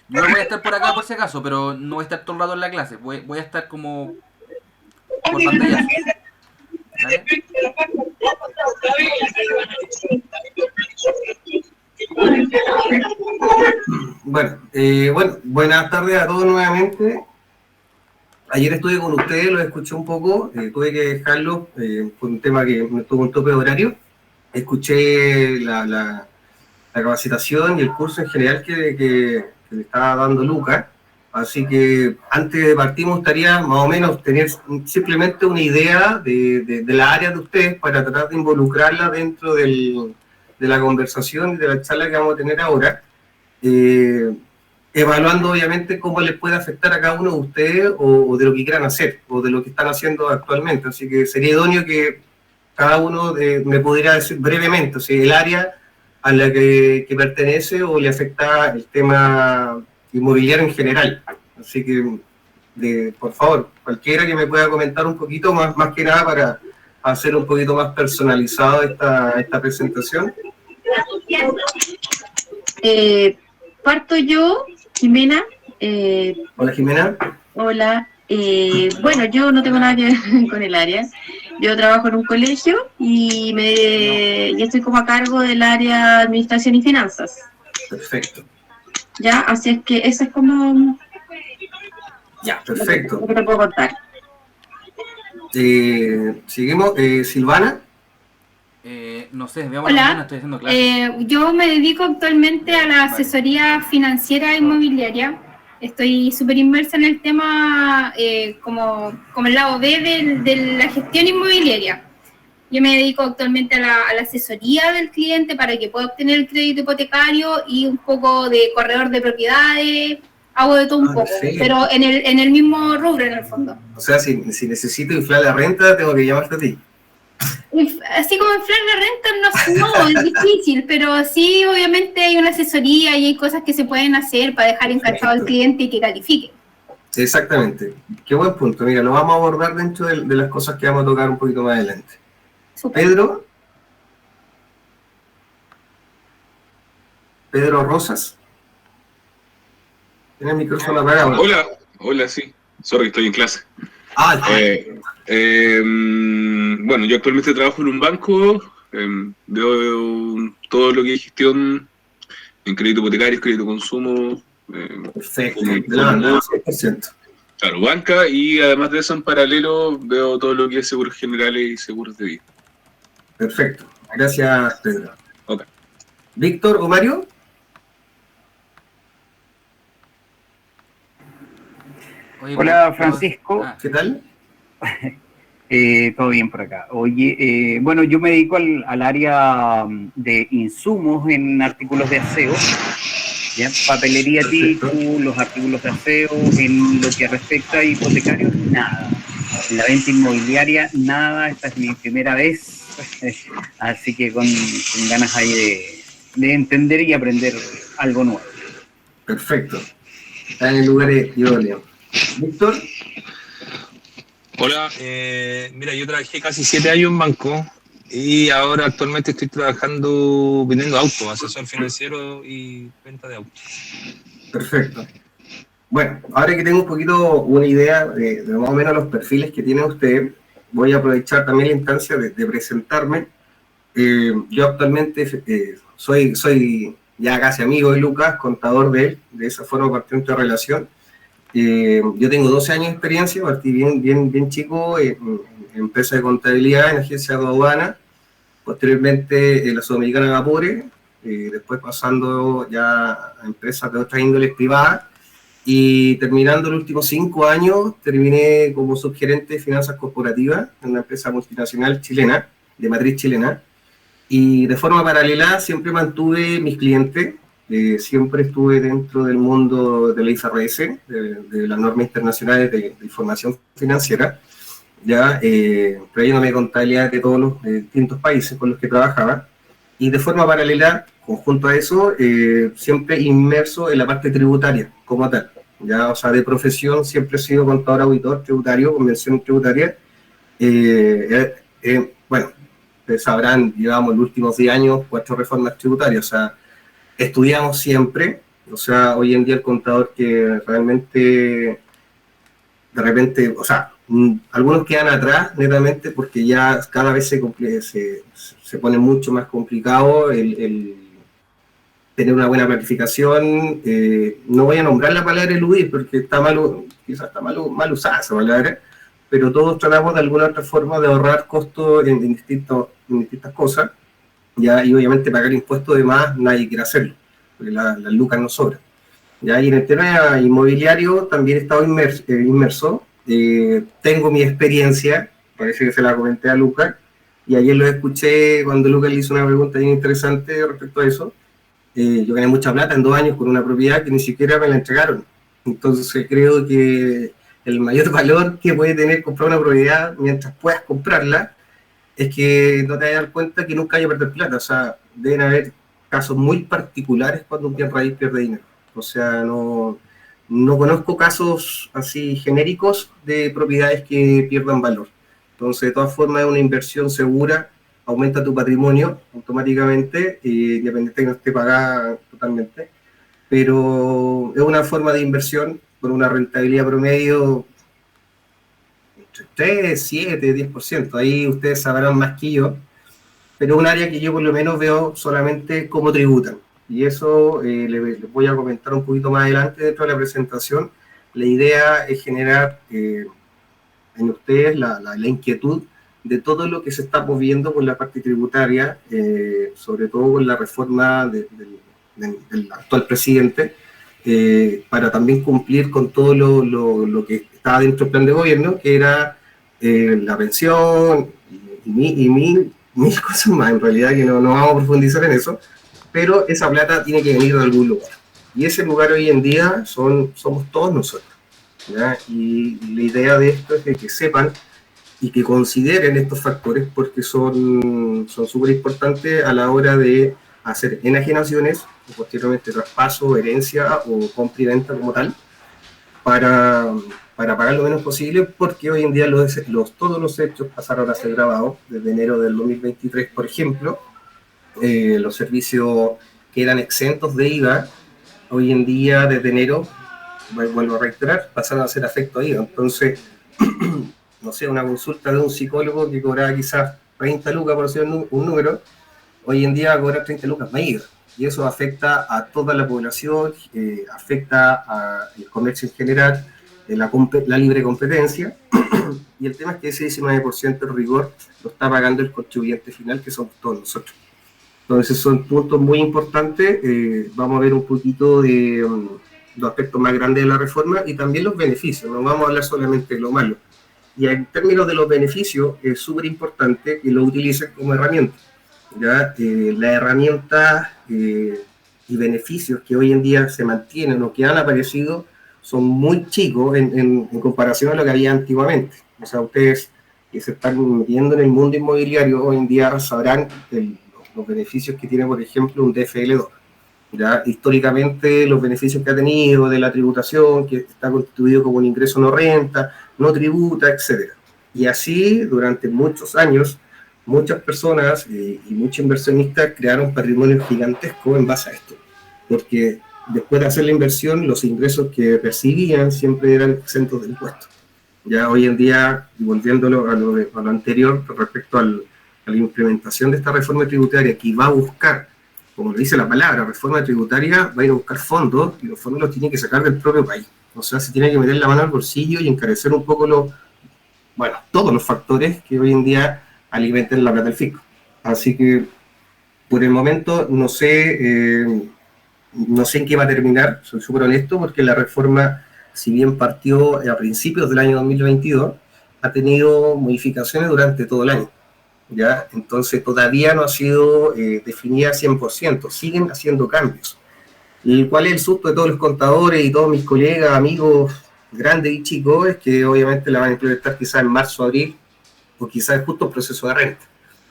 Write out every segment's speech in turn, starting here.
Yo voy a estar por acá por si acaso, pero no voy a estar todo el rato en la clase. Voy a estar como por pantallazos. ¿Vale? Bueno, buenas tardes a todos nuevamente. Ayer estuve con ustedes, los escuché un poco, tuve que dejarlo por un tema que me tuvo un tope de horario. Escuché la capacitación y el curso en general que le estaba dando Lucas. Así que antes de partir me gustaría más o menos tener simplemente una idea de la área de ustedes para tratar de involucrarla dentro de la conversación y de la charla que vamos a tener ahora. Eh, Evaluando obviamente cómo les puede afectar a cada uno de ustedes o de lo que quieran hacer o de lo que están haciendo actualmente. Así que sería idóneo que cada uno me pudiera decir brevemente, o sea, el área a la que pertenece o le afecta el tema inmobiliario en general. Así que, por favor, cualquiera que me pueda comentar un poquito más que nada para hacer un poquito más personalizado esta presentación. Parto yo, Jimena. Hola, Jimena. Hola. Bueno, yo no tengo nada que ver con el área. Yo trabajo en un colegio y estoy como a cargo del área de administración y finanzas. Perfecto. Ya, así es que eso es como... Ya, perfecto. Lo que te puedo contar. Seguimos. Silvana. No sé, veamos Hola, mañana, estoy haciendo clases. yo me dedico actualmente a la asesoría financiera inmobiliaria. Estoy súper inmersa en el tema como el lado B de la gestión inmobiliaria. Yo me dedico actualmente a la asesoría del cliente para que pueda obtener el crédito hipotecario y un poco de corredor de propiedades. Hago de todo un poco, perfecto. Pero en el mismo rubro en el fondo. O sea, si necesito inflar la renta, tengo que llamarte a ti. Así como inflar la renta, no, es difícil, pero sí, obviamente hay una asesoría y hay cosas que se pueden hacer para dejar encantado al cliente y que califique. Exactamente. Qué buen punto. Mira, lo vamos a abordar dentro de las cosas que vamos a tocar un poquito más adelante. Super. Pedro Rosas. Tiene el micrófono apagado. Hola, sí. Sorry, estoy en clase. Bueno, yo actualmente trabajo en un banco, veo todo lo que es gestión en crédito hipotecario, crédito consumo. Perfecto, 100%. Claro, banca, y además de eso, en paralelo, veo todo lo que es seguros generales y seguros de vida. Perfecto, gracias, Pedro. Ok. ¿Víctor o Mario? Oye, hola, Francisco. ¿Qué tal? Todo bien por acá. Oye, bueno, yo me dedico al área de insumos en artículos de aseo, ¿ya? Papelería tipo, los artículos de aseo, en lo que respecta a hipotecarios, nada. En la venta inmobiliaria, nada. Esta es mi primera vez, así que con ganas ahí de entender y aprender algo nuevo. Perfecto. Está en el lugar idóneo. ¿Víctor? Hola, mira, yo trabajé casi 7 años en banco y ahora actualmente estoy trabajando vendiendo autos, asesor financiero y venta de autos. Perfecto. Bueno, ahora que tengo un poquito una idea de más o menos los perfiles que tiene usted, voy a aprovechar también la instancia de presentarme. Yo actualmente soy ya casi amigo de Lucas, contador de él, de esa forma partió nuestra relación. Yo tengo 12 años de experiencia, partí bien chico en empresa de contabilidad, en agencia de aduana, posteriormente en la Sudamericana de Vapores, después pasando ya a empresas de otras índoles privadas, y terminando los últimos 5 años, terminé como subgerente de finanzas corporativas en una empresa multinacional chilena, de matriz chilena, y de forma paralela siempre mantuve mis clientes. Siempre estuve dentro del mundo de la IFRS, de las normas internacionales de información financiera, ya trayéndome contabilidad de todos los distintos países con los que trabajaba, y de forma paralela, conjunto a eso, siempre inmerso en la parte tributaria como tal, ya, o sea, de profesión siempre he sido contador auditor tributario, convención tributaria. Bueno, ustedes sabrán, llevamos los últimos 10 años 4 reformas tributarias, o sea, estudiamos siempre, o sea, hoy en día el contador que realmente, de repente, o sea, algunos quedan atrás netamente porque ya cada vez se pone mucho más complicado el tener una buena planificación. No voy a nombrar la palabra eludir porque está quizás está mal usada esa palabra, pero todos tratamos de alguna otra forma de ahorrar costos en distintas cosas, ya, y obviamente pagar impuestos de más nadie quiere hacerlo, porque las lucas no sobran. Ya, y en el tema inmobiliario también he estado inmerso. Tengo mi experiencia, parece que se la comenté a Lucas, y ayer lo escuché cuando Lucas le hizo una pregunta bien interesante respecto a eso. Yo gané mucha plata en 2 años con una propiedad que ni siquiera me la entregaron. Entonces creo que el mayor valor que puede tener comprar una propiedad mientras puedas comprarla es que no te vas a dar cuenta que nunca hay a perder plata. O sea, deben haber casos muy particulares cuando un bien raíz pierde dinero. O sea, no conozco casos así genéricos de propiedades que pierdan valor. Entonces, de todas formas, es una inversión segura, aumenta tu patrimonio automáticamente, independiente de que no esté pagada totalmente, pero es una forma de inversión con una rentabilidad promedio entre 3, 7, 10%. Ahí ustedes sabrán más que yo, pero es un área que yo por lo menos veo solamente cómo tributan. Y eso les voy a comentar un poquito más adelante dentro de la presentación. La idea es generar en ustedes la inquietud de todo lo que se está moviendo con la parte tributaria, sobre todo con la reforma del actual presidente, para también cumplir con todo lo que estaba dentro del plan de gobierno, que era la pensión y mil cosas más, en realidad, que no vamos a profundizar en eso, pero esa plata tiene que venir de algún lugar. Y ese lugar hoy en día somos todos nosotros, ¿ya? Y la idea de esto es de que sepan y que consideren estos factores porque son súper importantes a la hora de hacer enajenaciones, o posteriormente traspaso, herencia o compra y venta como tal, para pagar lo menos posible, porque hoy en día todos los hechos pasaron a ser grabados desde enero del 2023, por ejemplo. Los servicios que eran exentos de IVA, hoy en día desde enero, vuelvo a reiterar, pasaron a ser afecto a IVA. Entonces, no sé, una consulta de un psicólogo que cobraba quizás 30 lucas, por decir un número, hoy en día va a cobrar 30 lucas más IVA. Y eso afecta a toda la población, afecta al comercio en general, la libre competencia. Y el tema es que ese 19% de rigor lo está pagando el contribuyente final, que somos todos nosotros. Entonces son puntos muy importantes. Vamos a ver un poquito de los aspectos más grandes de la reforma y también los beneficios. No vamos a hablar solamente de lo malo. Y en términos de los beneficios, es súper importante que lo utilicen como herramienta. ¿Ya? Las herramientas y beneficios que hoy en día se mantienen o que han aparecido son muy chicos en comparación a lo que había antiguamente. O sea, ustedes que se están metiendo en el mundo inmobiliario hoy en día sabrán los beneficios que tiene, por ejemplo, un DFL2. ¿Ya? Históricamente, los beneficios que ha tenido de la tributación, que está constituido como un ingreso no renta, no tributa, etc. Y así, durante muchos años, muchas personas y muchos inversionistas crearon patrimonio gigantesco en base a esto. Porque después de hacer la inversión, los ingresos que percibían siempre eran exentos de impuestos. Ya hoy en día, volviéndolo a lo anterior, respecto a la implementación de esta reforma tributaria que va a buscar, como lo dice la palabra, reforma tributaria, va a ir a buscar fondos, y los fondos los tiene que sacar del propio país. O sea, se tiene que meter la mano al bolsillo y encarecer un poco todos los factores que hoy en día alimenten la plata del fisco. Así que, por el momento, no sé en qué va a terminar, soy súper honesto, porque la reforma, si bien partió a principios del año 2022, ha tenido modificaciones durante todo el año. ¿Ya? Entonces todavía no ha sido definida 100%, siguen haciendo cambios. ¿Y cuál es el susto de todos los contadores y todos mis colegas, amigos, grandes y chicos? Es que obviamente la van a implementar quizás en marzo, abril, o quizás justo el proceso de renta.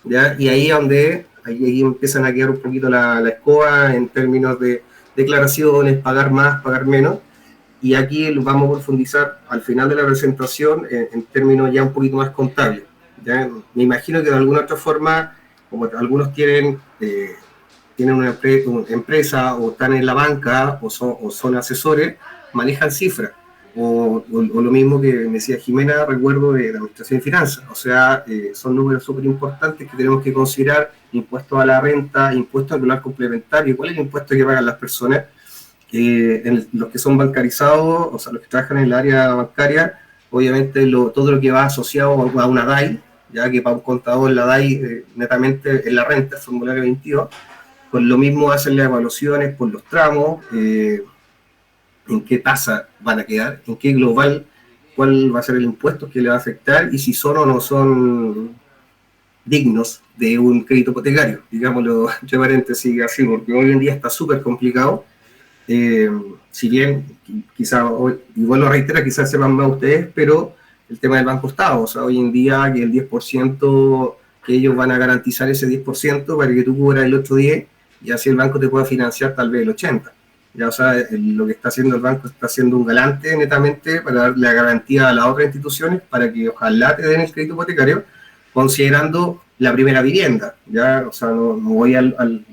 ¿Ya? Y ahí es donde ahí empiezan a quedar un poquito la escoba en términos de declaraciones, pagar más, pagar menos. Y aquí vamos a profundizar al final de la presentación en términos ya un poquito más contables. ¿Ya? Me imagino que de alguna otra forma, como algunos tienen tienen una empresa o están en la banca o son asesores, manejan cifras. O lo mismo que me decía Jimena, recuerdo de la Administración de Finanzas. O sea, son números súper importantes que tenemos que considerar: impuestos a la renta, impuestos al celular complementario, cuál es el impuesto que pagan las personas. Los que son bancarizados, o sea, los que trabajan en el área bancaria, obviamente todo lo que va asociado a una DAI, ya que para un contador la DAI netamente es la renta, el formulario 22, pues lo mismo hacen las evaluaciones por los tramos, en qué tasa van a quedar, en qué global, cuál va a ser el impuesto que le va a afectar y si son o no son dignos de un crédito hipotecario, digámoslo entre paréntesis así, porque hoy en día está súper complicado. Si bien, quizás, igual lo reitera, quizás sepan más ustedes, pero el tema del Banco Estado, o sea, hoy en día que el 10%, que ellos van a garantizar ese 10% para que tú cubras el otro 10%, y así el banco te pueda financiar tal vez el 80%. Ya, o sea, lo que está haciendo el banco está haciendo un galante netamente para darle la garantía a las otras instituciones para que ojalá te den el crédito hipotecario, considerando la primera vivienda. Ya, o sea, no voy al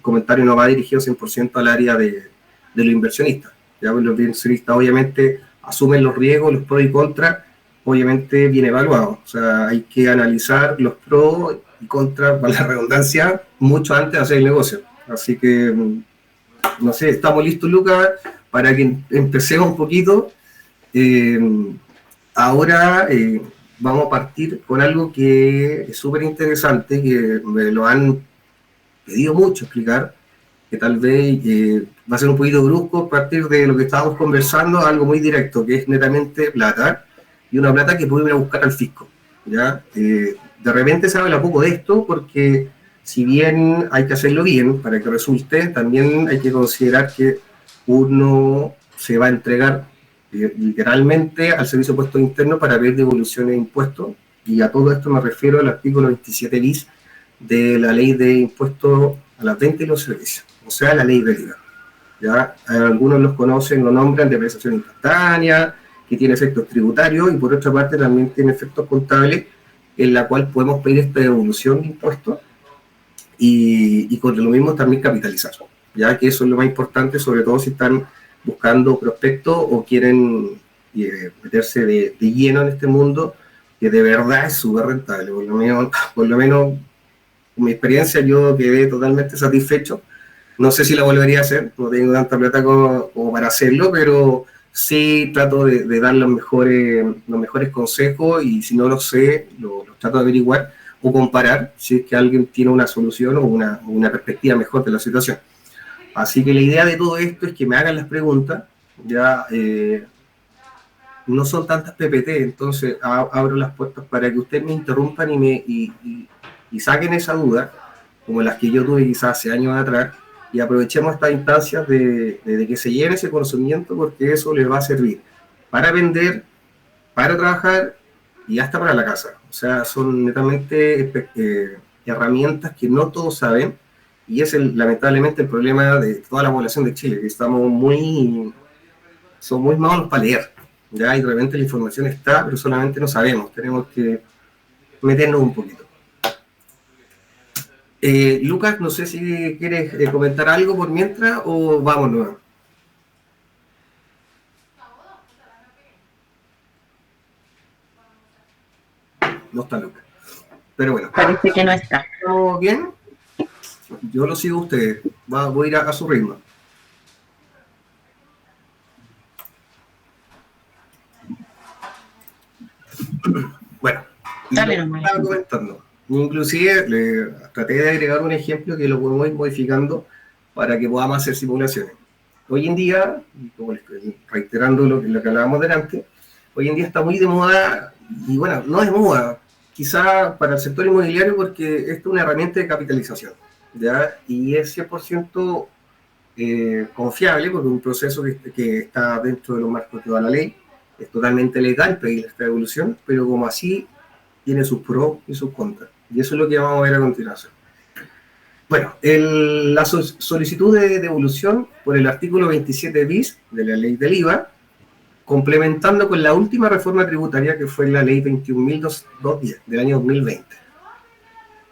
comentario, no va dirigido 100% al área de los inversionistas. Ya, pues los inversionistas obviamente asumen los riesgos, los pros y contras, obviamente bien evaluados. O sea, hay que analizar los pros y contras, para la redundancia, mucho antes de hacer el negocio. Así que, no sé, estamos listos, Lucas, para que empecemos un poquito. Ahora vamos a partir con algo que es súper interesante, que me lo han pedido mucho explicar, que tal vez va a ser un poquito brusco a partir de lo que estábamos conversando, algo muy directo, que es netamente plata, y una plata que pueden ir a buscar al fisco. ¿Ya? De repente se habla poco de esto, porque si bien hay que hacerlo bien para que resulte, también hay que considerar que uno se va a entregar literalmente al Servicio de Impuestos Internos para ver devoluciones de impuestos, y a todo esto me refiero al artículo 27 bis de la Ley de Impuestos a las Ventas y los Servicios, o sea, la Ley del IVA. ¿Ya? Algunos los conocen, lo nombran de depreciación instantánea, que tiene efectos tributarios, y por otra parte también tiene efectos contables, en la cual podemos pedir esta devolución de impuestos, y con lo mismo también capitalizar, ya que eso es lo más importante, sobre todo si están buscando prospectos o quieren meterse de lleno en este mundo, que de verdad es súper rentable. Por lo menos, con mi experiencia, yo quedé totalmente satisfecho. No sé si la volvería a hacer, no tengo tanta plata como para hacerlo, pero sí trato de dar los mejores consejos, y si no lo sé, los trato de averiguar o comparar si es que alguien tiene una solución o una perspectiva mejor de la situación. Así que la idea de todo esto es que me hagan las preguntas. Ya no son tantas PPT, entonces abro las puertas para que ustedes me interrumpan y saquen esa duda, como las que yo tuve quizás hace años atrás, y aprovechemos estas instancias de que se llene ese conocimiento, porque eso les va a servir para vender, para trabajar y hasta para la casa. O sea, son netamente herramientas que no todos saben, y es lamentablemente el problema de toda la población de Chile, que somos muy malos para leer, ¿ya? Y de repente la información está, pero solamente no sabemos, tenemos que meternos un poquito. Lucas, no sé si quieres comentar algo por mientras o vámonos. No está Lucas, pero bueno. Parece que no está. ¿Estamos bien? Yo lo sigo a ustedes, voy a ir a su ritmo. Bueno, Dale, lo estaba comentando. Inclusive traté de agregar un ejemplo que lo podemos ir modificando para que podamos hacer simulaciones. Hoy en día, como reiterando lo que hablábamos delante, hoy en día está muy de moda, y bueno, no es moda, quizá para el sector inmobiliario, porque esto es una herramienta de capitalización, ¿ya? Y es 100% confiable, porque es un proceso que está dentro de los marcos de toda la ley, es totalmente legal pedir esta devolución, pero como así tiene sus pros y sus contras, y eso es lo que vamos a ver a continuación. Bueno, la solicitud de devolución por el artículo 27 bis de la ley del IVA, complementando con la última reforma tributaria, que fue la ley 21.210 del año 2020.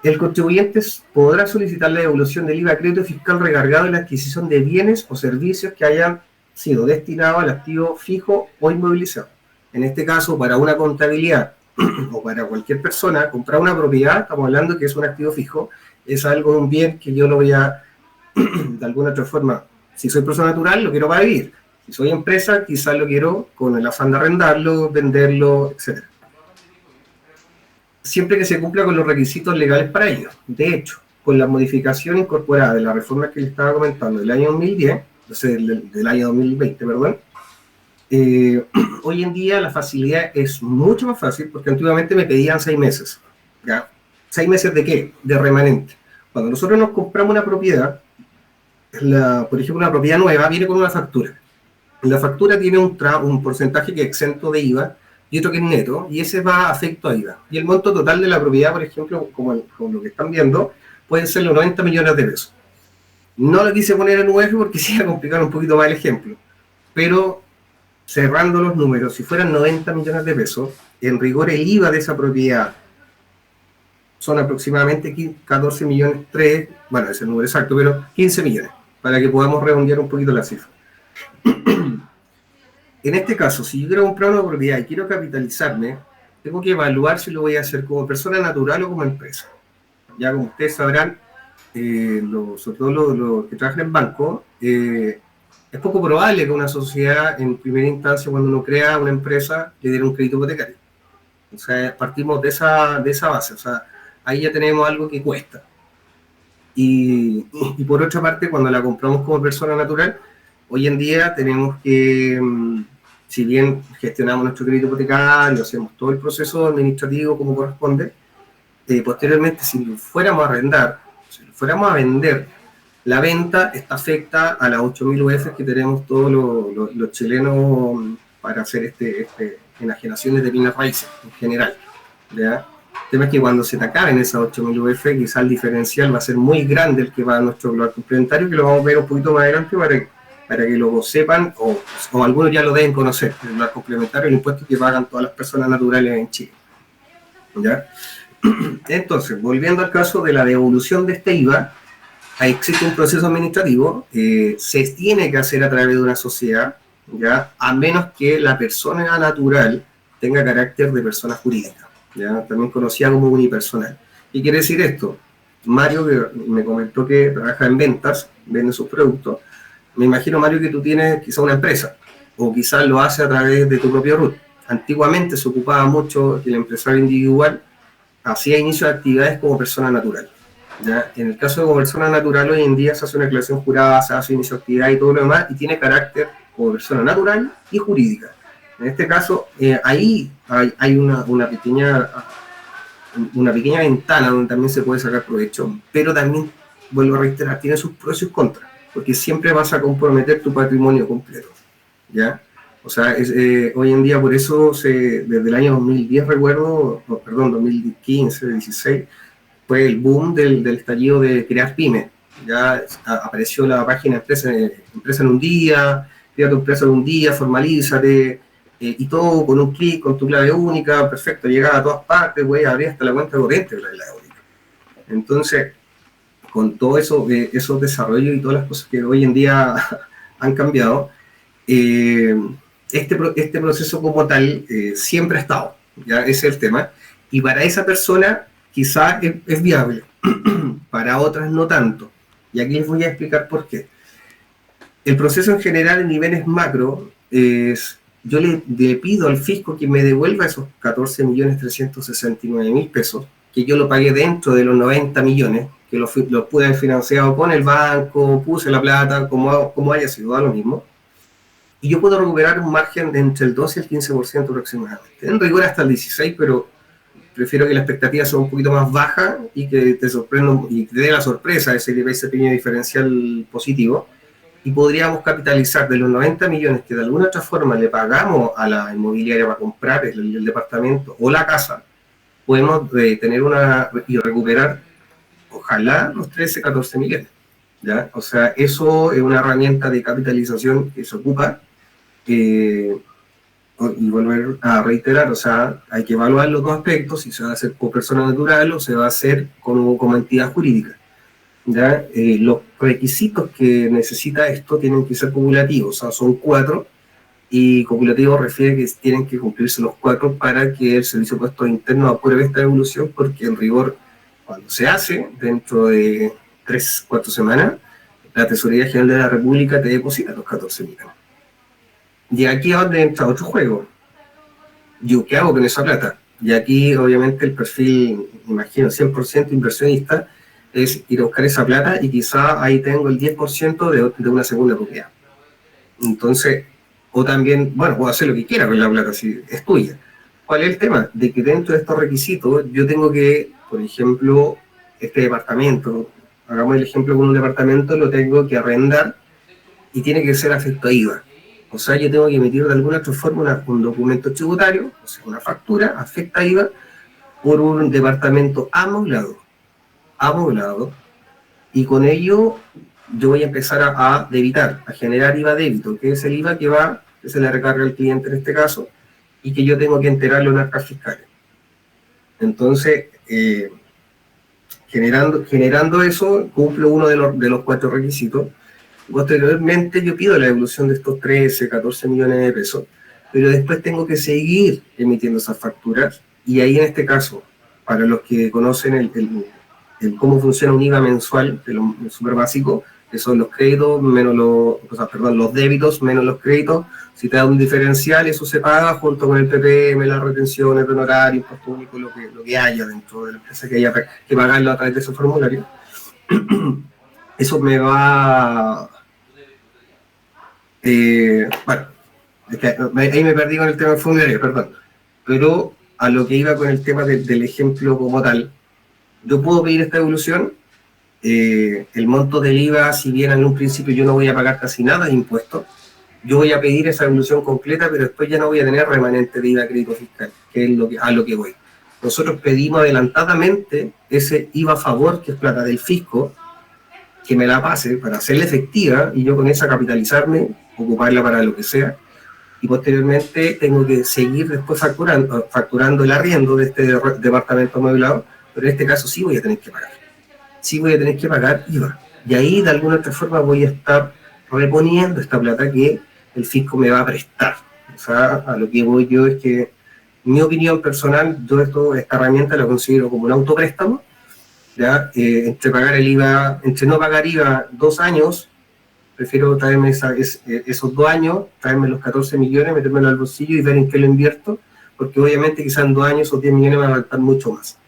el contribuyente podrá solicitar la devolución del IVA a crédito fiscal recargado en la adquisición de bienes o servicios que hayan sido destinados al activo fijo o inmovilizado. En este caso, para una contabilidad o para cualquier persona, comprar una propiedad, estamos hablando que es un activo fijo, es algo, un bien que yo lo voy a, de alguna otra forma, si soy persona natural, lo quiero para vivir. Si soy empresa, quizás lo quiero con el afán de arrendarlo, venderlo, etc. Siempre que se cumpla con los requisitos legales para ello. De hecho, con la modificación incorporada de la reforma que le estaba comentando del año 2010, o sea, del año 2020, perdón, hoy en día la facilidad es mucho más fácil, porque antiguamente me pedían 6 meses. ¿Ya? ¿6 meses de qué? De remanente. Cuando nosotros nos compramos una propiedad, por ejemplo, una propiedad nueva viene con una factura. La factura tiene un porcentaje que es exento de IVA y otro que es neto, y ese va a afecto a IVA. Y el monto total de la propiedad, por ejemplo, como lo que están viendo, pueden ser los 90 millones de pesos. No lo quise poner en UF porque sí iba a complicar un poquito más el ejemplo, pero cerrando los números, si fueran 90 millones de pesos, en rigor el IVA de esa propiedad son aproximadamente 14 millones 3, bueno, es el número exacto, pero 15 millones, para que podamos redondear un poquito la cifra. En este caso, si yo quiero comprar una propiedad y quiero capitalizarme, tengo que evaluar si lo voy a hacer como persona natural o como empresa. Ya como ustedes sabrán, sobre todo los que trabajan en banco, es poco probable que una sociedad en primera instancia, cuando uno crea una empresa, le diera un crédito hipotecario. O sea, partimos de esa base. O sea, ahí ya tenemos algo que cuesta. Y por otra parte, cuando la compramos como persona natural, hoy en día tenemos que, si bien gestionamos nuestro crédito hipotecario, hacemos todo el proceso administrativo como corresponde, posteriormente, si lo fuéramos a arrendar, si lo fuéramos a vender, la venta está afecta a las 8.000 UF que tenemos todos los chilenos para hacer enajenaciones de bienes raíces en general. ¿Ya? El tema es que cuando se te acaben esas 8.000 UF, quizás el diferencial va a ser muy grande el que va a nuestro global complementario, que lo vamos a ver un poquito más adelante para que lo sepan, o algunos ya lo deben conocer, el global complementario, el impuesto que pagan todas las personas naturales en Chile. ¿Ya? Entonces, volviendo al caso de la devolución de este IVA, ahí existe un proceso administrativo, se tiene que hacer a través de una sociedad, ¿ya? A menos que la persona natural tenga carácter de persona jurídica, ¿ya? También conocida como unipersonal. ¿Qué quiere decir esto? Mario, que me comentó que trabaja en ventas, vende sus productos. Me imagino, Mario, que tú tienes quizá una empresa, o quizás lo hace a través de tu propio RUT. Antiguamente se ocupaba mucho que el empresario individual hacía inicio de actividades como persona natural. ¿Ya? En el caso de como persona natural, hoy en día se hace una declaración jurada, se hace inicio de actividad y todo lo demás, y tiene carácter como persona natural y jurídica. En este caso, ahí hay una pequeña ventana donde también se puede sacar provecho, pero también, vuelvo a reiterar, tiene sus pros y sus contras, porque siempre vas a comprometer tu patrimonio completo. ¿Ya? O sea, hoy en día, por eso, desde el año 2010, recuerdo, 2015, 2016, fue el boom del estallido de crear pymes. Ya apareció la página empresa en un día, crea tu empresa en un día, formalízate, y todo con un clic, con tu clave única, perfecto, llegaba a todas partes, güey, abría hasta la cuenta corriente de la clave única. Entonces, con todo eso, esos desarrollos y todas las cosas que hoy en día han cambiado, este proceso como tal siempre ha estado, ya ese es el tema, y para esa persona quizás es viable, para otras no tanto, y aquí les voy a explicar por qué. El proceso en general en niveles macro es, yo le pido al fisco que me devuelva esos 14.369.000 pesos, que yo lo pagué dentro de los 90 millones, que lo pude haber financiado con el banco, puse la plata, como haya sido, da lo mismo. Y yo puedo recuperar un margen de entre el 12 y el 15% aproximadamente. En rigor hasta el 16%, pero prefiero que la expectativa sea un poquito más baja y que te sorprenda y te dé la sorpresa ese pequeño diferencial positivo. Y podríamos capitalizar de los 90 millones que de alguna otra forma le pagamos a la inmobiliaria para comprar el departamento o la casa, podemos tener y recuperar, ojalá, los 13, 14 millones. ¿Ya? O sea, eso es una herramienta de capitalización que se ocupa. y volver a reiterar, o sea, hay que evaluar los dos aspectos, si se va a hacer por persona natural o se va a hacer como entidad jurídica. ¿Ya? Los requisitos que necesita esto tienen que ser cumulativos, o sea, son 4, y copulativo refiere que tienen que cumplirse los 4 para que el Servicio de Puestos Internos apruebe esta devolución, porque en rigor, cuando se hace, dentro de 3-4 semanas, la Tesorería General de la República te deposita los 14 millones. Y aquí es donde entra otro juego. Yo, ¿qué hago con esa plata? Y aquí, obviamente, el perfil, imagino, 100% inversionista, es ir a buscar esa plata y quizá ahí tengo el 10% de una segunda propiedad. Entonces, o también, bueno, puedo hacer lo que quiera con la plata, si es tuya. ¿Cuál es el tema? De que dentro de estos requisitos yo tengo que, por ejemplo, este departamento, hagamos el ejemplo con un departamento, lo tengo que arrendar y tiene que ser afecto a IVA. O sea, yo tengo que emitir de alguna otra forma un documento tributario, o sea, una factura, afecta a IVA, por un departamento amoblado, y con ello yo voy a empezar a debitar, a generar IVA débito, que es el IVA que se le recarga al cliente en este caso, y que yo tengo que enterarlo en arcas fiscales. Entonces, generando eso, cumplo uno de los 4 requisitos. Posteriormente yo pido la devolución de estos 13, 14 millones de pesos, pero después tengo que seguir emitiendo esas facturas, y ahí en este caso, para los que conocen el cómo funciona un IVA mensual, el súper básico, que son los créditos menos los débitos menos los créditos. Si te da un diferencial, eso se paga junto con el PPM, las retenciones de honorario, impuesto único, lo que haya dentro de la empresa que haya que pagarlo a través de ese formulario. Eso me va... bueno, es que ahí me perdí con el tema del formulario, perdón. Pero a lo que iba con el tema del ejemplo como tal, yo puedo pedir esta devolución. El monto del IVA, si bien en un principio yo no voy a pagar casi nada de impuestos, yo voy a pedir esa devolución completa, pero después ya no voy a tener remanente de IVA crédito fiscal, que es a lo que voy. Nosotros pedimos adelantadamente ese IVA a favor, que es plata del fisco, que me la pase para hacerla efectiva y yo con esa capitalizarme, ocuparla para lo que sea, y posteriormente tengo que seguir después facturando el arriendo de este departamento amueblado, pero en este caso sí voy a tener que pagar. Sí voy a tener que pagar IVA. Y ahí de alguna otra forma voy a estar reponiendo esta plata que el fisco me va a prestar. O sea, a lo que voy yo es que, mi opinión personal, yo esta herramienta la considero como un autopréstamo, ¿ya? Entre pagar el IVA, entre no pagar IVA 2 años, prefiero traerme esos 2 años, traerme los 14 millones, metérmelo al bolsillo y ver en qué lo invierto, porque obviamente quizás en 2 años esos 10 millones me van a faltar mucho más.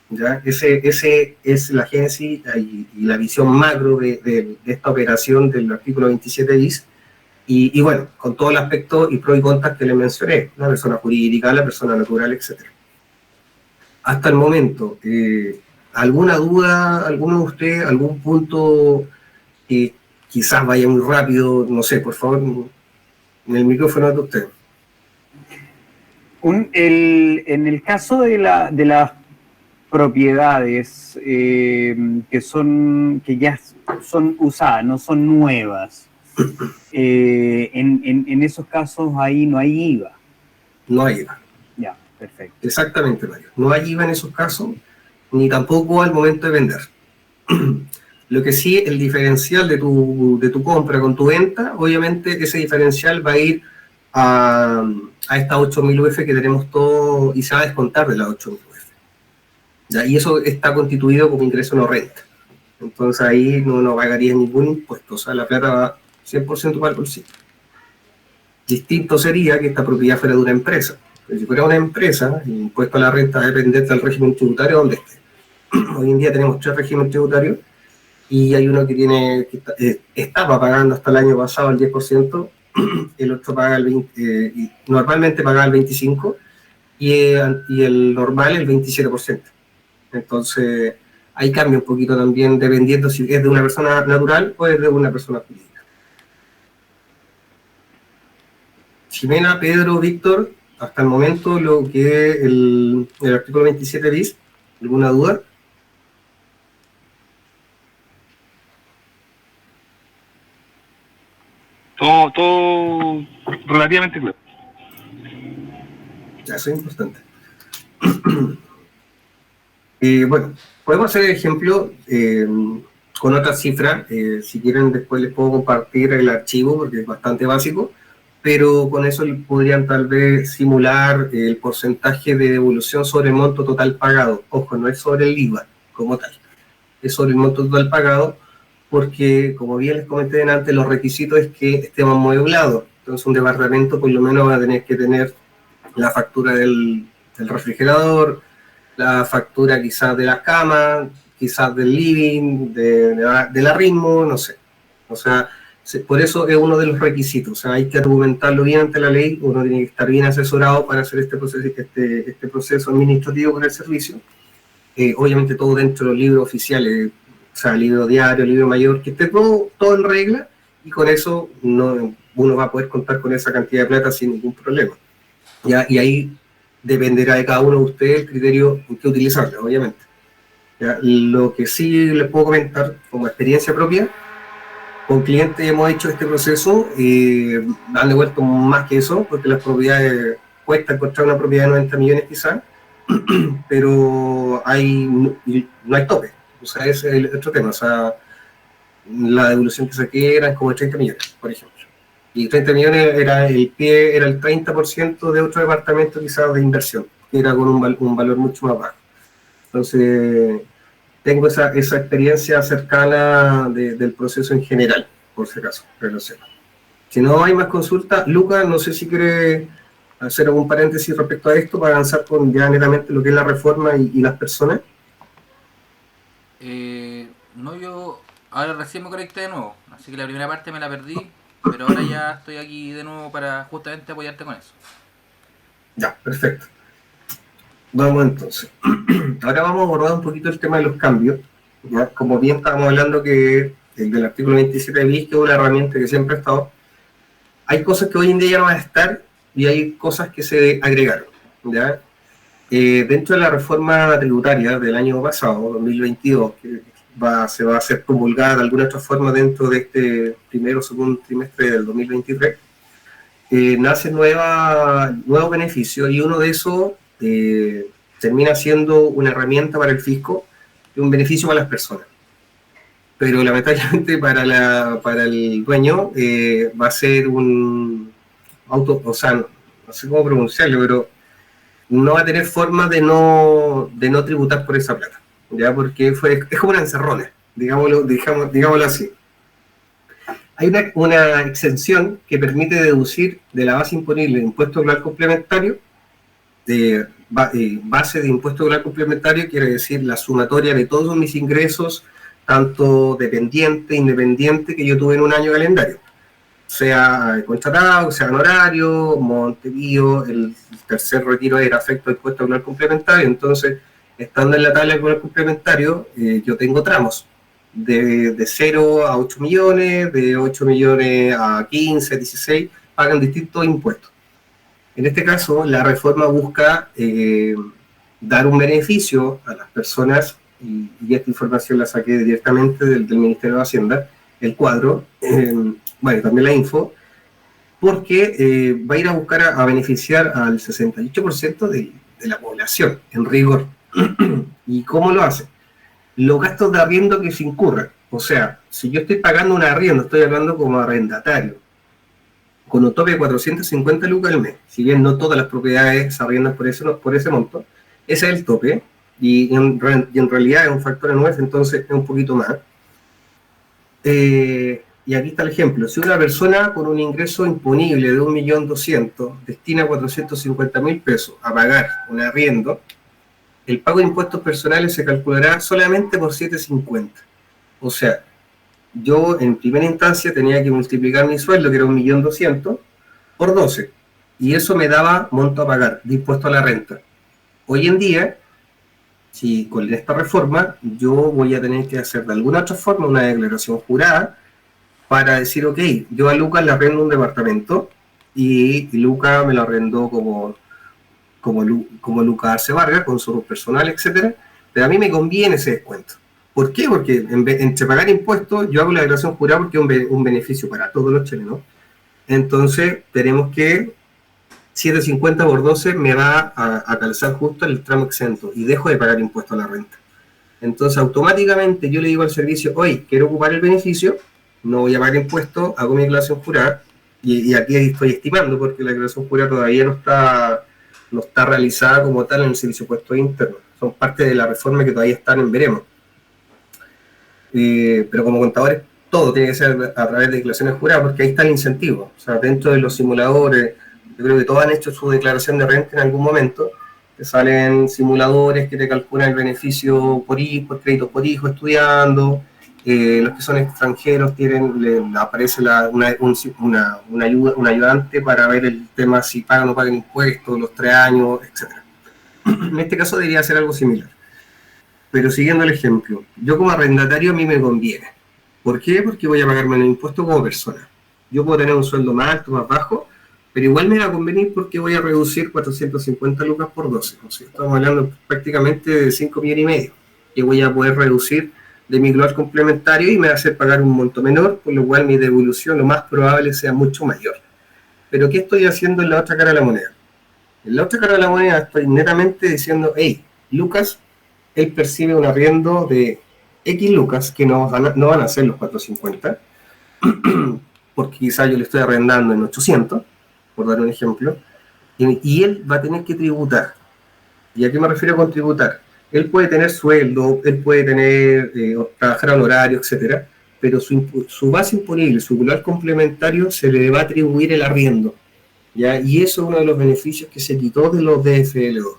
¿Ya? Ese es la génesis y la visión macro de esta operación del artículo 27 bis, y bueno, con todo el aspecto y pros y contras que les mencioné, la persona jurídica, la persona natural, etc. Hasta el momento, ¿alguna duda, alguno de ustedes, algún punto que quizás vaya muy rápido? No sé, por favor, en el micrófono de usted. En el caso de las propiedades que ya son usadas, no son nuevas, en esos casos ahí no hay IVA. No hay IVA. Ya, perfecto. Exactamente, Mario. No hay IVA en esos casos, ni tampoco al momento de vender. Lo que sí, el diferencial de tu compra con tu venta, obviamente ese diferencial va a ir a estas 8.000 UF que tenemos todos, y se va a descontar de las 8.000 UF. ¿Ya? Y eso está constituido como ingreso no renta. Entonces ahí no pagaría ningún impuesto, o sea, la plata va 100% para el bolsillo. Distinto sería que esta propiedad fuera de una empresa. Pero si fuera una empresa, el impuesto a la renta va a depender del régimen tributario donde esté. Hoy en día tenemos 3 regímenes tributarios, y hay uno que estaba pagando hasta el año pasado el 10%, el otro paga el 20%, y normalmente paga el 25%, y el normal el 27%. Entonces, ahí cambia un poquito también, dependiendo si es de una persona natural o es de una persona jurídica. Jimena, Pedro, Víctor, hasta el momento lo que es el artículo 27 bis, ¿alguna duda? Todo relativamente claro. Eso es importante. Bueno, podemos hacer el ejemplo con otra cifra. Si quieren, después les puedo compartir el archivo porque es bastante básico, pero con eso podrían tal vez simular el porcentaje de devolución sobre el monto total pagado. Ojo, no es sobre el IVA como tal, es sobre el monto total pagado, porque, como bien les comenté antes, los requisitos es que esté amueblado. Entonces, un departamento por lo menos va a tener que tener la factura del refrigerador, la factura quizás de la cama, quizás del living, del arritmo, no sé. O sea, por eso es uno de los requisitos. O sea, hay que argumentarlo bien ante la ley, uno tiene que estar bien asesorado para hacer este proceso administrativo con el servicio. Obviamente todo dentro de los libros oficiales, o sea, libro diario, libro mayor, que esté todo en regla, y con eso uno va a poder contar con esa cantidad de plata sin ningún problema. ¿Ya? Y ahí dependerá de cada uno de ustedes el criterio en que utilizarlo, obviamente. ¿Ya? Lo que sí les puedo comentar como experiencia propia, con clientes hemos hecho este proceso, han devuelto más que eso, porque las propiedades, cuesta encontrar una propiedad de 90 millones quizás, pero no hay tope. O sea, ese es el otro tema. O sea, la devolución que saqué era como de 30 millones, por ejemplo. Y 30 millones era el 30% de otro departamento quizás de inversión, que era con un valor mucho más bajo. Entonces, tengo esa experiencia cercana del proceso en general, por si acaso, pero no sé. Si no hay más consultas, Lucas, no sé si quiere hacer algún paréntesis respecto a esto para avanzar con ya netamente lo que es la reforma y las personas. No, yo ahora recién me conecté de nuevo, así que la primera parte me la perdí, pero ahora ya estoy aquí de nuevo para justamente apoyarte con eso. Ya, perfecto. Vamos entonces. Ahora vamos a abordar un poquito el tema de los cambios. ¿Ya? Como bien estábamos hablando que el del artículo 27 de BIS, que es una herramienta que siempre ha estado, hay cosas que hoy en día ya no van a estar y hay cosas que se agregaron. ¿Ya? Dentro de la reforma tributaria del año pasado, 2022, que se va a hacer promulgada de alguna otra forma dentro de este primero o segundo trimestre del 2023, nacen nuevos beneficios, y uno de esos termina siendo una herramienta para el fisco y un beneficio para las personas. Pero lamentablemente para el dueño va a ser un o sea, no sé cómo pronunciarlo, pero no va a tener forma de no tributar por esa plata, ¿ya? Porque es como una encerrona, digámoslo así. Hay una exención que permite deducir de la base imponible de impuesto global complementario, base de impuesto global complementario quiere decir la sumatoria de todos mis ingresos, tanto dependiente, independiente, que yo tuve en un año calendario, sea contratado, sea honorario, Montevideo, el tercer retiro era afecto al impuesto global complementario. Entonces, estando en la tabla global complementario, yo tengo tramos de 0 a 8 millones, de 8 millones a 15, 16, pagan distintos impuestos. En este caso, la reforma busca dar un beneficio a las personas, y esta información la saqué directamente del Ministerio de Hacienda, el cuadro, bueno, también la info, porque va a ir a buscar a beneficiar al 68% de la población, en rigor. ¿Y cómo lo hace? Los gastos de arriendo que se incurran. O sea, si yo estoy pagando un arriendo, estoy hablando como arrendatario, con un tope de 450 lucas al mes, si bien no todas las propiedades se arriendan por ese monto, ese es el tope, y en realidad es un factor anual, entonces es un poquito más. Y aquí está el ejemplo. Si una persona con un ingreso imponible de 1.200.000 destina 450.000 pesos a pagar un arriendo, el pago de impuestos personales se calculará solamente por 7.50. O sea, yo en primera instancia tenía que multiplicar mi sueldo, que era 1.200.000, por 12. Y eso me daba monto a pagar de impuesto a la renta. Hoy en día, si con esta reforma, yo voy a tener que hacer de alguna otra forma una declaración jurada para decir, ok, yo a Lucas le arrendo un departamento y Lucas me lo arrendó como Lucas Arce Vargas, con su personal, etcétera, pero a mí me conviene ese descuento. ¿Por qué? Porque entre pagar impuestos, yo hago la declaración jurada porque es un beneficio para todos los chilenos. Entonces, tenemos que 750 por 12 me va a calzar justo el tramo exento y dejo de pagar impuesto a la renta. Entonces, automáticamente yo le digo al servicio, oye, quiero ocupar el beneficio, no voy a pagar impuestos, hago mi declaración jurada, y aquí estoy estimando, porque la declaración jurada todavía no está realizada como tal en el servicio de impuestos internos. Son parte de la reforma que todavía están en veremos. Pero como contadores, todo tiene que ser a través de declaraciones juradas, porque ahí está el incentivo. O sea, dentro de los simuladores, yo creo que todos han hecho su declaración de renta en algún momento, te salen simuladores que te calculan el beneficio por hijo, créditos por hijo, estudiando. Los que son extranjeros aparece un ayudante para ver el tema si pagan o no pagan impuestos, los 3 años, etc. En este caso debería ser algo similar. Pero siguiendo el ejemplo, yo como arrendatario a mí me conviene. ¿Por qué? Porque voy a pagarme el impuesto como persona. Yo puedo tener un sueldo más alto, más bajo, pero igual me va a convenir porque voy a reducir 450 lucas por 12. O sea, estamos hablando prácticamente de 5,5 millones que voy a poder reducir de mi global complementario y me va a hacer pagar un monto menor, por lo cual mi devolución lo más probable sea mucho mayor. Pero ¿qué estoy haciendo en la otra cara de la moneda? En la otra cara de la moneda estoy netamente diciendo, hey, Lucas, él percibe un arriendo de X lucas, que no van a ser los 450, porque quizás yo le estoy arrendando en 800, por dar un ejemplo, y él va a tener que tributar. ¿Y a qué me refiero con tributar? Él puede tener sueldo, él puede tener trabajar al horario, etcétera, pero su base imponible, su global complementario, se le va a atribuir el arriendo, ¿ya? Y eso es uno de los beneficios que se quitó de los DFL2.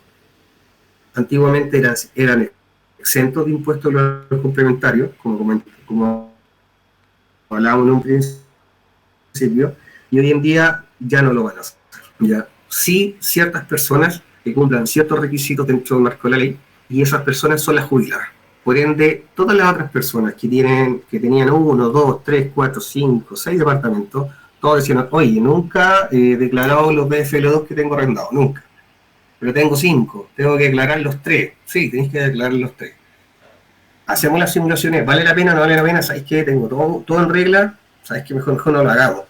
Antiguamente eran exentos de impuestos global complementario, como hablábamos en un principio, y hoy en día ya no lo van a hacer, ¿ya? Sí, ciertas personas que cumplan ciertos requisitos dentro del marco de la ley, y esas personas son las jubiladas. Por ende, todas las otras personas que tenían 1, 2, 3, 4, 5, 6 departamentos, todos decían, oye, nunca he declarado los BFL2 que tengo arrendados, nunca. Pero tengo 5, tengo que declarar los 3. Sí, tenéis que declarar los 3. Hacemos las simulaciones, ¿vale la pena o no vale la pena? ¿Sabéis que tengo todo en regla? ¿Sabéis que mejor no lo hagamos?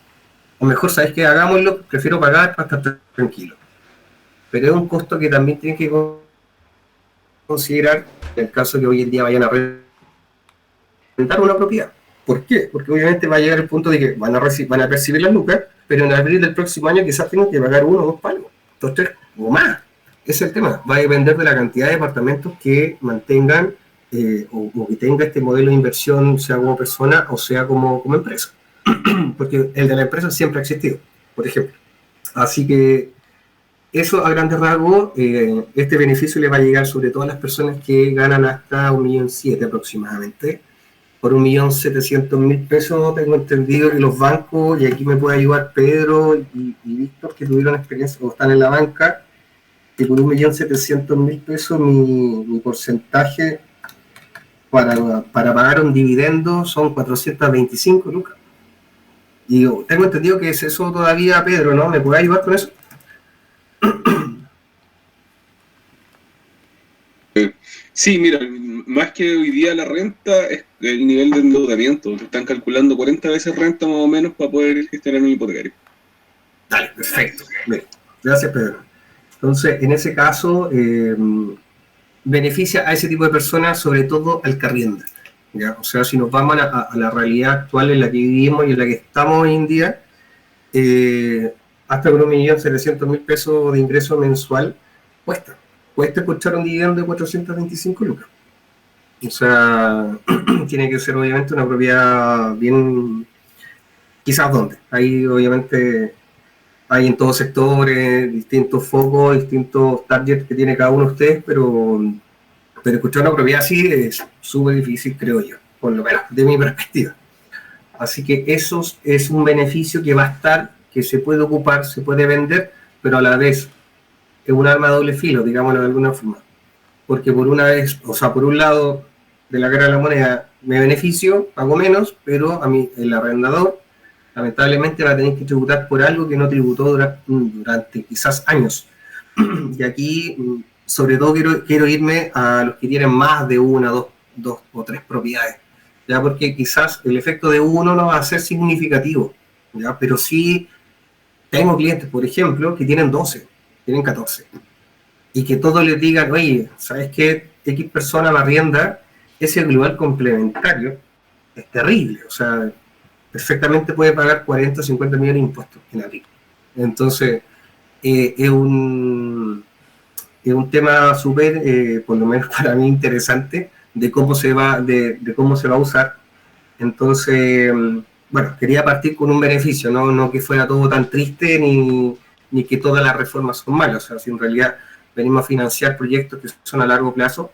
O mejor, ¿sabéis que hagámoslo? Prefiero pagar para estar tranquilo. Pero es un costo que también tienen que considerar en el caso que hoy en día vayan a rentar una propiedad. ¿Por qué? Porque obviamente va a llegar el punto de que van a percibir las lucas, pero en abril del próximo año quizás tengan que pagar 1 o 2 palos, 2, 3 o más. Ese es el tema. Va a depender de la cantidad de departamentos que mantengan o que tenga este modelo de inversión, sea como persona o sea como empresa. Porque el de la empresa siempre ha existido, por ejemplo. Así que eso a grandes rasgos, este beneficio le va a llegar sobre todo a las personas que ganan hasta 1,7 millones aproximadamente. Por 1.700.000 pesos tengo entendido que los bancos, y aquí me puede ayudar Pedro y Víctor, que tuvieron experiencia o están en la banca, que por 1.700.000 pesos mi porcentaje para pagar un dividendo son 425 lucas. Y tengo entendido que es eso todavía, Pedro, ¿no? ¿Me puede ayudar con eso? Sí, mira, más que hoy día la renta es el nivel de endeudamiento. Te están calculando 40 veces renta más o menos para poder gestionar un hipotecario. Dale, perfecto. Bien. Gracias, Pedro. Entonces, en ese caso, beneficia a ese tipo de personas, sobre todo al que arrienda, ¿ya? O sea, si nos vamos a la realidad actual en la que vivimos y en la que estamos hoy en día, hasta con 1.700.000 pesos de ingreso mensual cuesta escuchar un dividendo de 425 lucas. O sea, tiene que ser obviamente una propiedad bien, quizás dónde. Ahí obviamente hay en todos sectores, distintos focos, distintos targets que tiene cada uno de ustedes, pero escuchar una propiedad así es súper difícil, creo yo, por lo menos de mi perspectiva. Así que eso es un beneficio que va a estar, que se puede ocupar, se puede vender, pero a la vez es un arma de doble filo, digámoslo de alguna forma. Porque por un lado de la cara de la moneda me beneficio, pago menos, pero a mí el arrendador lamentablemente va a tener que tributar por algo que no tributó durante quizás años. Y aquí, sobre todo, quiero irme a los que tienen más de 1, 2 o 3 propiedades, ¿ya? Porque quizás el efecto de uno no va a ser significativo, ¿ya? Pero sí tengo clientes, por ejemplo, que tienen 12, tienen 14, y que todos les digan, oye, ¿sabes qué? X persona me arrienda ese global complementario, es terrible, o sea, perfectamente puede pagar 40 o 50 millones de impuestos en abril. Entonces, es un tema súper, por lo menos para mí, interesante de cómo se va, de cómo se va a usar. Entonces, bueno, quería partir con un beneficio, no que fuera todo tan triste ni que todas las reformas son malas. O sea, si en realidad venimos a financiar proyectos que son a largo plazo,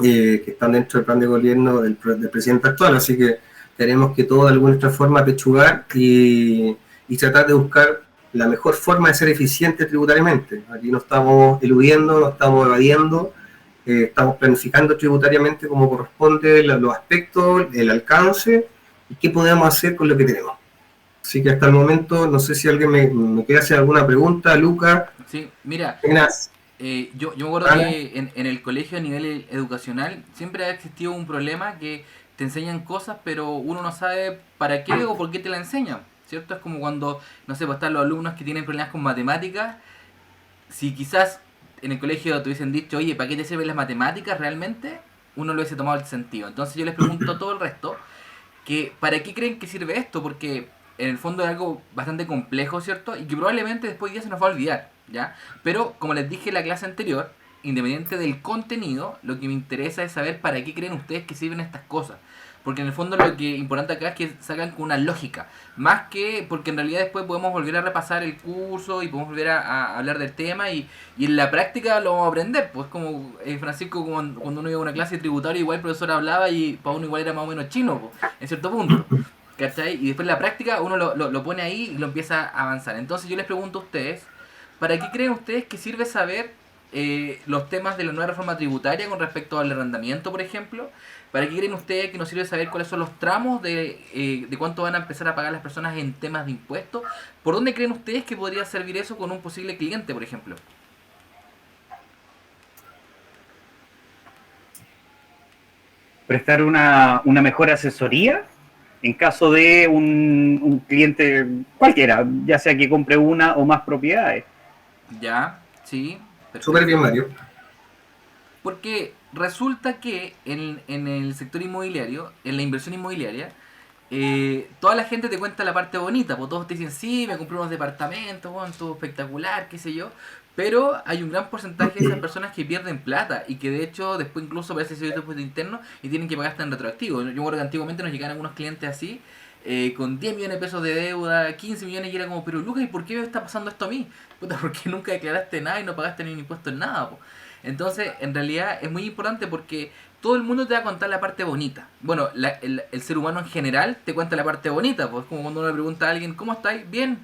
que están dentro del plan de gobierno del presidente actual, así que tenemos que todo de alguna otra forma pechugar y tratar de buscar la mejor forma de ser eficiente tributariamente. Aquí no estamos eludiendo, no estamos evadiendo, estamos planificando tributariamente como corresponde los aspectos, el alcance y qué podemos hacer con lo que tenemos. Así que hasta el momento, no sé si alguien me quiere hacer alguna pregunta, Luca. Sí, mira, Apenas. yo me acuerdo que en el colegio a nivel educacional siempre ha existido un problema que te enseñan cosas pero uno no sabe para qué o por qué te la enseñan, ¿cierto? Es como cuando, no sé, pues están los alumnos que tienen problemas con matemáticas. Si quizás en el colegio te hubiesen dicho, oye, ¿para qué te sirven las matemáticas realmente? Uno lo hubiese tomado el sentido. Entonces yo les pregunto a todo el resto que ¿para qué creen que sirve esto? Porque en el fondo es algo bastante complejo, ¿cierto? Y que probablemente después ya se nos va a olvidar, ¿ya? Pero como les dije en la clase anterior, independiente del contenido, lo que me interesa es saber para qué creen ustedes que sirven estas cosas. Porque en el fondo lo que es importante acá es que salgan con una lógica. Más que porque en realidad después podemos volver a repasar el curso y podemos volver a hablar del tema y en la práctica lo vamos a aprender. Pues como Francisco, cuando uno iba a una clase tributaria, igual el profesor hablaba y para uno igual era más o menos chino, pues, en cierto punto. ¿Cachai? Y después en la práctica uno lo pone ahí y lo empieza a avanzar. Entonces yo les pregunto a ustedes, ¿para qué creen ustedes que sirve saber los temas de la nueva reforma tributaria con respecto al arrendamiento, por ejemplo? ¿Para qué creen ustedes que nos sirve saber cuáles son los tramos de cuánto van a empezar a pagar las personas en temas de impuestos? ¿Por dónde creen ustedes que podría servir eso con un posible cliente, por ejemplo? Prestar una mejor asesoría en caso de un cliente cualquiera, ya sea que compre una o más propiedades. Ya, sí. Perfecto. Súper bien, Mario. Porque resulta que en el sector inmobiliario, en la inversión inmobiliaria, toda la gente te cuenta la parte bonita, pues todos te dicen, sí, me compré unos departamentos, bueno, todo espectacular, qué sé yo, pero hay un gran porcentaje de esas personas que pierden plata y que de hecho después incluso parece ser después interno y tienen que pagar hasta en retroactivo. Yo me acuerdo que antiguamente nos llegaban algunos clientes así, con 10 millones de pesos de deuda, 15 millones y era como, pero Lucas, ¿y por qué me está pasando esto a mí? Puta, porque nunca declaraste nada y no pagaste ni un impuesto en nada, po. Entonces, en realidad es muy importante porque todo el mundo te va a contar la parte bonita. Bueno, el ser humano en general te cuenta la parte bonita, pues como cuando uno le pregunta a alguien, ¿cómo estáis? Bien.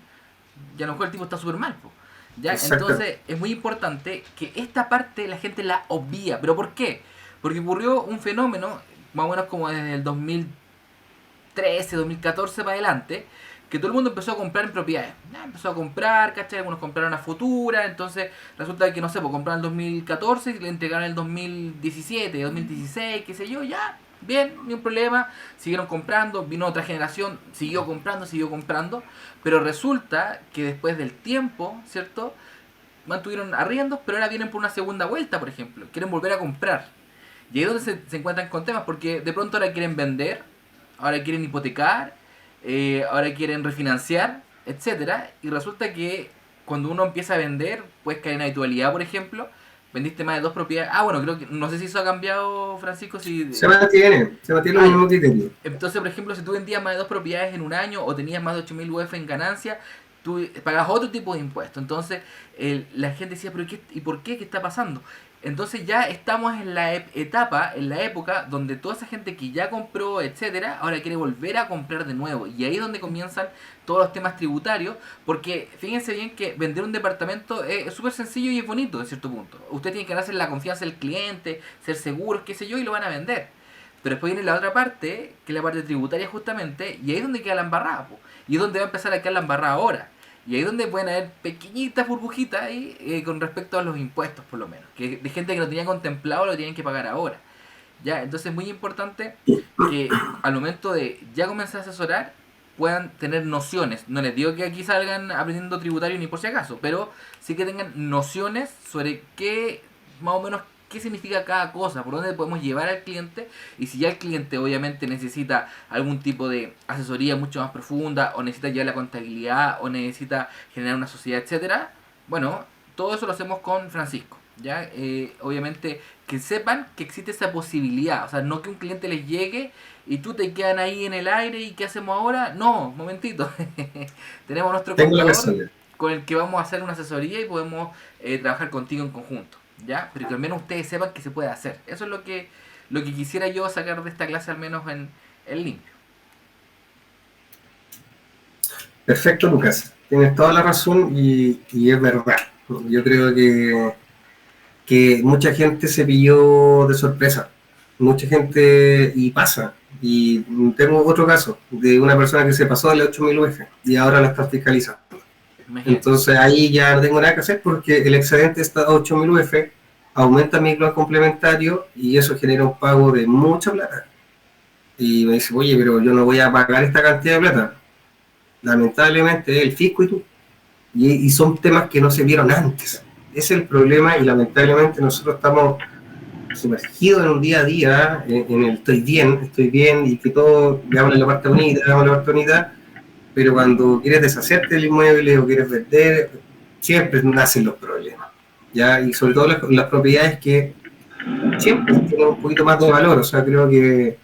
Y a lo mejor el tipo está súper mal, pues. ¿Ya? Exacto. Entonces, es muy importante que esta parte la gente la obvia. ¿Pero por qué? Porque ocurrió un fenómeno, más o menos como desde el 2013, 2014 para adelante, que todo el mundo empezó a comprar en propiedades. Ya, empezó a comprar, ¿cachai? Algunos compraron a futura, entonces resulta que, no sé, pues compraron en el 2014 y le entregaron en el 2017, 2016, qué sé yo, ya, bien, ni un problema, siguieron comprando, vino otra generación, siguió comprando, pero resulta que después del tiempo, ¿cierto? Mantuvieron arriendos, pero ahora vienen por una segunda vuelta, por ejemplo, quieren volver a comprar. Y ahí es donde se encuentran con temas, porque de pronto ahora quieren vender, ahora quieren hipotecar, ahora quieren refinanciar, etcétera, y resulta que cuando uno empieza a vender, puedes caer en habitualidad, por ejemplo, vendiste más de 2 propiedades. Ah, bueno, creo que, no sé si eso ha cambiado, Francisco, si... Se mantiene el mismo criterio. Entonces, por ejemplo, si tú vendías más de 2 propiedades en un año o tenías más de 8.000 UF en ganancia, tú pagas otro tipo de impuesto. Entonces, la gente decía, ¿pero qué, y por qué? ¿Qué está pasando? Entonces ya estamos en la etapa, en la época donde toda esa gente que ya compró, etcétera, ahora quiere volver a comprar de nuevo. Y ahí es donde comienzan todos los temas tributarios, porque fíjense bien que vender un departamento es súper sencillo y es bonito en cierto punto. Usted tiene que ganarse la confianza del cliente, ser seguros, qué sé yo, y lo van a vender. Pero después viene la otra parte, que es la parte tributaria justamente, y ahí es donde queda la embarrada, po. Y es donde va a empezar a quedar la embarrada ahora. Y ahí es donde pueden haber pequeñitas burbujitas ahí con respecto a los impuestos, por lo menos. Que de gente que no tenía contemplado lo tienen que pagar ahora. ¿Ya? Entonces es muy importante que al momento de ya comenzar a asesorar, puedan tener nociones. No les digo que aquí salgan aprendiendo tributario ni por si acaso, pero sí que tengan nociones sobre qué, más o menos, qué significa cada cosa, por dónde podemos llevar al cliente, y si ya el cliente obviamente necesita algún tipo de asesoría mucho más profunda, o necesita ya la contabilidad, o necesita generar una sociedad, etcétera. Bueno, todo eso lo hacemos con Francisco, ¿ya? Obviamente que sepan que existe esa posibilidad, o sea, no que un cliente les llegue y tú te quedan ahí en el aire y ¿qué hacemos ahora? No, momentito. Tenemos nuestro Tengo la contador razón. con el que vamos a hacer una asesoría y podemos trabajar contigo en conjunto, ¿ya? Pero que al menos ustedes sepan que se puede hacer. Eso es lo que quisiera yo sacar de esta clase, al menos en limpio. Perfecto, Lucas. Tienes toda la razón y es verdad. Yo creo que mucha gente se pilló de sorpresa. Mucha gente, y pasa. Y tengo otro caso de una persona que se pasó de la 8000 UF y ahora la está fiscalizando. Imagínate. Entonces ahí ya no tengo nada que hacer porque el excedente está a 8000 UF, aumenta mi plan complementario y eso genera un pago de mucha plata. Y me dice, oye, pero yo no voy a pagar esta cantidad de plata. Lamentablemente el fisco y tú. Y son temas que no se vieron antes. Ese es el problema y lamentablemente nosotros estamos sumergidos en un día a día, en el estoy bien y que todo, veamos la parte bonita, pero cuando quieres deshacerte del inmueble o quieres vender, siempre nacen los problemas, ¿ya? Y sobre todo las propiedades que siempre tienen un poquito más de valor, o sea, creo que,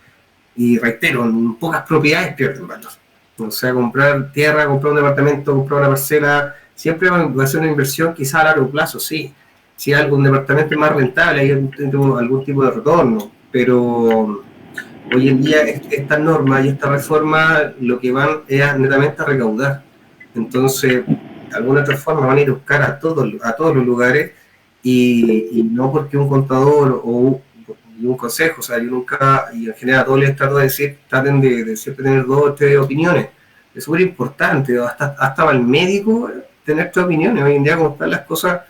y reitero, en pocas propiedades pierden valor. O sea, comprar tierra, comprar un departamento, comprar una parcela, siempre va a ser una inversión quizá a largo plazo, sí. Si hay algún departamento más rentable, hay algún tipo de retorno, pero hoy en día esta norma y esta reforma lo que van es netamente a recaudar. Entonces, de alguna otra forma van a ir a buscar a todos los lugares y no porque un contador o un consejo, o sea, yo nunca, y en general a todos les trato de decir, traten de siempre tener 2 o 3 opiniones. Es súper importante, hasta para el médico tener 3 opiniones. Hoy en día, como están las cosas,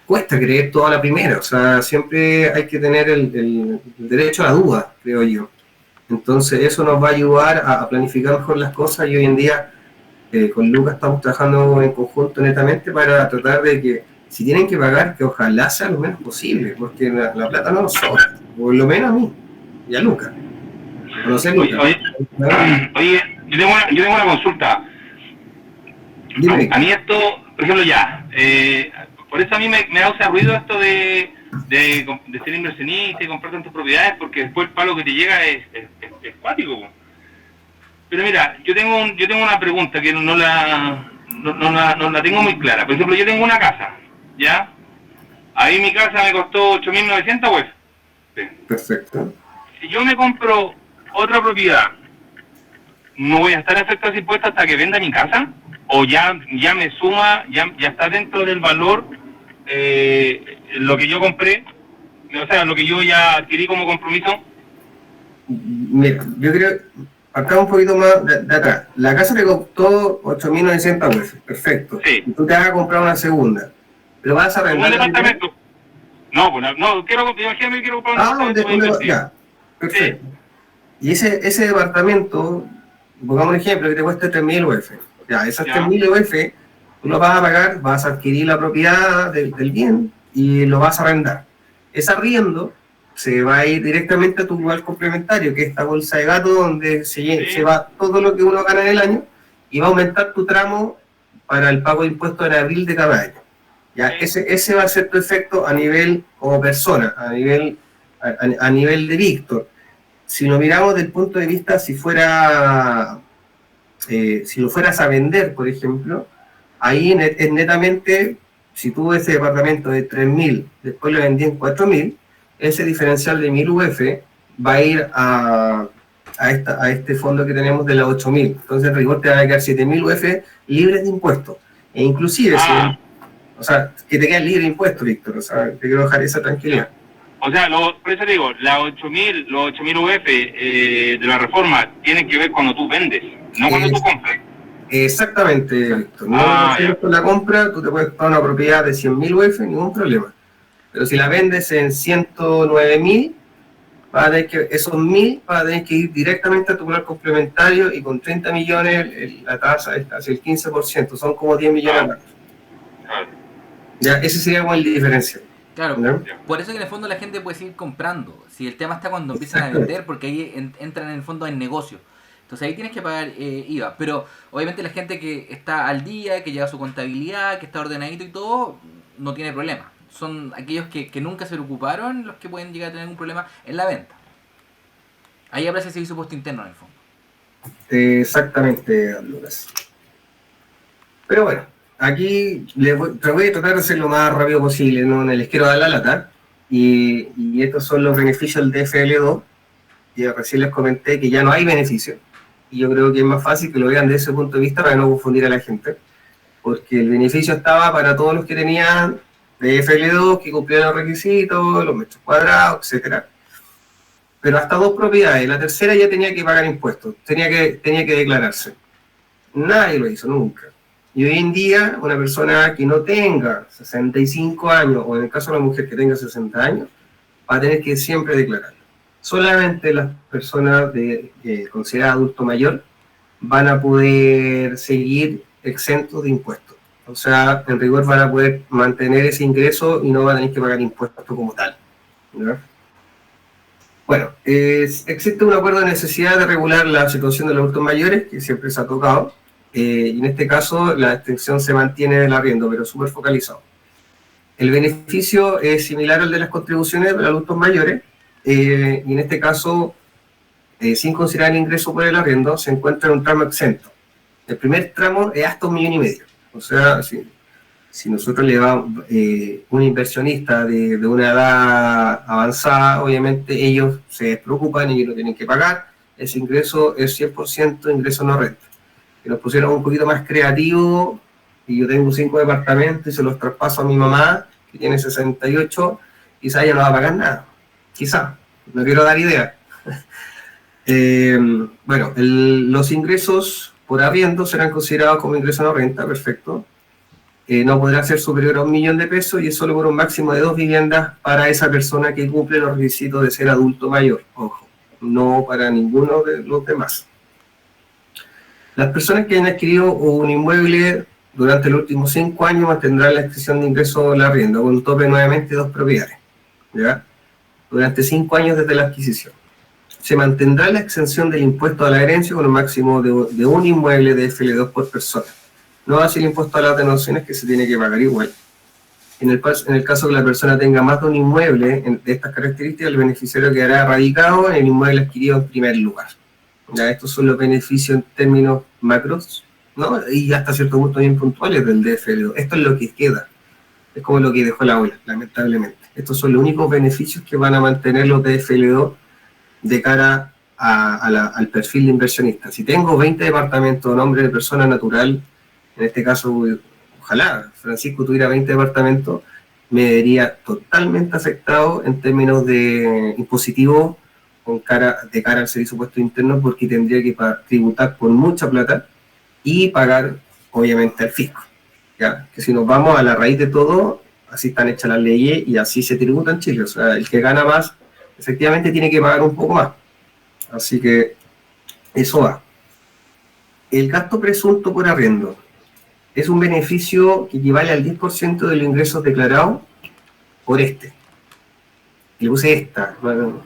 cuesta creer toda la primera, o sea, siempre hay que tener el derecho a la duda, creo yo. Entonces eso nos va a ayudar a planificar mejor las cosas y hoy en día con Lucas estamos trabajando en conjunto netamente para tratar de que si tienen que pagar, que ojalá sea lo menos posible, porque la plata no nos sobra, por lo menos a mí y a Lucas. No sé, Lucas. Oye, yo tengo una consulta. Dime. A mí esto, por ejemplo, por eso a mí me causa ruido esto de ser inversionista y comprar tantas propiedades, porque después el palo que te llega es cuático. Pero mira, yo tengo una pregunta que no la tengo muy clara. Por ejemplo, yo tengo una casa, ¿ya? Ahí mi casa me costó 8.900 UF. Perfecto. Si yo me compro otra propiedad, ¿no voy a estar afectado a ese impuesto hasta que venda mi casa? ¿O ya me suma, ya está dentro del valor lo que yo compré? O sea, lo que yo ya adquirí como compromiso. Mira, yo creo, acá un poquito más de atrás. La casa le costó 8.900 UF, perfecto. Sí. Y tú te vas a comprar una segunda. Pero vas a ¿Un arrendar. departamento? No, imagínate que quiero comprar un departamento. Ya, perfecto. Sí. Y ese departamento, pongamos un ejemplo, que te cuesta 3.000 UF. Ya, esas 3.000 UF, tú lo vas a pagar, vas a adquirir la propiedad del bien y lo vas a arrendar. Ese arriendo se va a ir directamente a tu lugar complementario, que es esta bolsa de gato donde se va todo lo que uno gana en el año y va a aumentar tu tramo para el pago de impuestos en abril de cada año. Ya, ese va a ser tu efecto a nivel como persona, a nivel de Víctor. Si lo miramos desde el punto de vista, si lo fueras a vender, por ejemplo, ahí es netamente, si tú ese departamento de 3.000, después lo vendí en 4.000, ese diferencial de 1.000 UF va a ir a este fondo que tenemos de las 8.000. Entonces, en rigor te van a quedar 7.000 UF libres de impuestos. E inclusive, o sea, que te quedan libres de impuestos, Víctor. O sea, te quiero dejar esa tranquilidad. O sea, por eso te digo, los 8.000 UF de la reforma tienen que ver cuando tú vendes, no cuando tú compras. Exactamente, Víctor. Con la compra, tú te puedes comprar una propiedad de 100.000 UF, ningún problema. Pero si la vendes en 109.000, vas a tener que, esos 1.000 vas a tener que ir directamente a tu plan complementario y con 30 millones la tasa es casi el 15%, son como 10 millones. Ya, ese sería como el diferencial. Claro, ¿no? por eso que en el fondo la gente puede seguir comprando. Si el tema está cuando empiezan a vender, porque ahí entran en el fondo en negocio. Entonces ahí tienes que pagar IVA. Pero obviamente la gente que está al día, que lleva su contabilidad, que está ordenadito y todo, no tiene problema. Son aquellos que nunca se preocuparon los que pueden llegar a tener un problema en la venta. Ahí aparece el servicio puesto interno en el fondo. Exactamente, Lucas. Pero bueno, aquí voy a tratar de hacer lo más rápido posible, no les quiero dar la lata. Y estos son los beneficios del DFL2. Y recién les comenté que ya no hay beneficios. Y yo creo que es más fácil que lo vean desde ese punto de vista para no confundir a la gente. Porque el beneficio estaba para todos los que tenían DFL2, que cumplían los requisitos, los metros cuadrados, etcétera. Pero hasta 2 propiedades. La tercera ya tenía que pagar impuestos, tenía que declararse. Nadie lo hizo nunca. Y hoy en día, una persona que no tenga 65 años, o en el caso de la mujer que tenga 60 años, va a tener que siempre declararlo. Solamente las personas consideradas adulto mayor van a poder seguir exentos de impuestos. O sea, en rigor van a poder mantener ese ingreso y no van a tener que pagar impuestos como tal, ¿no? Bueno, existe un acuerdo de necesidad de regular la situación de los adultos mayores, que siempre se ha tocado, y en este caso la extensión se mantiene del arriendo, pero súper focalizado. El beneficio es similar al de las contribuciones de los adultos mayores, y en este caso, sin considerar el ingreso por el arriendo, se encuentra en un tramo exento. El primer tramo es hasta 1,5 millones. O sea, si nosotros le damos un inversionista de una edad avanzada, obviamente ellos se preocupan y no tienen que pagar. Ese ingreso es 100% ingreso no renta. Que nos pusieron un poquito más creativo, y yo tengo 5 departamentos y se los traspaso a mi mamá, que tiene 68, quizá ella no va a pagar nada. Quizá, no quiero dar idea. Bueno, los ingresos por arriendo serán considerados como ingreso no renta, perfecto. No podrá ser superior a 1 millón de pesos y es solo por un máximo de 2 viviendas para esa persona que cumple los requisitos de ser adulto mayor. Ojo, no para ninguno de los demás. Las personas que hayan adquirido un inmueble durante los últimos 5 años mantendrán la excepción de ingreso del arriendo, con un tope nuevamente de 2 propiedades, ¿ya? Durante 5 años desde la adquisición. Se mantendrá la exención del impuesto a la herencia con un máximo de un inmueble de FL2 por persona. No va a ser el impuesto a las donaciones, que se tiene que pagar igual. En el caso que la persona tenga más de un inmueble de estas características, el beneficiario quedará radicado en el inmueble adquirido en primer lugar. Ya, estos son los beneficios en términos macros, ¿no? Y hasta cierto punto bien puntuales del DFL2. Esto es lo que queda. Es como lo que dejó la abuela, lamentablemente. Estos son los únicos beneficios que van a mantener los DFL2 de cara al perfil de inversionista. Si tengo 20 departamentos a nombre de persona natural, en este caso, ojalá Francisco tuviera 20 departamentos, me vería totalmente afectado en términos de impositivo de cara al servicio puesto interno, porque tendría que tributar por mucha plata y pagar, obviamente, al fisco. ¿Ya? Que si nos vamos a la raíz de todo, así están hechas las leyes y así se tributa en Chile. O sea, el que gana más, efectivamente, tiene que pagar un poco más. Así que eso va. El gasto presunto por arriendo es un beneficio que equivale al 10% de los ingresos declarados por este. Le puse esta, bueno,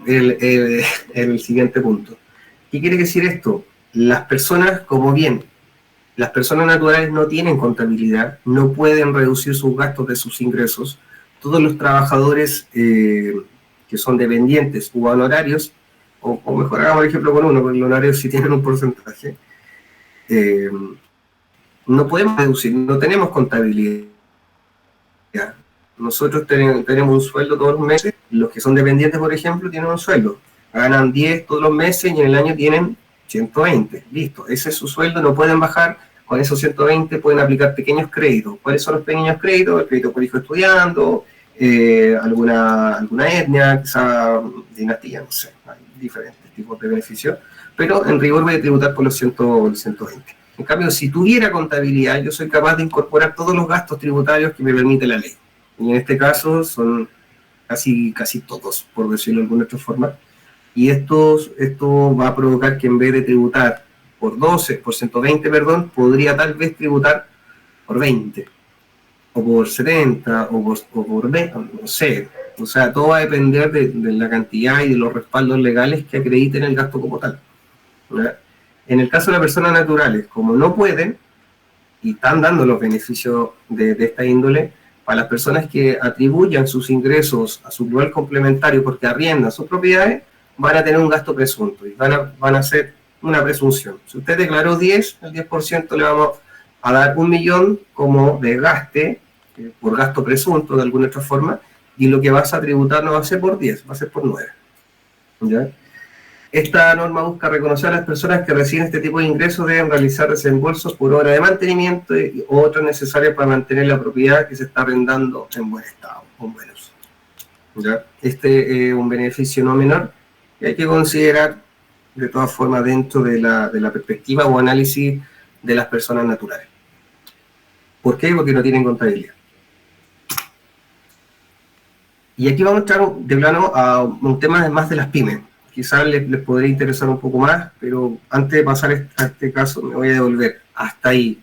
el siguiente punto. ¿Qué quiere decir esto? Las personas, como bien, las personas naturales no tienen contabilidad, no pueden reducir sus gastos de sus ingresos. Todos los trabajadores que son dependientes u honorarios, o mejor hagamos el ejemplo con uno, porque los honorarios sí tienen un porcentaje, no podemos reducir, no tenemos contabilidad. Nosotros tenemos un sueldo todos los meses, los que son dependientes, por ejemplo, tienen un sueldo, ganan 10 todos los meses y en el año tienen 120, listo, ese es su sueldo, no pueden bajar, con esos 120 pueden aplicar pequeños créditos. ¿Cuáles son los pequeños créditos? El crédito por hijo estudiando, alguna etnia, quizá dinastía, no sé, hay diferentes tipos de beneficios, pero en rigor voy a tributar por los 120. En cambio, si tuviera contabilidad, yo soy capaz de incorporar todos los gastos tributarios que me permite la ley. Y en este caso son casi todos, por decirlo de alguna otra forma. Y esto va a provocar que en vez de tributar por 12, por 120, perdón, podría tal vez tributar por 20, o por 70, o por 20, no sé. O sea, todo va a depender de la cantidad y de los respaldos legales que acrediten el gasto como tal, ¿verdad? En el caso de las personas naturales, como no pueden, y están dando los beneficios de esta índole, para las personas que atribuyan sus ingresos a su lugar complementario porque arriendan sus propiedades, van a tener un gasto presunto y van a hacer una presunción. Si usted declaró 10, el 10% le vamos a dar 1.000.000 como desgaste, por gasto presunto de alguna otra forma, y lo que vas a tributar no va a ser por 10, va a ser por 9. ¿Ya? Esta norma busca reconocer a las personas que reciben este tipo de ingresos deben realizar desembolsos por obra de mantenimiento y otras necesarias para mantener la propiedad que se está arrendando en buen estado, con buen uso. ¿Ya? Este es un beneficio no menor que hay que considerar de todas formas dentro de la perspectiva o análisis de las personas naturales. ¿Por qué? Porque no tienen contabilidad. Y aquí vamos a entrar de plano a un tema más de las pymes. Quizás les podría interesar un poco más, pero antes de pasar a este caso me voy a devolver. Hasta ahí,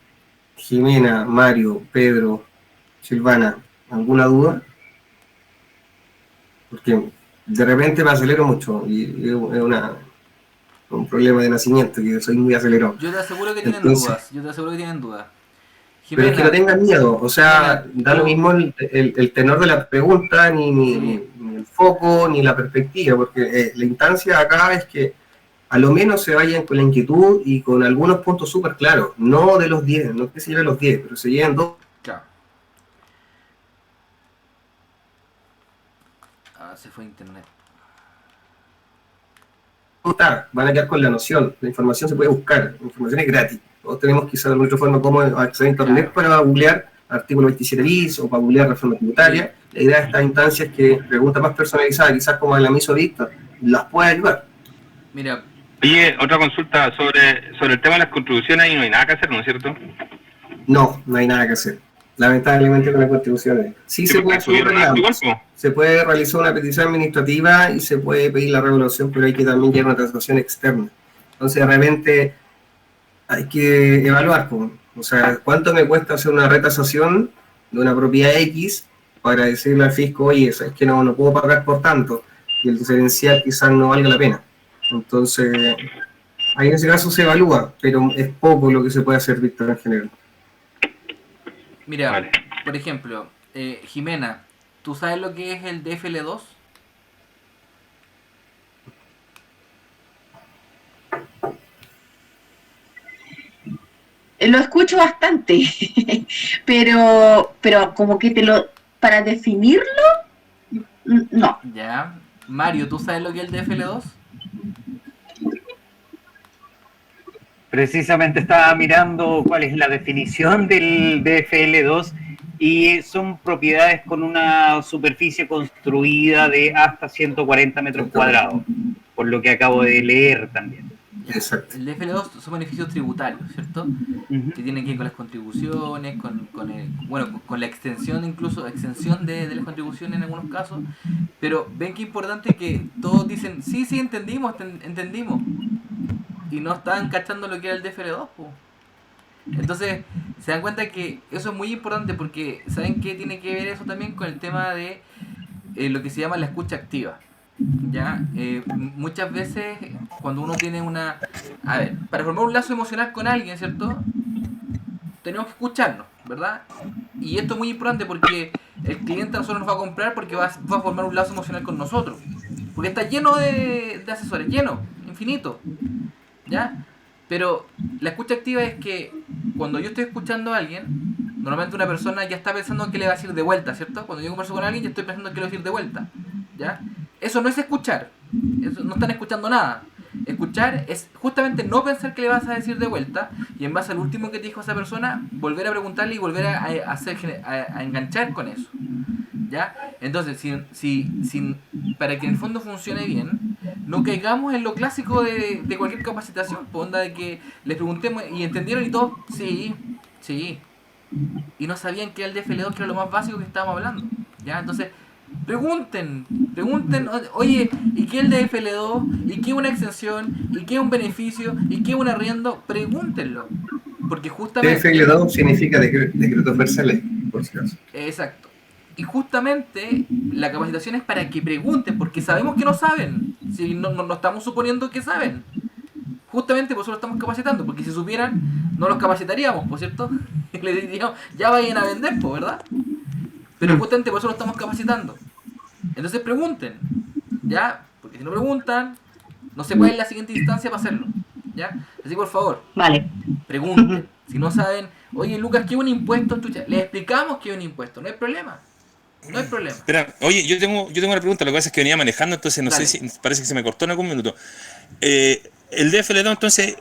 Jimena, Mario, Pedro, Silvana, ¿alguna duda? Porque de repente me acelero mucho y es un problema de nacimiento, que soy muy acelerado. Yo te aseguro que tienen dudas. Pero es que no tengan miedo, o sea, da lo mismo el tenor de la pregunta, ni el foco, ni la perspectiva, porque la instancia acá es que a lo menos se vayan con la inquietud y con algunos puntos súper claros, no de los 10, no que se lleven los 10, pero se lleven 2. Claro. Se fue internet. Van a quedar con la noción, la información se puede buscar, la información es gratis. Todos tenemos quizás de nuestra forma cómo acceder a internet para googlear artículo 27 bis o para googlear reforma tributaria. La idea de estas instancias es que preguntas más personalizadas, quizás como el amigo Víctor, las puede ayudar. Mira. Oye, otra consulta sobre el tema de las contribuciones, y no hay nada que hacer, ¿no es cierto? No hay nada que hacer. Lamentablemente con las contribuciones. Sí se puede subir se puede realizar una petición administrativa y se puede pedir la regulación, pero hay que también llevar una transacción externa. Entonces, de repente, hay que evaluar, o sea, cuánto me cuesta hacer una retasación de una propiedad X para decirle al fisco, oye, es que no puedo pagar por tanto, y el diferencial quizás no valga la pena. Entonces, ahí en ese caso se evalúa, pero es poco lo que se puede hacer, Víctor, en general. Mira, vale. Por ejemplo, Jimena, ¿tú sabes lo que es el DFL2? Lo escucho bastante, pero como que para definirlo, no. Ya. Mario, ¿tú sabes lo que es el DFL2? Precisamente estaba mirando cuál es la definición del DFL2 y son propiedades con una superficie construida de hasta 140 metros cuadrados, por lo que acabo de leer también. Exacto. El DFL2 son beneficios tributarios, ¿cierto? Que tienen que ver con las contribuciones, con la extensión, incluso extensión de las contribuciones en algunos casos. Pero ven que importante que todos dicen, sí, entendimos. Y no estaban cachando lo que era el DFL2, po. Entonces, se dan cuenta que eso es muy importante porque, ¿saben qué tiene que ver eso también con el tema de lo que se llama la escucha activa? ¿Ya? Muchas veces, cuando uno tiene para formar un lazo emocional con alguien, ¿cierto? Tenemos que escucharnos, ¿verdad? Y esto es muy importante porque el cliente a nosotros nos va a comprar porque va a formar un lazo emocional con nosotros. Porque está lleno de asesores, infinito. ¿Ya? Pero la escucha activa es que cuando yo estoy escuchando a alguien, normalmente una persona ya está pensando en qué le va a decir de vuelta, ¿cierto? Cuando yo converso con alguien, ya estoy pensando en qué le voy a decir de vuelta, ¿ya? Eso no es escuchar, eso no están escuchando nada. Escuchar es justamente no pensar qué le vas a decir de vuelta y en base al último que te dijo esa persona, volver a preguntarle y volver a enganchar con eso, ¿ya? Entonces, para que en el fondo funcione bien, no caigamos en lo clásico de cualquier capacitación, por onda de que les preguntemos y entendieron y todos, sí, y no sabían que era el DFL2, que era lo más básico que estábamos hablando, ¿ya? Entonces, Pregunten, oye, ¿y qué es el DFL2? ¿Y qué es una exención? ¿Y qué es un beneficio? ¿Y qué es un arriendo? Pregúntenlo. Porque justamente... DFL2 significa decreto fuerza de ley, por si acaso. Exacto. Y justamente la capacitación es para que pregunten, porque sabemos que no saben. Si no estamos suponiendo que saben. Justamente por eso lo estamos capacitando, porque si supieran, no los capacitaríamos, ¿por cierto? Le diríamos, ya vayan a vender, pues, ¿verdad? Pero justamente por eso lo estamos capacitando. Entonces pregunten, ¿ya? Porque si no preguntan, no sé cuál es la siguiente instancia para hacerlo, ¿ya? Así que por favor, Vale. pregunten. Si no saben, oye Lucas, ¿qué es un impuesto? Les explicamos qué es un impuesto, no hay problema. No hay problema. Espera, oye, yo tengo una pregunta, lo que pasa es que venía manejando, entonces no Dale. sé si, parece que se me cortó en algún minuto. El DFL2 entonces,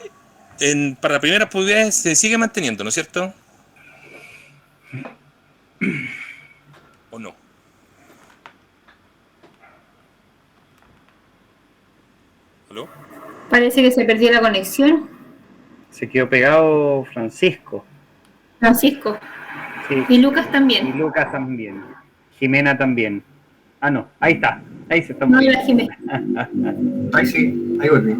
para las primeras propiedades se sigue manteniendo, ¿no es cierto? ¿O no? ¿Aló? Parece que se perdió la conexión. Se quedó pegado Francisco. Francisco. Sí. Y Lucas Y también. Lucas también. Jimena también. Ah, no, ahí está. Ahí se está No, moviendo. la Jimena. Ahí sí, ahí volví.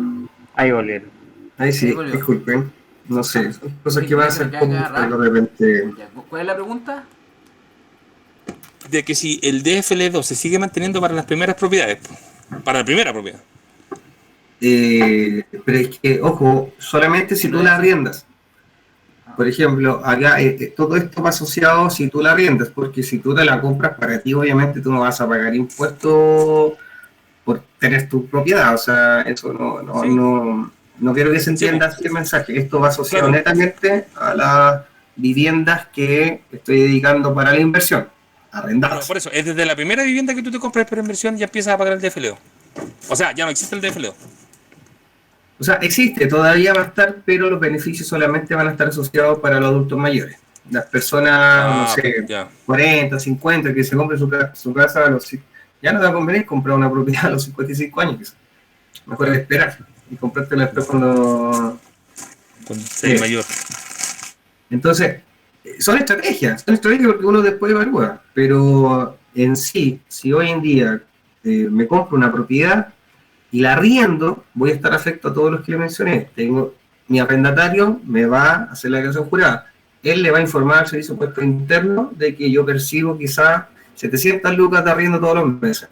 Ahí volvieron. Ahí sí, Ahí volvió. disculpen. No sé, son cosas Sí, que van a se ser me queda como agarrar. de repente. Ya, ¿cuál es la pregunta? De que si el DFL2 se sigue manteniendo para las primeras propiedades, para la primera propiedad. Pero es que, ojo, solamente si tú la arriendas. Por ejemplo, acá todo esto va asociado si tú la arriendas, porque si tú te la compras para ti, obviamente tú no vas a pagar impuestos por tener tu propiedad. O sea, eso no quiero que se entienda Sí, este mensaje. Esto va asociado claro. netamente a las viviendas que estoy dedicando para la inversión, Claro, arrendadas. por eso, es desde la primera vivienda que tú te compras por inversión ya empiezas a pagar el DFL2. O sea, ya no existe el DFL2. O sea, existe, todavía va a estar, pero los beneficios solamente van a estar asociados para los adultos mayores. Las personas, no sé, Ya. 40, 50, que se compren su casa ya no te va a convenir comprar una propiedad a los 55 años. Quizás. Mejor es esperar y comprártela después cuando... Con serie mayor. Entonces, son estrategias porque uno después evalúa, pero en sí, si hoy en día me compro una propiedad y la arriendo, voy a estar afecto a todos los que le mencioné. Mi arrendatario me va a hacer la declaración jurada. Él le va a informar al servicio de impuestos internos de que yo percibo quizás 700 lucas de arriendo todos los meses.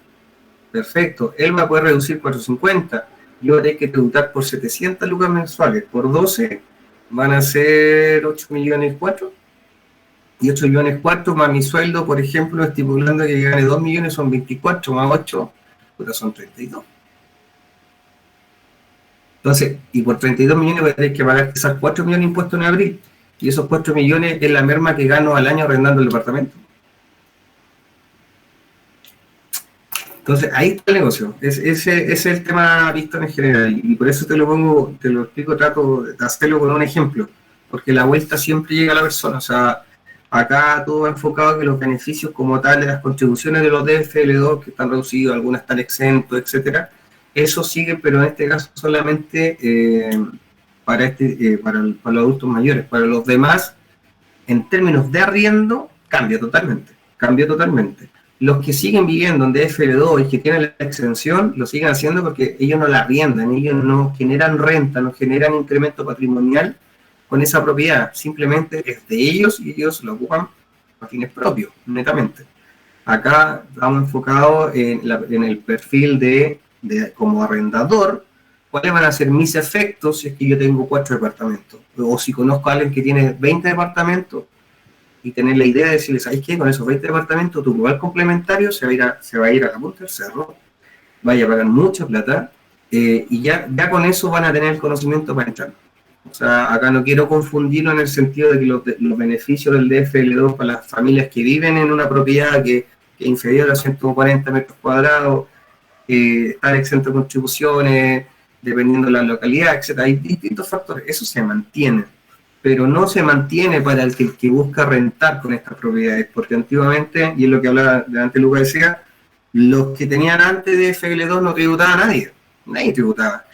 Perfecto. Él va a poder reducir 450. Yo voy a tener que tributar por 700 lucas mensuales. Por 12 van a ser 8 millones 4. Y 8 millones 4 más mi sueldo, por ejemplo, estipulando que gane 2 millones son 24 más 8, pero son 32. Entonces, y por 32 millones voy a tener que pagar quizás 4 millones de impuestos en abril. Y esos 4 millones es la merma que gano al año arrendando el departamento. Entonces, ahí está el negocio. Ese es el tema visto en general. Y por eso te lo explico, trato de hacerlo con un ejemplo. Porque la vuelta siempre llega a la persona. O sea, acá todo va enfocado en que los beneficios como tal de las contribuciones de los DFL2, que están reducidos, algunas están exentos, etcétera. Eso sigue, pero en este caso solamente para los adultos mayores. Para los demás, en términos de arriendo, cambia totalmente. Los que siguen viviendo en DFL2 y que tienen la exención, lo siguen haciendo porque ellos no la arriendan, ellos no generan renta, no generan incremento patrimonial con esa propiedad. Simplemente es de ellos y ellos lo ocupan a fines propios, netamente. Acá estamos enfocados en el perfil de como arrendador, cuáles van a ser mis efectos si es que yo tengo 4 departamentos, o si conozco a alguien que tiene 20 departamentos y tener la idea de decirles, ¿sabes qué? Con esos 20 departamentos tu lugar complementario se va a ir a la punta del cerro, vaya a pagar mucha plata, y ya con eso van a tener el conocimiento para entrar. O sea, acá no quiero confundirlo en el sentido de que los beneficios del DFL2 para las familias que viven en una propiedad que es inferior a 140 metros cuadrados, estar exento de contribuciones, dependiendo de la localidad, etc. Hay distintos factores, eso se mantiene, pero no se mantiene para el que busca rentar con estas propiedades, porque antiguamente, y es lo que hablaba antes Lucas decía, los que tenían antes de FL2 no tributaba a nadie tributaba,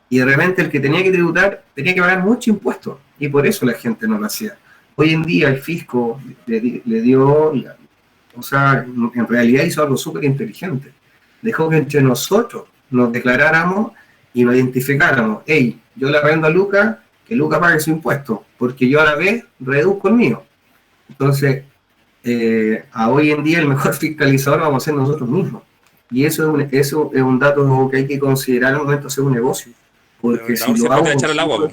y de repente el que tenía que tributar tenía que pagar mucho impuesto, y por eso la gente no lo hacía. Hoy en día el fisco le dio O sea, en realidad hizo algo súper inteligente. Dejó que entre nosotros nos declaráramos y nos identificáramos. Hey, yo le arrendo a Luca, que Luca pague su impuesto, porque yo a la vez reduzco el mío. Entonces, a hoy en día el mejor fiscalizador vamos a ser nosotros mismos. Y eso es un dato que hay que considerar al momento de hacer un negocio. Porque si lo hago... echar al agua.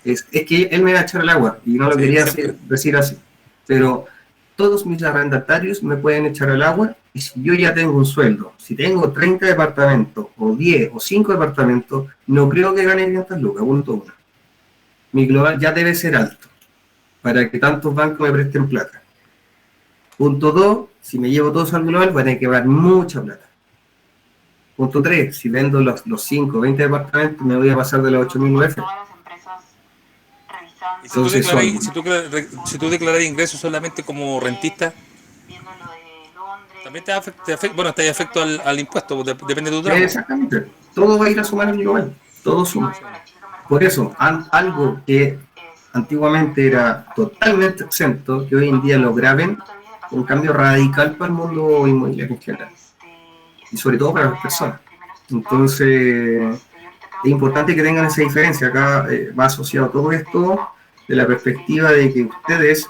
Es que él me va a echar al agua, y no lo quería decir así. Pero todos mis arrendatarios me pueden echar al agua, y si yo ya tengo un sueldo, si tengo 30 departamentos, o 10, o 5 departamentos, no creo que gane 500 lucas, punto uno. Mi global ya debe ser alto, para que tantos bancos me presten plata. Punto 2, si me llevo todos al global, van a tener que dar mucha plata. Punto 3, si vendo los 5, 20 departamentos, me voy a pasar de los 8.000 UF. Y si tú declaras ingresos solamente como rentista, también te afecta, bueno, te afecta al impuesto, depende de tu trabajo. Exactamente, todo va a ir a sumar al global, todo suma. Por eso, algo que antiguamente era totalmente exento, que hoy en día lo graben, un cambio radical para el mundo inmobiliario en general, y sobre todo para las personas. Entonces, es importante que tengan esa diferencia. Acá va asociado todo esto de la perspectiva de que ustedes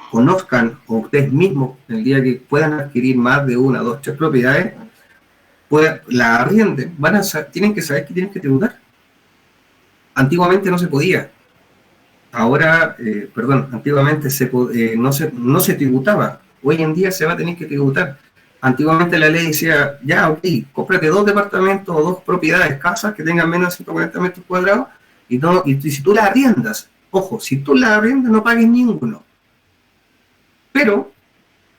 conozcan, o ustedes mismos, el día que puedan adquirir más de 1, 2, 3 propiedades, la arrienden, tienen que saber que tienen que tributar. Antiguamente no se podía. Ahora, antiguamente no se tributaba. Hoy en día se va a tener que tributar. Antiguamente la ley decía, ya, ok, cómprate 2 departamentos o 2 propiedades, casas que tengan menos de 140 metros cuadrados, y si tú las arriendas, ojo, si tú las arriendas no pagues ninguno. Pero,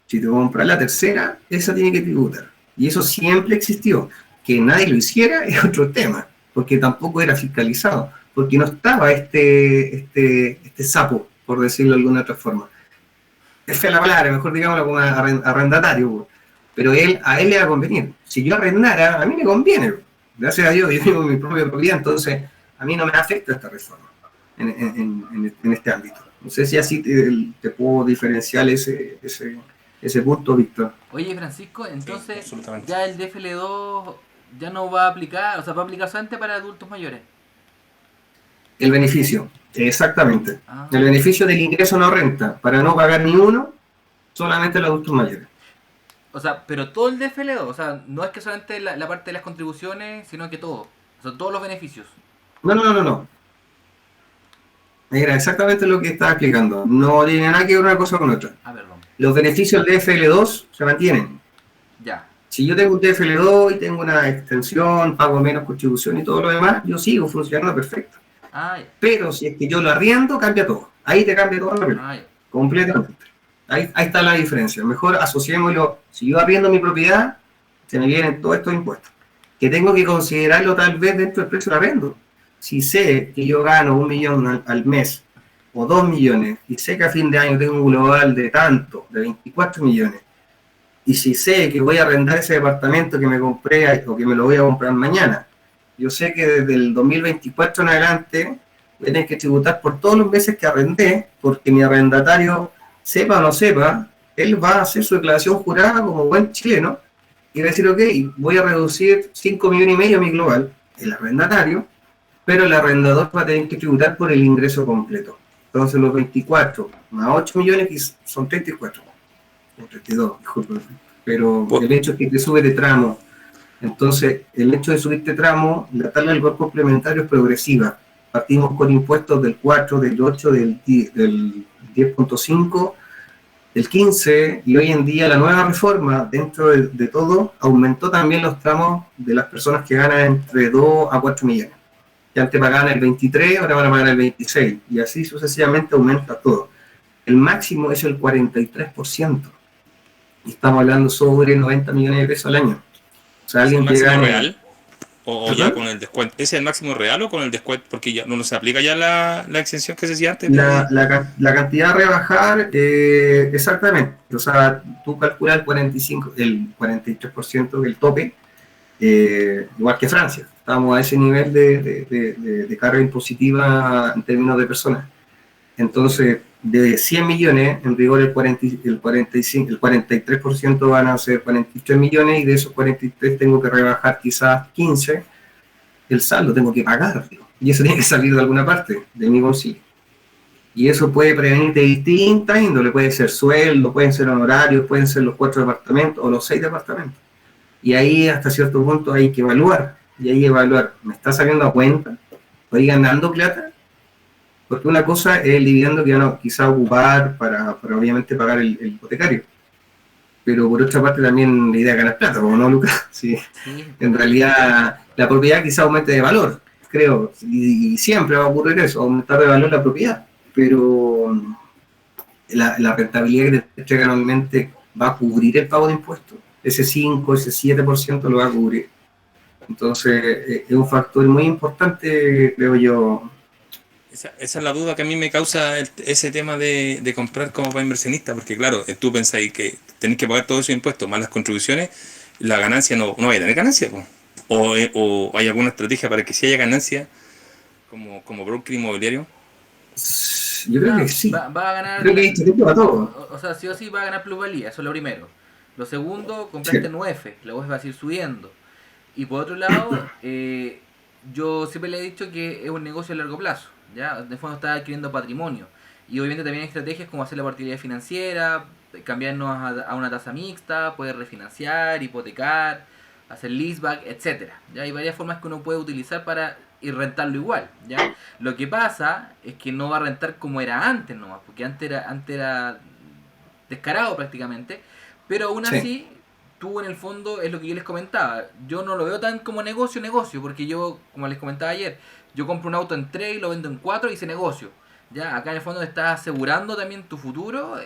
si te compras la tercera, esa tiene que tributar. Y eso siempre existió. Que nadie lo hiciera es otro tema, porque tampoco era fiscalizado, porque no estaba este sapo, por decirlo de alguna otra forma. Es fea la palabra, mejor digámoslo como arrendatario, pero a él le va a convenir. Si yo arrendara, a mí me conviene. Gracias a Dios, yo tengo mi propia propiedad, entonces a mí no me afecta esta reforma en este ámbito. No sé si así te puedo diferenciar ese punto, Víctor. Oye, Francisco, entonces sí, ya el DFL2 ya no va a aplicar, o sea, va a aplicar solamente para adultos mayores. El beneficio, exactamente. Ah. El beneficio del ingreso no renta, para no pagar ni uno, solamente los adultos mayores. O sea, pero todo el DFL2, o sea, no es que solamente la parte de las contribuciones, sino que todo. O sea, todos los beneficios. No. Era exactamente lo que estaba explicando. No tiene nada que ver una cosa con otra. Ah, perdón. Los beneficios del DFL2 se mantienen. Ya. Si yo tengo un DFL2 y tengo una extensión, pago menos contribución y todo lo demás, yo sigo funcionando perfecto. Ah, ya. Pero si es que yo lo arriendo, cambia todo. Ahí te cambia todo la película. Ah, ya. Completamente. Ahí está la diferencia. Mejor asociémoslo. Si yo arriendo mi propiedad, se me vienen todos estos impuestos. Que tengo que considerarlo tal vez dentro del precio de arriendo. Si sé que yo gano 1 millón al mes o 2 millones, y sé que a fin de año tengo un global de tanto, de 24 millones, y si sé que voy a arrendar ese departamento que me compré o que me lo voy a comprar mañana, yo sé que desde el 2024 en adelante voy a tener que tributar por todos los meses que arrendé, porque mi arrendatario, sepa o no sepa, él va a hacer su declaración jurada como buen chileno y va a decir, ok, voy a reducir 5,5 millones mi global, el arrendatario, pero el arrendador va a tener que tributar por el ingreso completo. Entonces los 24 más 8 millones que son 34, o 32, disculpe, pero el hecho es que te sube de tramo. Entonces, el hecho de subirte tramo, la tabla del valor complementario es progresiva. Partimos con impuestos del 4, del 8, del 10.5, del 15, y hoy en día la nueva reforma, dentro de todo, aumentó también los tramos de las personas que ganan entre 2 a 4 millones. Que antes pagaban el 23, ahora van a pagar el 26, y así sucesivamente aumenta todo. El máximo es el 43%, y estamos hablando sobre 90 millones de pesos al año. O sea, alguien que gane... real? ¿O ya con el descuento? ¿Ese es el máximo real o con el descuento? Porque ya no se aplica ya la exención que se decía antes. La cantidad a rebajar, exactamente. O sea, tú calculas el 43% del tope, igual que Francia. Estamos a ese nivel de carga impositiva en términos de personas. Entonces, de 100 millones, en rigor el 43% van a ser 43 millones, y de esos 43 tengo que rebajar quizás 15, el saldo tengo que pagar, tío. Y eso tiene que salir de alguna parte, de mi bolsillo. Y eso puede prevenir de distintas índoles, puede ser sueldo, pueden ser honorarios, pueden ser los 4 departamentos o los 6 departamentos. Y ahí hasta cierto punto hay que evaluar, ¿me está saliendo a cuenta? ¿Estoy ganando plata? Porque una cosa es el dividendo que van a quizá ocupar para obviamente pagar el hipotecario. Pero por otra parte también la idea es ganar plata, ¿no, Lucas? Sí. En realidad la propiedad quizá aumente de valor, creo, y siempre va a ocurrir eso, aumentar de valor la propiedad. Pero la rentabilidad que te entrega anualmente va a cubrir el pago de impuestos. Ese 5, ese 7% lo va a cubrir. Entonces es un factor muy importante, creo yo. Esa es la duda que a mí me causa ese tema de comprar como para inversionista, porque claro, tú pensáis que tenés que pagar todos esos impuestos más las contribuciones, la ganancia no vaya a tener ganancia, pues. O hay alguna estrategia para que si haya ganancia como broker inmobiliario. Yo creo que sí. Va a ganar. Creo que hay tiempo para todo. O sea, sí o sí va a ganar plusvalía, eso es lo primero. Lo segundo, compraste Sí. en UF, la UF va a seguir subiendo. Y por otro lado, yo siempre le he dicho que es un negocio a largo plazo, ¿ya? De fondo está adquiriendo patrimonio. Y obviamente también hay estrategias como hacer la portabilidad financiera, cambiarnos a una tasa mixta, poder refinanciar, hipotecar, hacer leaseback, etcétera. ¿Ya? Hay varias formas que uno puede utilizar para ir rentarlo igual, ¿ya? Lo que pasa es que no va a rentar como era antes nomás, porque antes era descarado prácticamente, pero aún Sí. así, tú en el fondo, es lo que yo les comentaba, yo no lo veo tan como negocio, porque yo, como les comentaba ayer, yo compro un auto en 3 y lo vendo en 4 y hice negocio. Ya, acá en el fondo estás asegurando también tu futuro,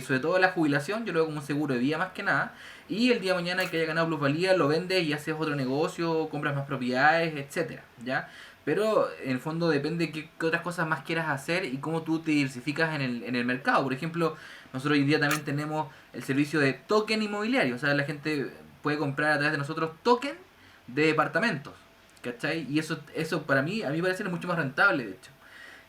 sobre todo la jubilación, yo lo veo como un seguro de vida más que nada, y el día de mañana que haya ganado plusvalía lo vendes y haces otro negocio, compras más propiedades, etcétera, ¿ya? Pero en el fondo depende qué otras cosas más quieras hacer y cómo tú te diversificas en el mercado. Por ejemplo, nosotros hoy en día también tenemos el servicio de token inmobiliario, o sea, la gente puede comprar a través de nosotros token de departamentos, ¿cachai? Y eso para mí, a mí me parece mucho más rentable, de hecho.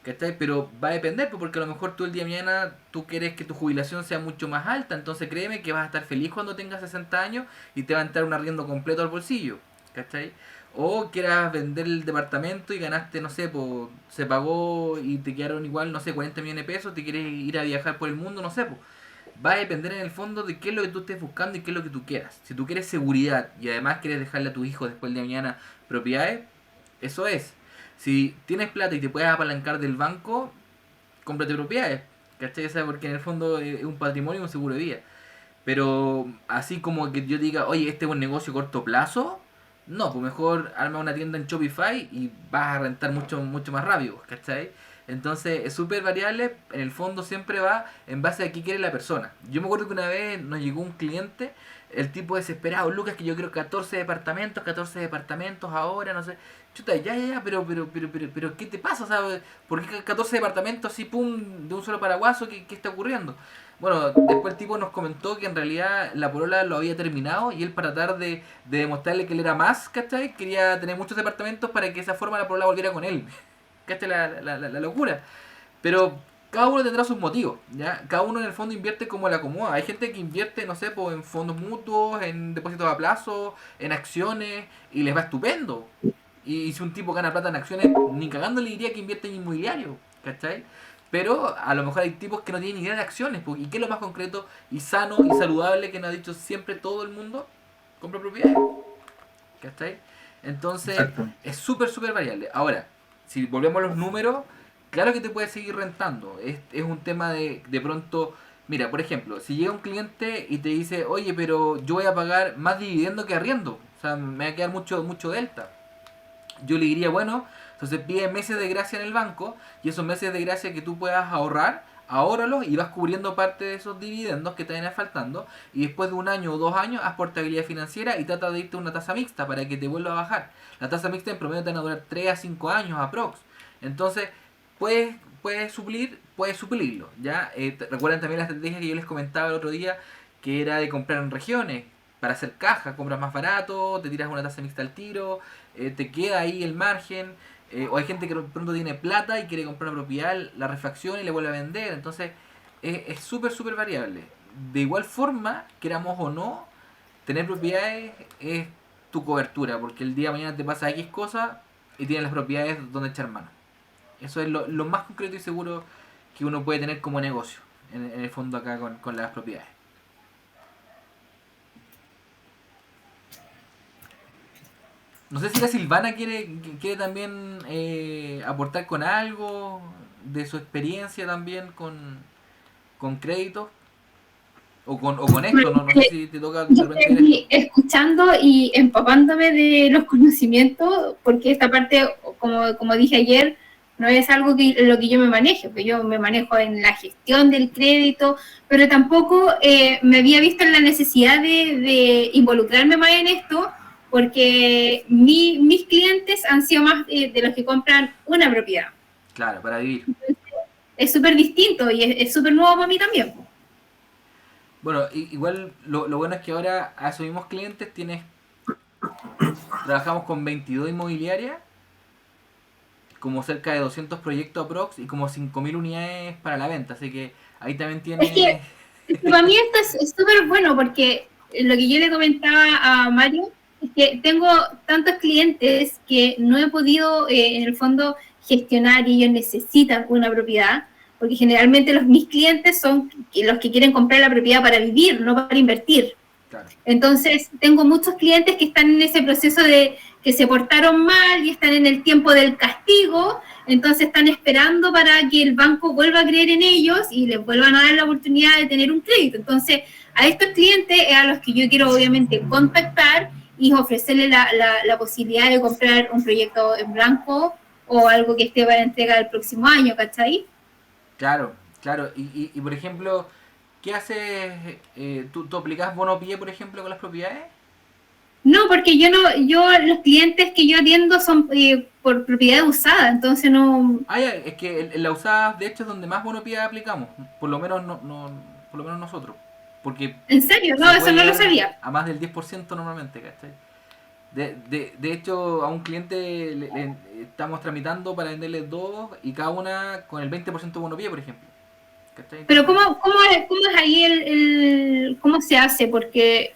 ¿Cachai? Pero va a depender, pues, porque a lo mejor tú el día de mañana tú quieres que tu jubilación sea mucho más alta, entonces créeme que vas a estar feliz cuando tengas 60 años y te va a entrar un arriendo completo al bolsillo, ¿cachai? O quieras vender el departamento y ganaste, no sé, pues, se pagó y te quedaron igual, no sé, 40 millones de pesos, te quieres ir a viajar por el mundo, no sé, pues. Va a depender en el fondo de qué es lo que tú estés buscando y qué es lo que tú quieras. Si tú quieres seguridad y además quieres dejarle a tu hijo después del día de mañana propiedades, eso es. Si tienes plata y te puedes apalancar del banco, cómprate propiedades, ¿cachai? O sea, porque en el fondo es un patrimonio y un seguro de vida. Pero así como que yo diga, oye, este es un negocio a corto plazo, no, pues mejor arma una tienda en Shopify y vas a rentar mucho más rápido, ¿cachai? Entonces es súper variable, en el fondo siempre va en base a qué quiere la persona. Yo me acuerdo que una vez nos llegó un cliente, el tipo desesperado, Lucas, que yo quiero 14 departamentos ahora, no sé. Chuta, ya, pero ¿qué te pasa? ¿Sabes? ¿Por qué 14 departamentos así, pum, de un solo paraguaso? ¿Qué está ocurriendo? Bueno, después el tipo nos comentó que en realidad la polola lo había terminado y él para tratar de demostrarle que él era más, ¿cachai? Quería tener muchos departamentos para que de esa forma la polola volviera con él. ¿Cachai? La locura. Pero cada uno tendrá sus motivos, ¿ya? Cada uno en el fondo invierte como le acomoda. Hay gente que invierte, no sé, pues, en fondos mutuos, en depósitos a plazo, en acciones, y les va estupendo. Y si un tipo gana plata en acciones, ni cagando le diría que invierte en inmobiliario, ¿cachai? Pero a lo mejor hay tipos que no tienen ni idea de acciones, pues, y qué es lo más concreto y sano y saludable que nos ha dicho siempre todo el mundo, compra propiedades, ¿cachai? Entonces Exacto. es súper variable. Ahora, si volvemos a los números, claro que te puede seguir rentando. Es un tema de pronto, mira, por ejemplo, si llega un cliente y te dice, oye, pero yo voy a pagar más dividendo que arriendo, o sea, me va a quedar mucho delta. Yo le diría, bueno, entonces pide meses de gracia en el banco y esos meses de gracia que tú puedas ahorrar, ahórralos y vas cubriendo parte de esos dividendos que te vayan faltando y después de 1 año o 2 años haz portabilidad financiera y trata de irte a una tasa mixta para que te vuelva a bajar. La tasa mixta en promedio te van a durar 3 a 5 años aprox. Entonces, puedes suplirlo, ¿ya? Recuerden también la estrategia que yo les comentaba el otro día, que era de comprar en regiones. Para hacer caja, compras más barato, te tiras una tasa mixta al tiro, te queda ahí el margen. O hay gente que de pronto tiene plata y quiere comprar una propiedad, la refacciona y le vuelve a vender. Entonces es súper, súper variable. De igual forma, queramos o no, tener propiedades es tu cobertura, porque el día de mañana te pasa X cosa y tienes las propiedades donde echar mano. Eso es lo más concreto y seguro que uno puede tener como negocio, en el fondo acá con las propiedades. No sé si la Silvana quiere también aportar con algo de su experiencia también con créditos o con esto, no sé si te toca de Yo repente ver estoy esto. escuchando y empapándome de los conocimientos, porque esta parte, como dije ayer, no es algo que lo que yo me manejo, que yo me manejo en la gestión del crédito, pero tampoco me había visto en la necesidad de involucrarme más en esto, porque mis clientes han sido más de los que compran una propiedad. Claro, para vivir. Es súper distinto y es súper nuevo para mí también. Bueno, igual lo bueno es que ahora a esos mismos clientes trabajamos con 22 inmobiliarias, como cerca de 200 proyectos aprox y como 5.000 unidades para la venta, así que ahí también tiene... Es que para mí esto es súper bueno porque lo que yo le comentaba a Mario es que tengo tantos clientes que no he podido en el fondo gestionar y ellos necesitan una propiedad, porque generalmente mis clientes son los que quieren comprar la propiedad para vivir, no para invertir. Claro. Entonces, tengo muchos clientes que están en ese proceso de que se portaron mal y están en el tiempo del castigo, entonces están esperando para que el banco vuelva a creer en ellos y les vuelvan a dar la oportunidad de tener un crédito. Entonces, a estos clientes es a los que yo quiero obviamente contactar y ofrecerles la posibilidad de comprar un proyecto en blanco o algo que esté para entrega el próximo año, ¿cachai? Claro, claro. Y por ejemplo, ¿qué haces? ¿Tú aplicás bono pie, por ejemplo, con las propiedades? No, porque los clientes que yo atiendo son por propiedad usada, entonces no. Ah, ya, es que en la usada, de hecho, es donde más bono pie aplicamos. Por lo menos por lo menos nosotros. Porque ¿En serio? No, se eso puede no lo llegar sabía. a más del 10% normalmente, ¿cachai? De hecho, a un cliente le estamos tramitando para venderle dos y cada una con el 20% bono pie, por ejemplo. ¿Cachai? Pero ¿cómo es ahí cómo se hace? Porque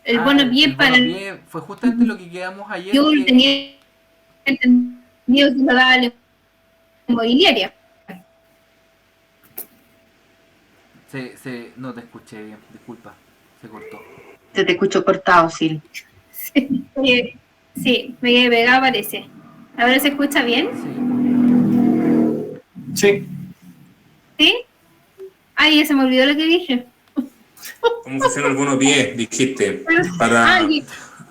el bono El pie para bono pie fue justamente lo que quedamos ayer. yo Que tenía entendido que lo daba la inmobiliaria. no te escuché bien, disculpa, se cortó. Se te escuchó cortado, sí. Sí, me quedé pegada parece. ¿Ahora se escucha bien? Sí. Sí. ¿Sí? Ay, ya se me olvidó lo que dije. ¿Cómo funciona el bono pie? Dijiste.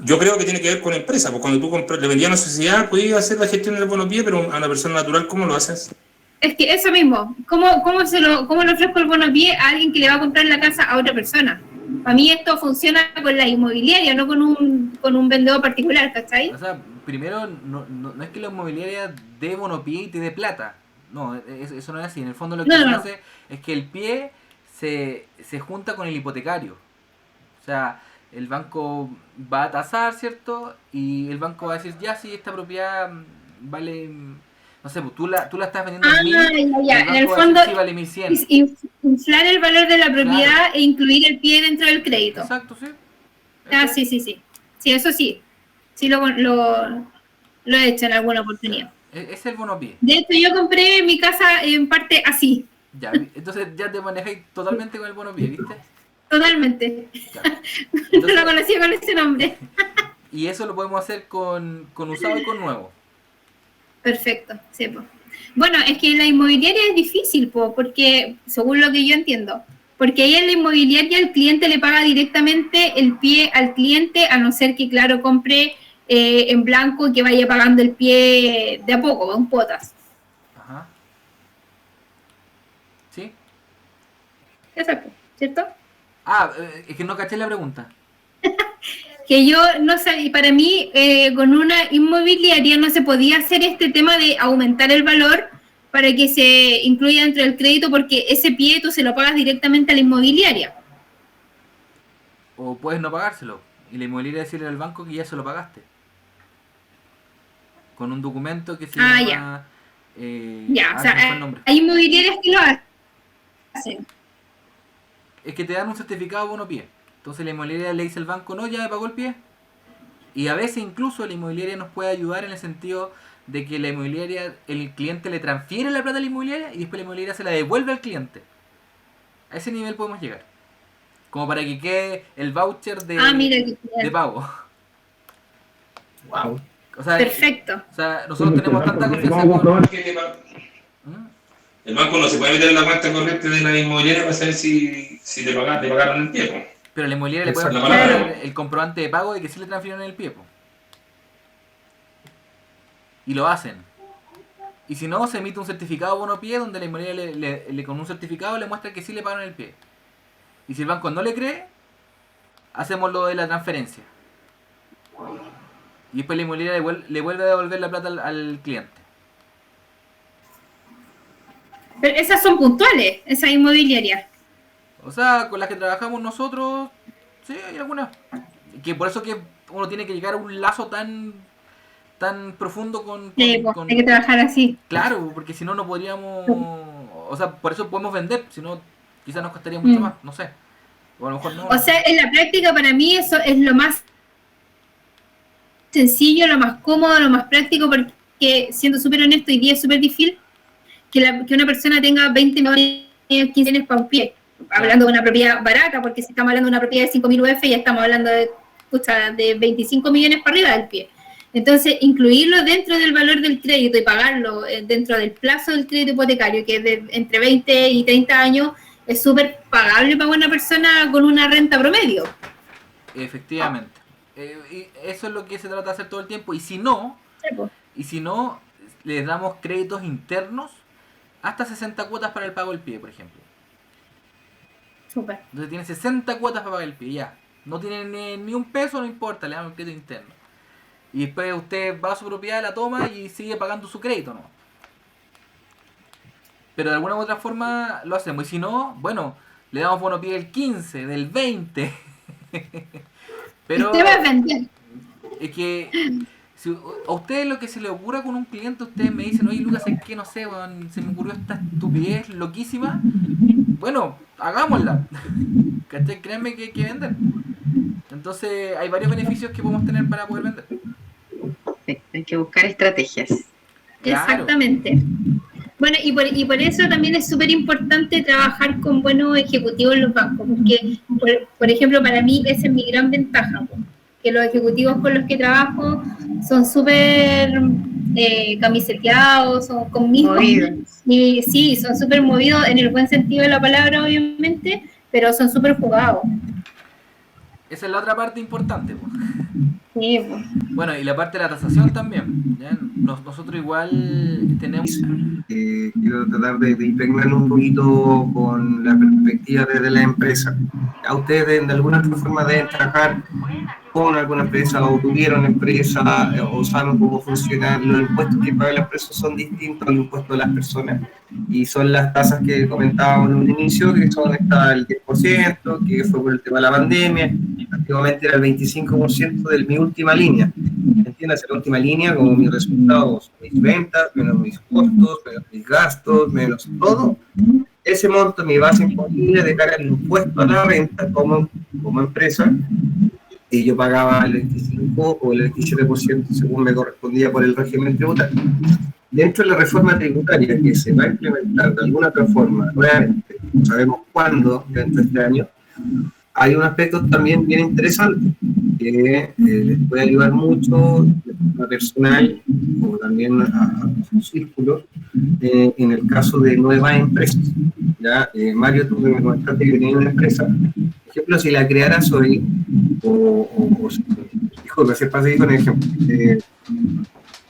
Yo creo que tiene que ver con la empresa, porque cuando tú compras, le vendías a una sociedad, podías hacer la gestión del bono pie, pero a una persona natural, ¿cómo lo haces? Es que eso mismo, ¿cómo le ofrezco el bono pie a alguien que le va a comprar la casa a otra persona? Para mí esto funciona con la inmobiliaria, no con un vendedor particular, ¿cachai? O sea, primero, no es que la inmobiliaria dé bono pie y te dé plata. No, eso no es así. En el fondo lo que se hace es que el pie se junta con el hipotecario. O sea, el banco va a tasar, ¿cierto? Y el banco va a decir, ya, sí, esta propiedad vale... No sé, pues tú la estás vendiendo en 1.000, ya. el En el banco va a fondo, decir, sí, vale 1.100. inflar el valor de la propiedad Claro. e incluir el pie dentro del crédito. Exacto, sí. Sí. Sí, eso sí. Sí lo he hecho en alguna oportunidad. Es el bono pie. De hecho, yo compré mi casa en parte así. Ya, entonces ya te manejáis totalmente con el bono pie, ¿viste? Totalmente. Claro. No Entonces, lo conocía con ese nombre. y eso lo podemos hacer con usado y con nuevo. Perfecto, sí, po. Bueno, es que la inmobiliaria es difícil, porque según lo que yo entiendo, porque ahí en la inmobiliaria el cliente le paga directamente el pie al cliente, a no ser que, claro, compre en blanco y que vaya pagando el pie de a poco, en cuotas. Ajá. ¿Sí? Exacto, ¿cierto? Es que no caché la pregunta. Que yo no sabía, para mí con una inmobiliaria no se podía hacer este tema de aumentar el valor para que se incluya dentro del crédito, porque ese pie tú se lo pagas directamente a la inmobiliaria. O puedes no pagárselo. Y la inmobiliaria decirle al banco que ya se lo pagaste. con un documento que se Ah, llama... Ya, o se me fue el sea, nombre. hay inmobiliarias que lo hacen. Es que te dan un certificado de bono pie. Entonces la inmobiliaria le dice al banco, no, ya me pagó el pie. Y a veces incluso la inmobiliaria nos puede ayudar en el sentido de que la inmobiliaria, el cliente le transfiere la plata a la inmobiliaria y después la inmobiliaria se la devuelve al cliente. A ese nivel podemos llegar. Como para que quede el voucher Mira qué de bien. pago. Wow. O sea, Perfecto. nosotros tenemos tanta confianza ¿Cómo con... comprobar que el banco no se puede meter en la cuenta corriente de la inmobiliaria para saber si te pagaron el pie, po? Pero la inmobiliaria le puede Exacto. mostrar el comprobante de pago de que sí le transfirieron el pie, po. Y lo hacen. Y si no, se emite un certificado bono pie donde la inmobiliaria con un certificado le muestra que sí le pagaron el pie. Y si el banco no le cree, hacemos lo de la transferencia. Y después la inmobiliaria le vuelve a devolver la plata al cliente. Pero esas son puntuales, esas inmobiliarias. O sea, con las que trabajamos nosotros, sí, hay algunas. Que por eso que uno tiene que llegar a un lazo tan profundo con Pues, hay que trabajar así. Claro, porque si no, no podríamos... O sea, por eso podemos vender, si no, quizás nos costaría mucho más, no sé. O a lo mejor no. O sea, en la práctica para mí eso es lo más sencillo, lo más cómodo, lo más práctico, porque siendo súper honesto, hoy día es súper difícil que una persona tenga 20 millones, 15 millones para un pie. Hablando de una propiedad barata, porque si estamos hablando de una propiedad de 5.000 UF, ya estamos hablando de 25 millones para arriba del pie. Entonces, incluirlo dentro del valor del crédito y pagarlo dentro del plazo del crédito hipotecario, que es de entre 20 y 30 años, es súper pagable para una persona con una renta promedio. Efectivamente. Y eso es lo que se trata de hacer todo el tiempo. Y si no, les damos créditos internos hasta 60 cuotas para el pago del pie, por ejemplo. Súper. Entonces tiene 60 cuotas para pagar el pie, ya. No tiene ni un peso, no importa, le damos el crédito interno. Y después usted va a su propiedad, la toma y sigue pagando su crédito, ¿no? Pero de alguna u otra forma lo hacemos. Y si no, bueno, le damos bono pie del 15, del 20. Pero Usted va a vender. es que si a usted lo que se le ocurra con un cliente, ustedes me dicen, oye Lucas, es que no sé, bueno, se me ocurrió esta estupidez loquísima. Bueno, hagámosla. ¿Cachai? Créanme que hay que vender. Entonces hay varios beneficios que podemos tener para poder vender. Sí, hay que buscar estrategias. Claro. Exactamente. Bueno, y por eso también es súper importante trabajar con buenos ejecutivos en los bancos, porque, por ejemplo, para mí esa es mi gran ventaja, que los ejecutivos con los que trabajo son súper camiseteados, son conmigo. Movidos. Y sí, son súper movidos en el buen sentido de la palabra, obviamente, pero son súper jugados. Esa es la otra parte importante, pues. Sí, pues. Bueno, y la parte de la tasación también. ¿Ya? Nosotros igual tenemos... Quiero tratar de impregnarnos un poquito con la perspectiva desde la empresa. A ustedes de alguna otra forma deben trabajar con alguna empresa o tuvieron empresa o saben cómo funcionan los impuestos que paga la empresa, son distintos a los impuestos de las personas y son las tasas que comentábamos en un inicio, que son el 10%, que fue por el tema de la pandemia, antiguamente era el 25% de mi última línea. ¿Entiendes? La última línea, como mis resultados, mis ventas, menos mis costos, menos mis gastos, menos todo. Ese monto, mi base imponible de cara al impuesto a la renta como empresa, y yo pagaba el 25 o el 27% según me correspondía por el régimen tributario. Dentro de la reforma tributaria que se va a implementar de alguna otra forma, nuevamente, no sabemos cuándo, dentro de este año, hay un aspecto también bien interesante que les puede ayudar mucho a personal o también a su círculo en el caso de nuevas empresas. ¿Ya? Mario, tú me comentaste que tenías una empresa. Por ejemplo, si la crearas hoy, disculpe, se pasa ahí con el ejemplo.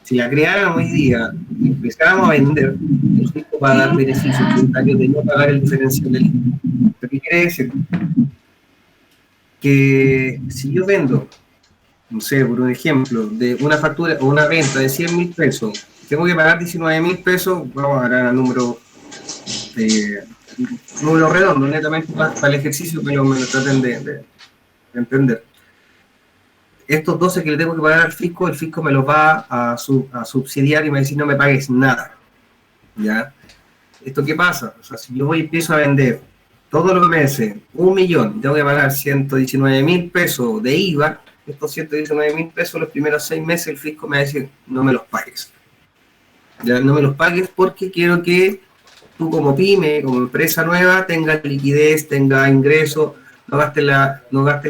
Si la creáramos hoy día y empezáramos a vender, el fisco va a dar beneficios tributarios de no pagar el diferencial del IVA. ¿Qué quiere decir? Que si yo vendo, no sé, por un ejemplo, de una factura o una venta de 100.000 pesos, tengo que pagar 19.000 pesos, vamos a ganar el número redondo, netamente para el ejercicio, pero me lo traten de entender. estos 12 que le tengo que pagar al fisco, el fisco me los va a subsidiar y me va a decir no me pagues nada. ¿Ya? ¿Esto qué pasa? O sea, si yo empiezo a vender todos los meses 1 millón y tengo que pagar 119.000 pesos de IVA, estos 119.000 pesos los primeros 6 meses el fisco me va a decir no me los pagues. Ya no me los pagues porque quiero que tú como pyme, como empresa nueva, tengas liquidez, tengas ingresos, no gastes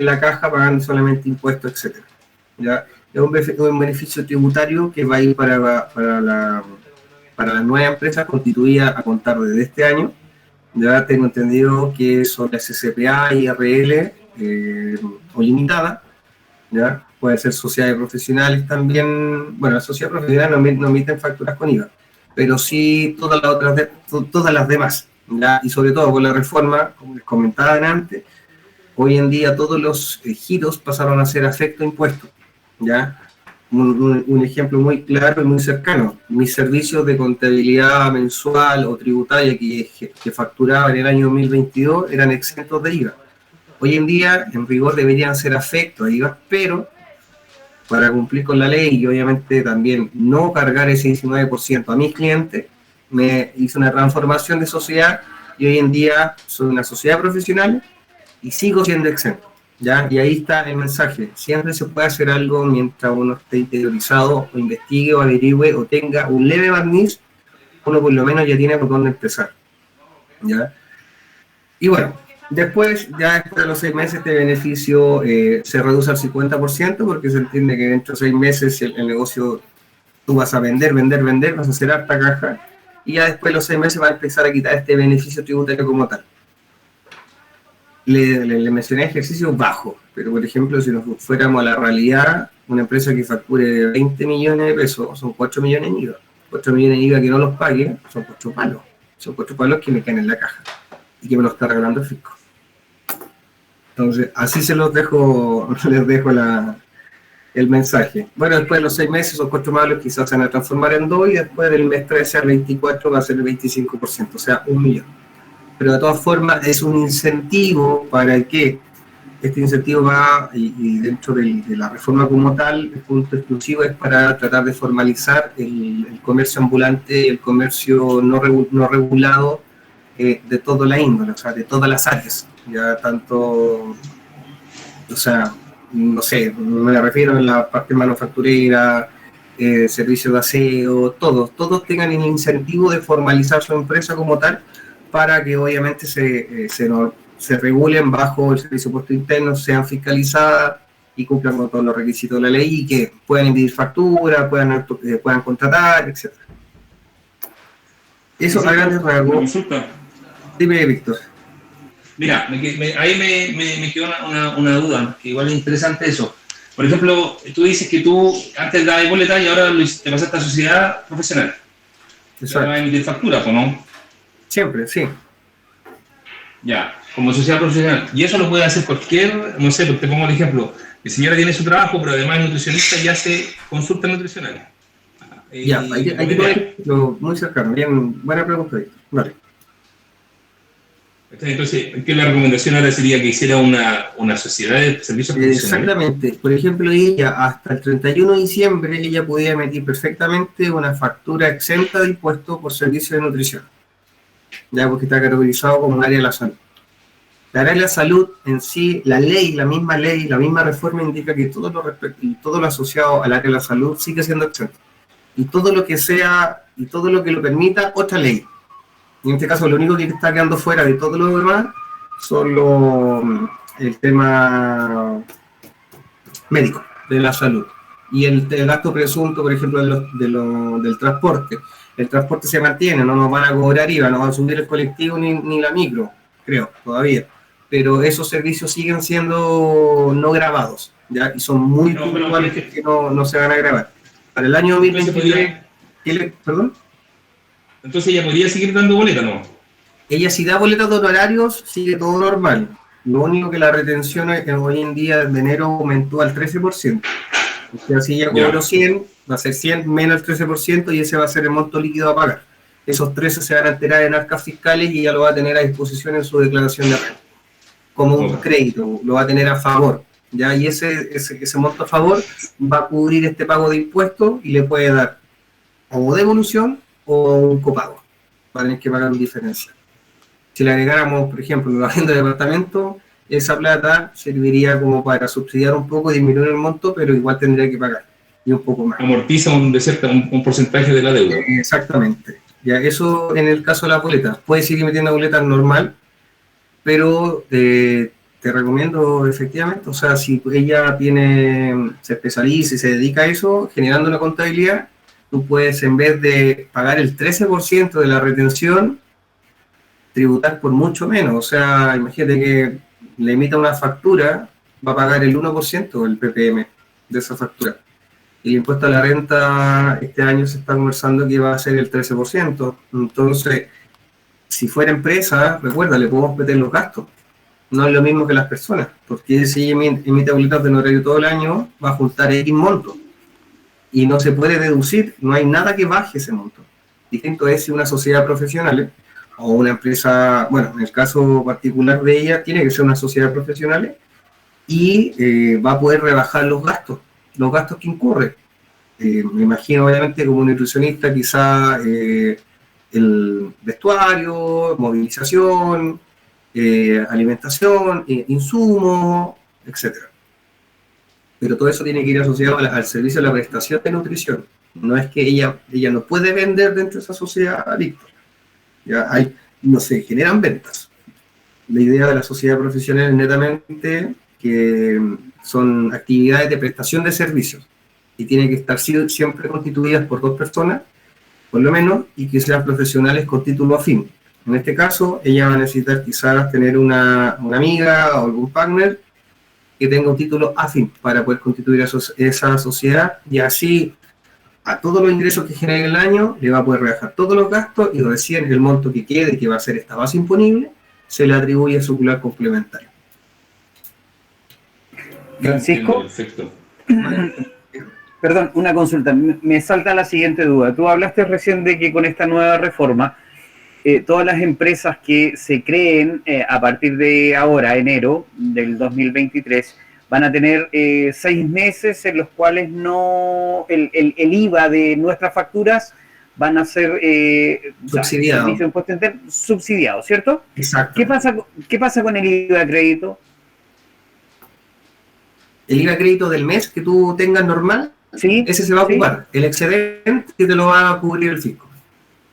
la caja pagando solamente impuestos, etc. ¿Ya? Es un beneficio tributario que va a ir para las nuevas empresas constituidas a contar desde este año. Ya tengo entendido que son las SCPA, IRL o limitada, ¿ya? Puede ser sociedades profesionales también. Bueno, las sociedades profesionales no emiten facturas con IVA, pero sí todas las demás, ¿ya? Y sobre todo con la reforma, como les comentaba antes, hoy en día todos los giros pasaron a ser afecto a impuestos, ¿ya? Un ejemplo muy claro y muy cercano, mis servicios de contabilidad mensual o tributaria que facturaba en el año 2022 eran exentos de IVA. Hoy en día, en rigor, deberían ser afectos a IVA, pero para cumplir con la ley y obviamente también no cargar ese 19% a mis clientes, me hice una transformación de sociedad y hoy en día soy una sociedad profesional y sigo siendo exento, ¿ya? Y ahí está el mensaje. Siempre se puede hacer algo mientras uno esté interiorizado o investigue o averigüe o tenga un leve barniz, uno por lo menos ya tiene por dónde empezar, ¿ya? Y bueno, después de los 6 meses este beneficio se reduce al 50% porque se entiende que dentro de 6 meses el negocio tú vas a vender, vas a hacer harta caja y ya después de los 6 meses va a empezar a quitar este beneficio tributario como tal. Le mencioné ejercicio bajo, pero por ejemplo si nos fuéramos a la realidad, una empresa que facture 20 millones de pesos son 4 millones en IVA. 4 millones de IVA que no los pague son 4 palos. Son 4 palos que me caen en la caja y que me lo está regalando el fisco. Entonces, así les dejo el mensaje. Bueno, después de los 6 meses, esos 4 palos quizás se van a transformar en 2 y después del mes 13 al 24 va a ser el 25%, o sea, 1 millón. Pero de todas formas es un incentivo para que este incentivo va, y dentro de la reforma como tal, el punto exclusivo es para tratar de formalizar el comercio ambulante, el comercio no regulado de toda la índole, o sea, de todas las áreas, ya tanto, o sea, no sé, me refiero a la parte manufacturera, servicios de aseo, todos tengan el incentivo de formalizar su empresa como tal, para que obviamente se regulen bajo el servicio de impuestos internos, sean fiscalizadas y cumplan con todos los requisitos de la ley y que puedan emitir facturas, puedan contratar, etc. Eso a grandes rasgos. Consulta. Dime, Víctor. Mira, ahí me quedó una duda, que igual es interesante eso. Por ejemplo, tú dices que tú antes dabas boleta y ahora te pasaste a sociedad profesional. Exacto. Vas a emitir factura, ¿no? Siempre, sí. Ya, como sociedad profesional. Y eso lo puede hacer cualquier, no sé, te pongo el ejemplo. Mi señora tiene su trabajo, pero además es nutricionista y hace consultas nutricionales. Ya, hay que poner muy cercano. Bien, buena pregunta, Víctor. Vale. Entonces, ¿qué la recomendación ahora sería que hiciera una sociedad de servicios profesionales? Exactamente. Por ejemplo, ella hasta el 31 de diciembre ella podía emitir perfectamente una factura exenta de impuestos por servicio de nutrición. Ya porque está categorizado como un área de la salud. La área de la salud en sí, la misma reforma indica que todo lo asociado al área de la salud sigue siendo exento. Y todo lo que sea, y todo lo que lo permita, otra ley. En este caso, lo único que está quedando fuera de todo lo demás son el tema médico, de la salud. Y el gasto presunto, por ejemplo, del transporte. El transporte se mantiene, no nos van a cobrar IVA, no van a subir el colectivo ni la micro, creo, todavía. Pero esos servicios siguen siendo no grabados, ¿ya? Y son muy puntuales que no se van a grabar. Para el año 2023... ¿Perdón? Entonces ella podría seguir dando boletas, ¿no? Ella si da boletas de honorarios, sigue todo normal. Lo único que la retención hoy en día de enero aumentó al 13%. O sea, si ella cobró 100, va a ser 100 menos el 13% y ese va a ser el monto líquido a pagar. Esos 13 se van a enterar en arcas fiscales y ella lo va a tener a disposición en su declaración de renta. Como un crédito, lo va a tener a favor. ¿ya? Y ese monto a favor va a cubrir este pago de impuestos y le puede dar o devolución o un copago. Va a tener que pagar un diferencial. Si le agregáramos, por ejemplo, el arriendo de departamento, esa plata serviría como para subsidiar un poco y disminuir el monto, pero igual tendría que pagar, y un poco más. Amortiza un porcentaje de la deuda. Exactamente. Ya, eso en el caso de las boletas. Puedes seguir metiendo boletas normal, pero te recomiendo efectivamente, o sea, si ella se especializa y se dedica a eso, generando una contabilidad, tú puedes, en vez de pagar el 13% de la retención, tributar por mucho menos. O sea, imagínate que le emita una factura, va a pagar el 1% del PPM de esa factura. Y el impuesto a la renta este año se está conversando que va a ser el 13%. Entonces, si fuera empresa, recuerda, le podemos meter los gastos. No es lo mismo que las personas, porque si emite boletas de honorario todo el año, va a juntar X monto. Y no se puede deducir, no hay nada que baje ese monto. Distinto es si una sociedad profesional o una empresa, bueno, en el caso particular de ella, tiene que ser una sociedad profesional y va a poder rebajar los gastos que incurre. Me imagino, obviamente, como nutricionista, quizá el vestuario, movilización, alimentación, insumos, etcétera. Pero todo eso tiene que ir asociado al servicio de la prestación de nutrición. No es que ella no puede vender dentro de esa sociedad adicta. Ya no se generan ventas. La idea de la sociedad profesional es netamente que son actividades de prestación de servicios y tienen que estar siempre constituidas por 2 personas, por lo menos, y que sean profesionales con título afín. En este caso, ella va a necesitar quizás tener una amiga o algún partner que tenga un título afín para poder constituir esa sociedad, y así a todos los ingresos que genere el año le va a poder rebajar todos los gastos, y recién el monto que quede, que va a ser esta base imponible, se le atribuye a su cular complementario. Francisco, Perfecto. perdón, una consulta. Me salta la siguiente duda. Tú hablaste recién de que con esta nueva reforma, todas las empresas que se creen a partir de ahora, enero del 2023, van a tener 6 meses en los cuales no el IVA de nuestras facturas van a ser subsidiados, ¿cierto? Exacto. ¿Qué pasa con el IVA de crédito? El IVA crédito del mes que tú tengas normal, ¿Sí? ese se va a ocupar. El excedente que te lo va a cubrir el fisco.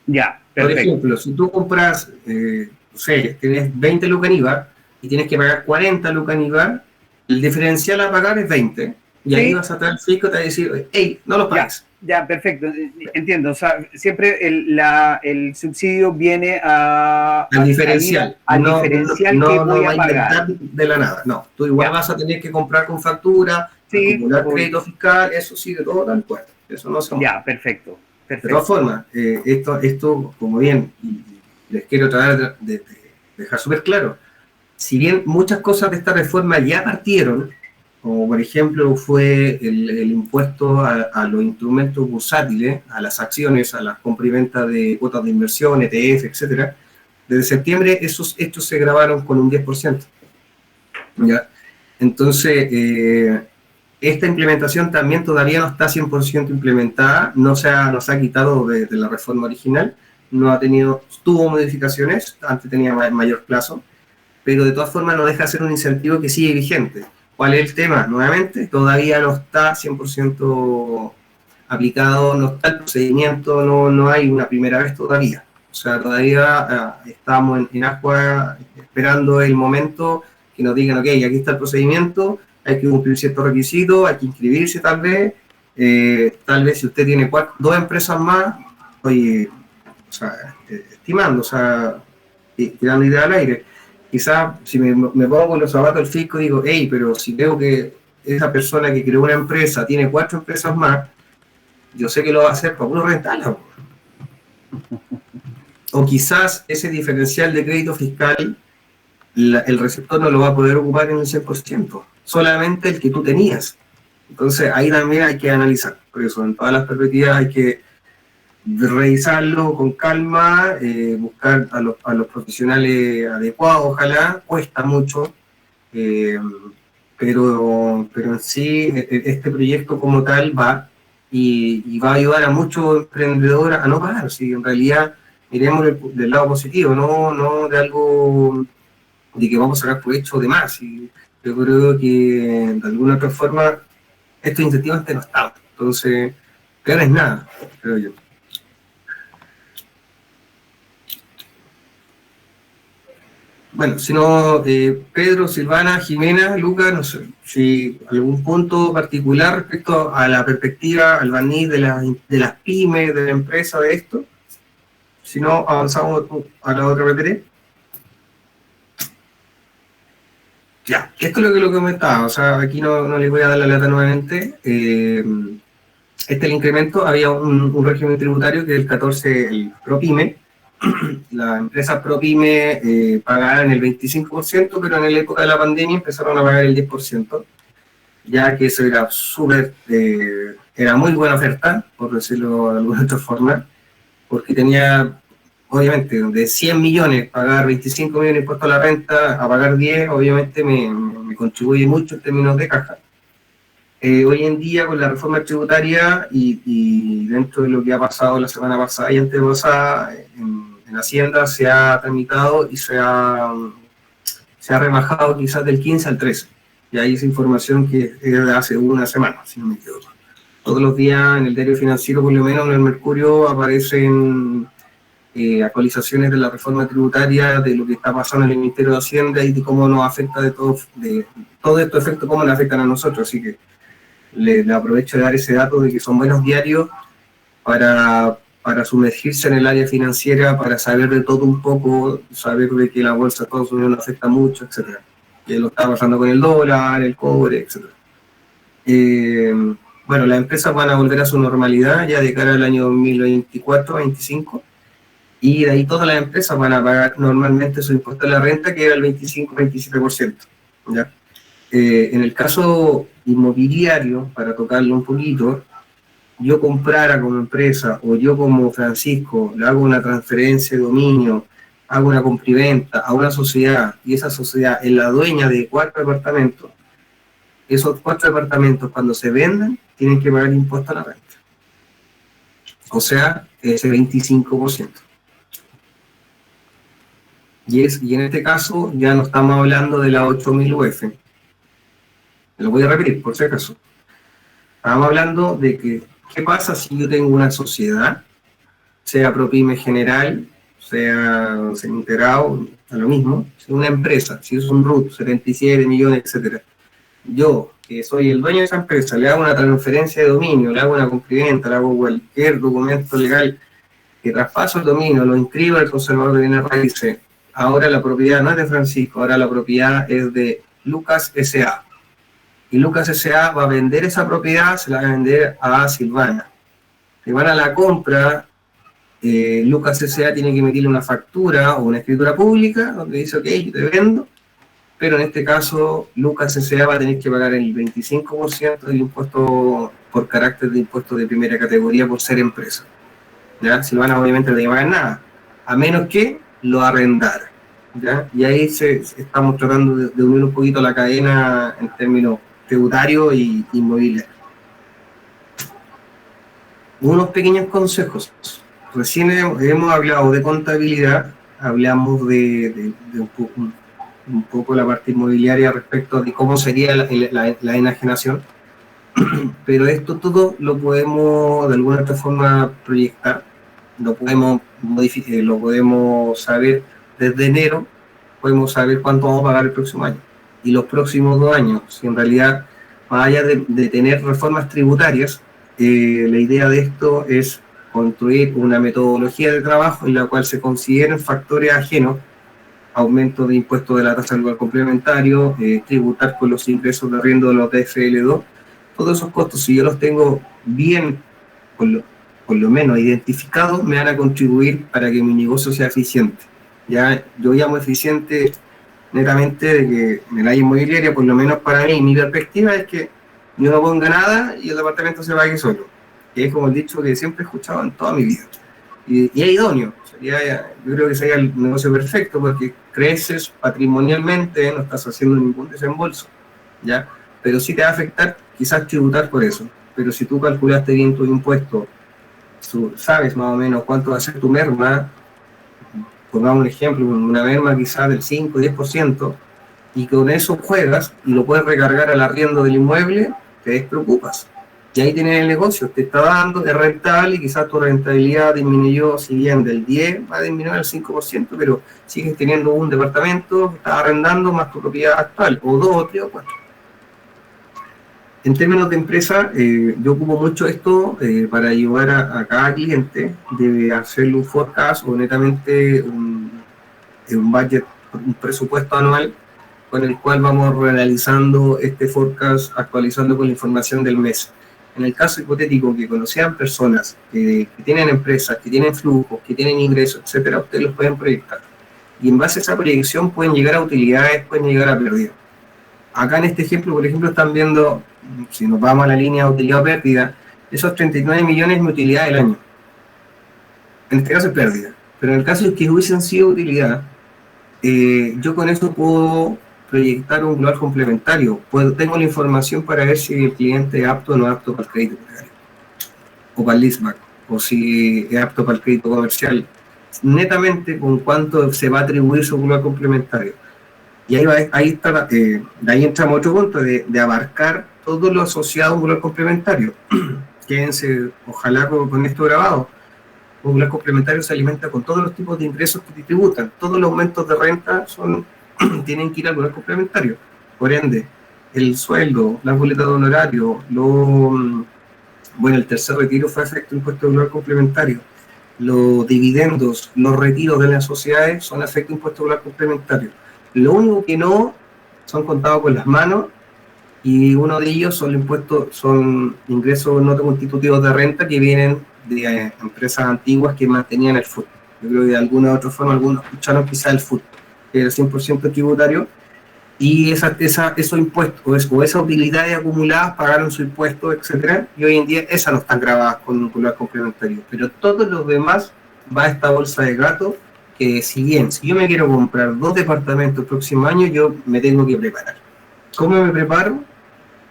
Ya, Por perfecto. ejemplo, si tú compras, no sé, tienes 20 lucas en IVA y tienes que pagar 40 lucas en IVA, el diferencial a pagar es 20. Y ahí vas a traer al fisco y te va a decir, hey, no lo pagues. Ya, perfecto. Entiendo. O sea, siempre el subsidio viene al diferencial. Al diferencial que voy a pagar. De la nada. No, tú igual vas a tener que comprar con factura, acumular crédito fiscal, eso sigue todo tal cual. Eso no se Ya, perfecto. De todas formas, esto, como bien, y les quiero tratar de dejar súper claro, si bien muchas cosas de esta reforma ya partieron, como por ejemplo fue el impuesto a los instrumentos bursátiles, a las acciones, a las compra y venta de cuotas de inversión, ETF, etcétera, desde septiembre esos hechos se grabaron con un 10%. ¿Ya? Entonces, esta implementación también todavía no está 100% implementada, no se ha quitado de la reforma original, tuvo modificaciones, antes tenía mayor plazo, pero de todas formas no deja de ser un incentivo que sigue vigente. ¿Cuál es el tema? Nuevamente, todavía no está 100% aplicado, no está el procedimiento, no hay una primera vez todavía. O sea, todavía estamos en agua esperando el momento que nos digan, ok, aquí está el procedimiento, hay que cumplir ciertos requisitos, hay que inscribirse tal vez si usted tiene 2 empresas más, oye, o sea, estimando, o sea, tirando idea al aire. Quizás si me pongo con los zapatos del fisco digo, hey, pero si veo que esa persona que creó una empresa tiene 4 empresas más, yo sé que lo va a hacer para puro rentarla. O quizás ese diferencial de crédito fiscal, el receptor no lo va a poder ocupar en el 100%, solamente el que tú tenías. Entonces ahí también hay que analizar. Por eso en todas las perspectivas hay que revisarlo con calma, buscar a los profesionales adecuados, ojalá, cuesta mucho, pero en sí este proyecto como tal va y va a ayudar a muchos emprendedores a no pagar. Si en realidad miremos del lado positivo, no de algo de que vamos a sacar provecho de más. Y yo creo que de alguna otra forma estos incentivos antes no estaban. Entonces, peor es nada, creo yo. Bueno, si no, Pedro, Silvana, Jimena, Lucas, no sé, si algún punto particular respecto a la perspectiva, al barniz de las pymes, de la empresa, de esto. Si no, avanzamos a la otra PPT. Ya, esto es lo que comentaba, o sea, aquí no les voy a dar la lata nuevamente. Este es el incremento, había un régimen tributario que es el 14, el ProPyme. Las empresas ProPyme pagaban el 25%, pero en la época de la pandemia empezaron a pagar el 10%, ya que eso era era muy buena oferta, por decirlo de alguna otra forma, porque tenía, obviamente, de 100 millones, pagar 25 millones de impuestos a la renta, a pagar 10, obviamente me contribuye mucho en términos de caja. Hoy en día, con la reforma tributaria y dentro de lo que ha pasado la semana pasada y antepasada, en Hacienda se ha tramitado y se ha rebajado quizás del 15 al 13. Y hay esa información que es de hace una semana, si no me equivoco. Todos los días en el diario financiero, por lo menos en el Mercurio, aparecen actualizaciones de la reforma tributaria, de lo que está pasando en el Ministerio de Hacienda y de cómo nos afecta de todos estos efectos, cómo nos afectan a nosotros. Así que le aprovecho de dar ese dato de que son buenos diarios para sumergirse en el área financiera, para saber de todo un poco, saber de que la bolsa de Estados Unidos nos afecta mucho, etc. Que lo está pasando con el dólar, el cobre, etc. Bueno, las empresas van a volver a su normalidad ya de cara al año 2024-2025, y de ahí todas las empresas van a pagar normalmente su impuesto a la renta, que era el 25-27%. ¿Ya? En el caso inmobiliario, para tocarlo un poquito, yo comprara como empresa o yo como Francisco le hago una transferencia de dominio, hago una compraventa a una sociedad y esa sociedad es la dueña de 4 departamentos, esos 4 departamentos cuando se vendan tienen que pagar impuesto a la renta. O sea, ese 25%. Y en este caso ya no estamos hablando de la 8.000 UF. Lo voy a repetir por si acaso. Estamos hablando de que, ¿qué pasa si yo tengo una sociedad, sea ProPyme general, sea integrado, a lo mismo, si una empresa, si es un RUT, 77 millones, etcétera, yo, que soy el dueño de esa empresa, le hago una transferencia de dominio, le hago una compraventa, le hago cualquier documento legal que traspaso el dominio, lo inscribo al conservador de bienes raíces, ahora la propiedad no es de Francisco, ahora la propiedad es de Lucas S.A. Y Lucas S.A. va a vender esa propiedad, se la va a vender a Silvana. Silvana la compra, Lucas S.A. tiene que emitirle una factura o una escritura pública donde dice, ok, yo te vendo, pero en este caso Lucas S.A. va a tener que pagar el 25% del impuesto por carácter de impuesto de primera categoría por ser empresa. ¿Ya? Silvana obviamente no tiene que pagar nada, a menos que lo arrendara. ¿Ya? Y ahí estamos tratando de unir un poquito la cadena en términos tributario y inmobiliario. Unos pequeños consejos. Recién hemos hablado de contabilidad, hablamos de un poco la parte inmobiliaria respecto de cómo sería la enajenación, pero esto todo lo podemos de alguna otra forma proyectar, lo podemos modificar, lo podemos saber desde enero, podemos saber cuánto vamos a pagar el próximo año. Y los próximos 2 años, si en realidad, más allá de tener reformas tributarias, la idea de esto es construir una metodología de trabajo en la cual se consideren factores ajenos, aumento de impuestos de la tasa anual complementario, tributar con los ingresos de arriendo de los TFL2, todos esos costos, si yo los tengo bien, por lo menos identificados, me van a contribuir para que mi negocio sea eficiente. Ya, yo llamo eficiente netamente de que en el área inmobiliaria, por lo menos para mí, mi perspectiva es que yo no ponga nada y el departamento se pague solo. Que es como el dicho que siempre he escuchado en toda mi vida. Y es idóneo. Yo creo que sería el negocio perfecto porque creces patrimonialmente, no estás haciendo ningún desembolso. ¿ya? Pero sí te va a afectar quizás tributar por eso. Pero si tú calculaste bien tus impuestos, sabes más o menos cuánto va a ser tu merma, pongamos un ejemplo, una merma quizás del 5 o 10%, y con eso juegas y lo puedes recargar al arriendo del inmueble, te despreocupas. Y ahí tienes el negocio, te está dando, es rentable y quizás tu rentabilidad disminuyó, si bien del 10 va a disminuir al 5%, pero sigues teniendo un departamento, estás arrendando más tu propiedad actual, o 2 o 3 o 4. En términos de empresa, yo ocupo mucho esto para ayudar a cada cliente de hacerle un forecast o netamente un budget, un presupuesto anual con el cual vamos realizando este forecast, actualizando con la información del mes. En el caso hipotético que conocían personas que tienen empresas, que tienen flujos, que tienen ingresos, etcétera, ustedes los pueden proyectar. Y en base a esa proyección pueden llegar a utilidades, pueden llegar a pérdidas. Acá en este ejemplo, por ejemplo, están viendo, si nos vamos a la línea de utilidad o pérdida, esos 39 millones de utilidad del año. En este caso es pérdida. Pero en el caso de que hubiesen sido utilidad, yo con eso puedo proyectar un global complementario. Tengo la información para ver si el cliente es apto o no es apto para el crédito hipotecario, o para el leaseback, o si es apto para el crédito comercial, netamente con cuánto se va a atribuir su global complementario. Y ahí entramos a otro punto de abarcar todo lo asociado a un global complementario. Quédense, ojalá con esto grabado. Un global complementario se alimenta con todos los tipos de ingresos que tributan. Todos los aumentos de renta tienen que ir al global complementario. Por ende, el sueldo, las boletas de honorario, el tercer retiro fue efecto de impuesto de global complementario. Los dividendos, los retiros de las sociedades son efecto de impuesto de global complementario. Lo único que no son contados con las manos, y uno de ellos son ingresos no constitutivos de renta que vienen de empresas antiguas que mantenían el FUT. Yo creo que de alguna u otra forma algunos escucharon quizá el FUT, que era 100% tributario, y esos impuestos o esas utilidades acumuladas pagaron su impuesto, etcétera, y hoy en día esas no están grabadas con un global complementario. Pero todos los demás va a esta bolsa de gato, que si yo me quiero comprar 2 departamentos el próximo año, yo me tengo que preparar. ¿Cómo me preparo?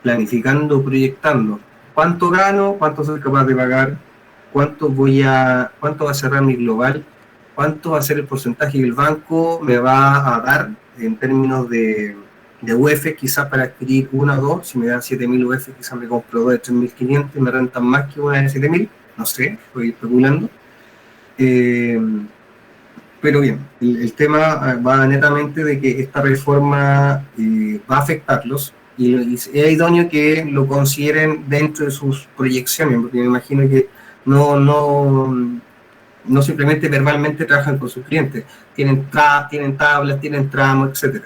Planificando, proyectando. ¿Cuánto gano? ¿Cuánto soy capaz de pagar? ¿Cuánto va a cerrar mi global? ¿Cuánto va a ser el porcentaje que el banco me va a dar en términos de UF, quizás para adquirir 1 o 2? Si me dan 7.000 UF, quizás me compro 2 de 3.500 y me rentan más que una de 7.000. No sé, estoy especulando. Pero bien, el tema va netamente de que esta reforma va a afectarlos y es idóneo que lo consideren dentro de sus proyecciones, porque me imagino que no simplemente verbalmente trabajan con sus clientes, tienen tablas, tienen tramos, etc.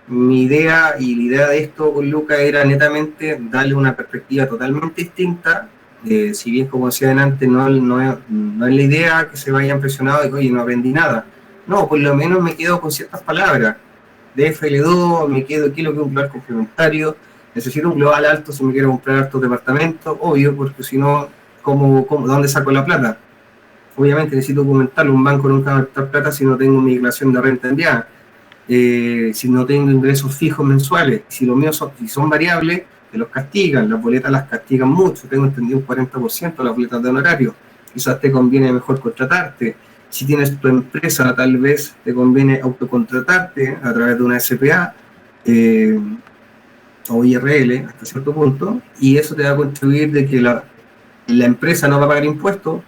Mi idea y la idea de esto con Luca era netamente darle una perspectiva totalmente distinta. Si bien, como decía antes, no es la idea que se vayan presionados de que, oye, no aprendí nada. No, por lo menos me quedo con ciertas palabras. De FL2, me quedo aquí lo que es un global complementario. Necesito un global alto si me quiero comprar altos departamentos, obvio, porque si no, ¿dónde saco la plata? Obviamente necesito documentarlo. Un banco nunca va a gastar plata si no tengo mi declaración de renta enviada. Si no tengo ingresos fijos mensuales. Si los míos son variables, te los castigan. Las boletas las castigan mucho. Tengo entendido un 40% las boletas de honorario. Quizás te conviene mejor contratarte. Si tienes tu empresa, tal vez te conviene autocontratarte a través de una SPA o IRL hasta cierto punto, y eso te va a contribuir de que la empresa no va a pagar impuestos,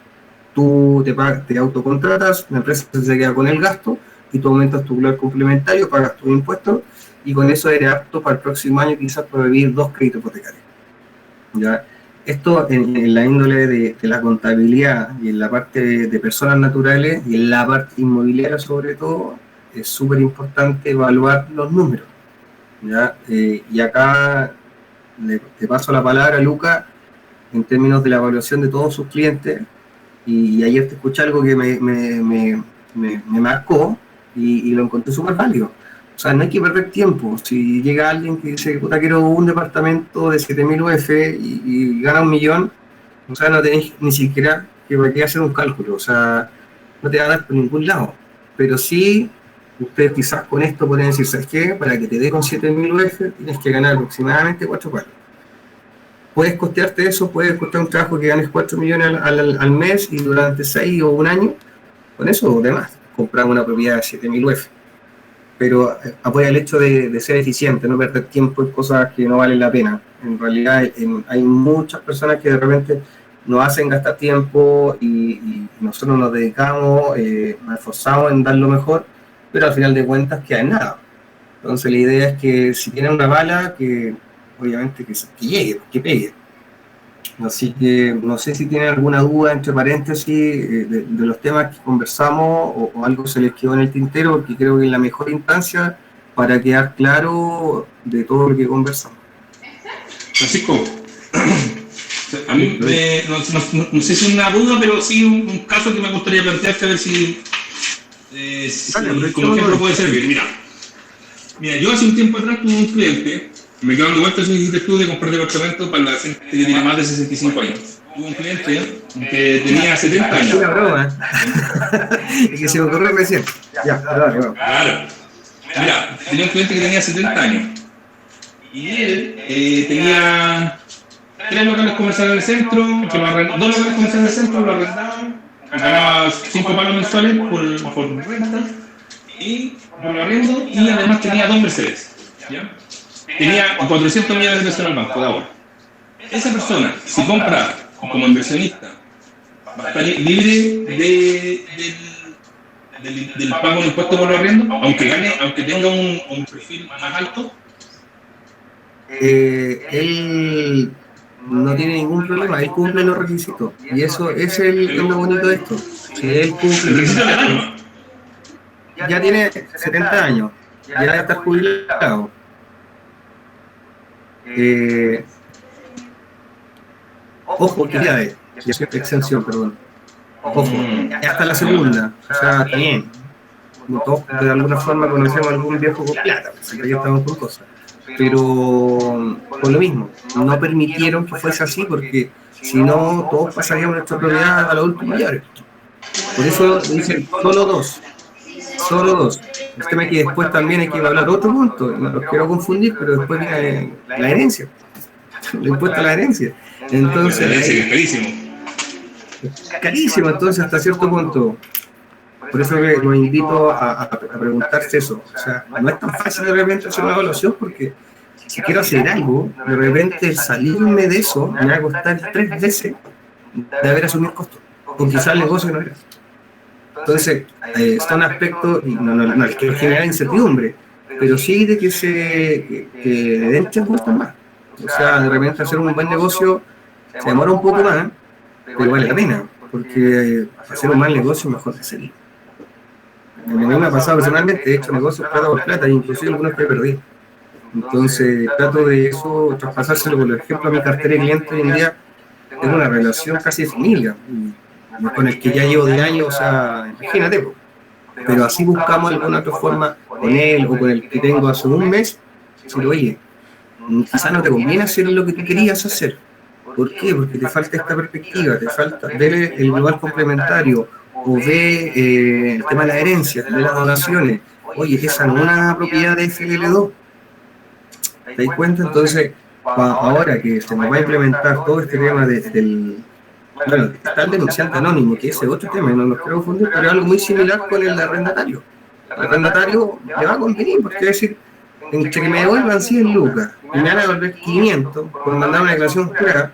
tú te autocontratas, la empresa se queda con el gasto y tú aumentas tu global complementario, pagas tus impuestos y con eso eres apto para el próximo año quizás para vivir 2 créditos hipotecarios. ¿Ya? Esto en la índole de la contabilidad y en la parte de personas naturales y en la parte inmobiliaria sobre todo, es súper importante evaluar los números. ¿Ya? Y acá te paso la palabra, Luca, en términos de la evaluación de todos sus clientes. Y ayer te escuché algo que me marcó y lo encontré súper válido. O sea, no hay que perder tiempo. Si llega alguien que dice, puta, quiero un departamento de 7.000 UF y gana 1 millón, o sea, no tenéis ni siquiera que hacer un cálculo. O sea, no te va a dar por ningún lado. Pero sí ustedes quizás con esto pueden decir, ¿sabes qué? Para que te dé con 7.000 UF tienes que ganar aproximadamente 4 palos. Puedes costearte eso, puedes costear un trabajo que ganes 4 millones al mes y durante 6 o un año, con eso demás, comprar una propiedad de 7.000 UF. Pero apoya el hecho de ser eficiente, no perder tiempo en cosas que no valen la pena. En realidad hay muchas personas que de repente nos hacen gastar tiempo y nosotros nos dedicamos, nos esforzamos en dar lo mejor, pero al final de cuentas queda en nada. Entonces la idea es que si tienen una bala, que obviamente que llegue, que pegue. Así que no sé si tienen alguna duda, entre paréntesis, de los temas que conversamos o algo se les quedó en el tintero, porque creo que es la mejor instancia para quedar claro de todo lo que conversamos. Francisco, a mí no sé si es una duda, pero sí un caso que me gustaría plantearte a ver si como ejemplo puede servir. Mira, yo hace un tiempo atrás tuve un cliente, me quedo dando vueltas en arquitectura de comprar departamento para la gente que tiene más de 65 años. Tuve un cliente que tenía 70 años. Es una broma. Es que se me ocurrió recién. Ya, claro. Mira, tenía un cliente que tenía 70 años. Y él tenía 3 locales comerciales en el centro, que 2 locales comerciales en el centro, lo arrendaban, ganaba 5 palos mensuales por renta y por arriendo, y además tenía 2 Mercedes. ¿Ya? Tenía 400 millones de pesos en el banco de ahora. Esa persona, si compra como inversionista, va a estar libre del pago de impuestos por los arriendos, aunque tenga un perfil más alto. Él no tiene ningún problema, él cumple los requisitos. Y eso es lo bonito de esto. Si él cumple el requisito legal, ya tiene 70 años, ya debe estar jubilado. Ojo, que ya de exención, perdón. Ojo, ya está la segunda, o sea, está bien. Todos de alguna forma conocemos a algún viejo con plata, así que ya estamos con cosas. Pero por lo mismo, no permitieron que fuese así porque si no, todos pasaríamos nuestra propiedad a los adultos mayores. Por eso dicen solo dos. El tema es que después también hay que hablar otro punto, no los quiero confundir, pero después viene la herencia, el impuesto a la herencia. Entonces, es carísimo. Carísimo, entonces hasta cierto punto. Por eso los invito a preguntarse eso. O sea, no es tan fácil de repente hacer una evaluación porque si quiero hacer algo, de repente salirme de eso me va a costar 3 veces de haber asumido el costo. O quizás el negocio no era. Entonces, son aspectos, y no es que genera incertidumbre, pero sí de que que den 3 vueltas más. O sea, de repente hacer un buen negocio se demora un poco más, pero vale la pena, porque hacer un mal negocio es mejor que salir. A mí me ha pasado personalmente, he hecho negocios plata por plata, inclusive algunos que he perdido. Entonces, trato de eso, traspasárselo, por ejemplo, a mi cartera de clientes hoy en día, tengo una relación casi de familia, con el que ya llevo de años, o sea, imagínate, pero así buscamos alguna otra forma con él o con el que tengo hace un mes, decirle, oye, quizás no te conviene hacer lo que tú querías hacer. ¿Por qué? Porque te falta esta perspectiva, te falta ver el global complementario, o ve el tema de la herencia, de las donaciones. Oye, esa no es una propiedad de FLL2. ¿Te das cuenta? Entonces, ahora que se nos va a implementar todo este tema bueno, está el denunciante anónimo, que ese es otro tema, no nos quiero confundir, pero es algo muy similar con el arrendatario. El arrendatario le va a convenir, porque es decir, entre que me devuelvan 100 lucas y me van a devolver 500 por mandar una declaración jurada,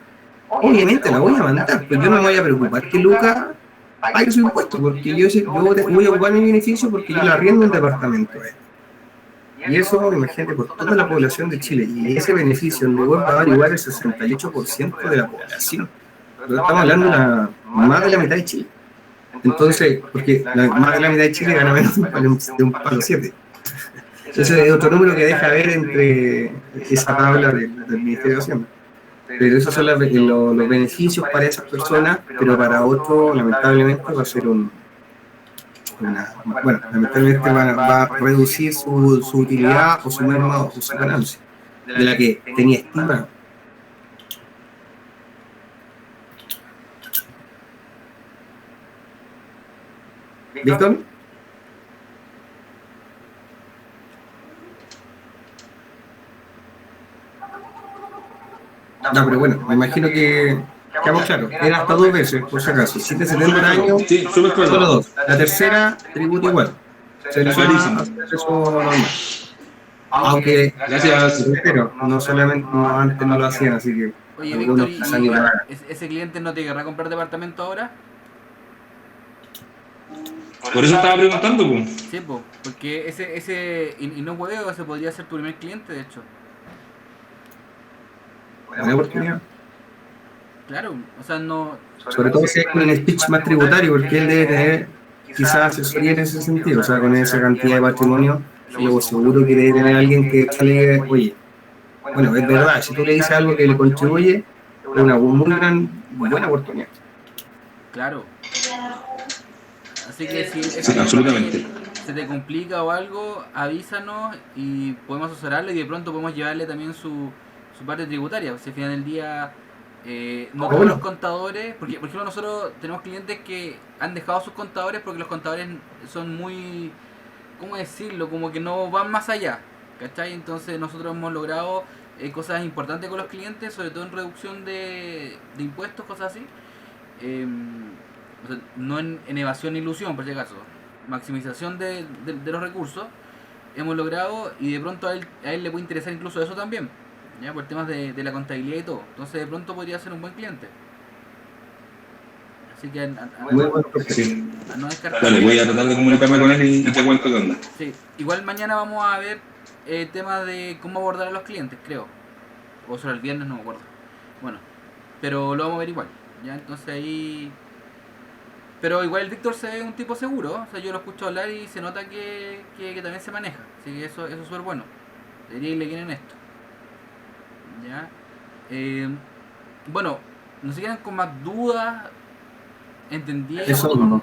obviamente la voy a mandar, pero yo no me voy a preocupar que lucas pague su impuesto, porque yo voy a ocupar mi beneficio porque yo le arriendo un departamento a él. Y eso, imagínate, por toda la población de Chile, y ese beneficio en Negocio va a averiguar el 68% de la población. Pero estamos hablando de más de la mitad de Chile. Entonces, porque más de la mitad de Chile gana menos de un palo 7. Ese es otro número que deja ver entre esa tabla del Ministerio de Hacienda. Pero esos son los beneficios para esas personas, pero para otros, lamentablemente, va a ser lamentablemente va a reducir su utilidad o su merma o su ganancia, de la que tenía estima. ¿Víctor? No, pero bueno, me imagino que quedamos claros. Era hasta 2 veces, por si acaso. Si te 70 años, Sí, súper solo claro. 2. La tercera, tributo igual. Se le va a Clarísimo. hacer eso normal. Aunque, Gracias. pero no solamente, no, antes no lo hacían, así que Oye, algunos Víctor, quizás ni lo hagan. ¿ese cliente no te querrá comprar departamento ahora? Por eso estaba preguntando, pues. Sí, po, porque y no hueveo, ese podría ser tu primer cliente, de hecho. Buena oportunidad. Claro, o sea, no... Sobre todo si es con el speech más tributario, porque él debe tener quizás asesoría en ese sentido, o sea, con esa cantidad de patrimonio, luego seguro que debe tener alguien que le diga, oye, bueno, es verdad, si tú le dices algo que le contribuye, es una muy buena oportunidad. Claro. Así que si Sí, absolutamente. se te complica o algo, avísanos y podemos asesorarle y de pronto podemos llevarle también su parte tributaria. Si al final del día no todos los contadores, porque por ejemplo nosotros tenemos clientes que han dejado sus contadores porque los contadores son muy, ¿cómo decirlo? Como que no van más allá, ¿cachai? Entonces nosotros hemos logrado cosas importantes con los clientes, sobre todo en reducción de impuestos, cosas así. O sea, no en evasión ni ilusión, por si acaso, maximización de los recursos hemos logrado, y de pronto a él le puede interesar incluso eso también, ya por temas de la contabilidad y todo, entonces de pronto podría ser un buen cliente, así que Muy bueno, Sí. a no descartar. Dale, voy a tratar de comunicarme con él y te cuento qué onda. Sí, igual mañana vamos a ver temas de cómo abordar a los clientes, creo, o sobre el viernes, no me acuerdo, bueno, pero lo vamos a ver igual, ya, entonces ahí. Pero igual el Víctor se ve un tipo seguro, o sea, yo lo escucho hablar y se nota que también se maneja, así que eso es súper bueno. Debería irle bien en esto. ¿Ya? Bueno, no se quedan con más dudas, entendieron, Eso no.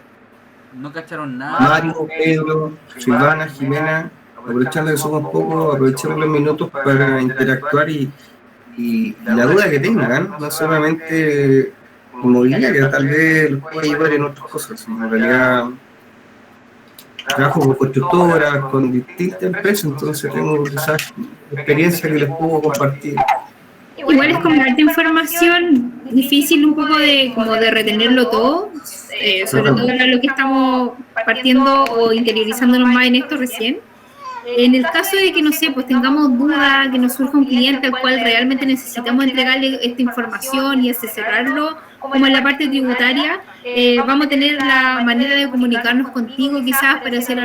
no cacharon nada. Mario, Pedro, Silvana, Jimena, aprovechando que somos pocos, aprovechemos los minutos para interactuar y la duda que tengan, no solamente inmobiliaria, tal vez los pueda ayudar en otras cosas. En realidad, trabajo con constructoras, con distintas empresas, entonces tengo quizás experiencia que les puedo compartir. Igual es como harta información, difícil un poco de retenerlo todo, sobre todo ahora lo que estamos partiendo o interiorizándonos más en esto recién. En el caso de que, no sé, pues tengamos duda, que nos surja un cliente al cual realmente necesitamos entregarle esta información y asesorarlo, como en la parte tributaria, vamos a tener la manera de comunicarnos contigo quizás para hacer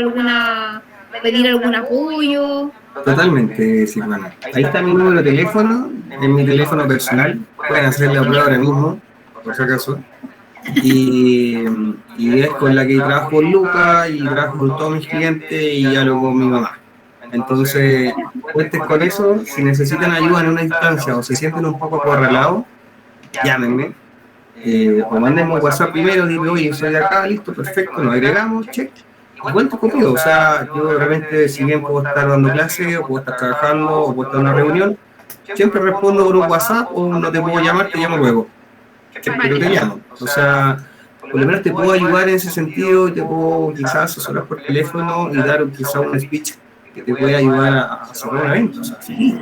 pedir algún apoyo. Totalmente, Silvana. Ahí está mi número de teléfono, es mi teléfono personal, pueden hacer la prueba ahora mismo, por si acaso. Y es con la que trabajo con Lucas y trabajo con todos mis clientes y diálogo con mi mamá. Entonces, cuenten con eso. Si necesitan ayuda en una instancia o se sienten un poco acorralados, llámenme. O mándenme un WhatsApp primero, dime, oye, soy de acá, listo, perfecto, nos agregamos, check. Y cuenten conmigo. O sea, yo de repente, si bien puedo estar dando clase, o puedo estar trabajando, o puedo estar en una reunión, siempre respondo por un WhatsApp o no te puedo llamar, te llamo luego. Pero te llamo. O sea, por lo menos te puedo ayudar en ese sentido, te puedo quizás asesorar por teléfono y dar quizás un speech que te puede ayudar a cerrar una venta. O sea, sí.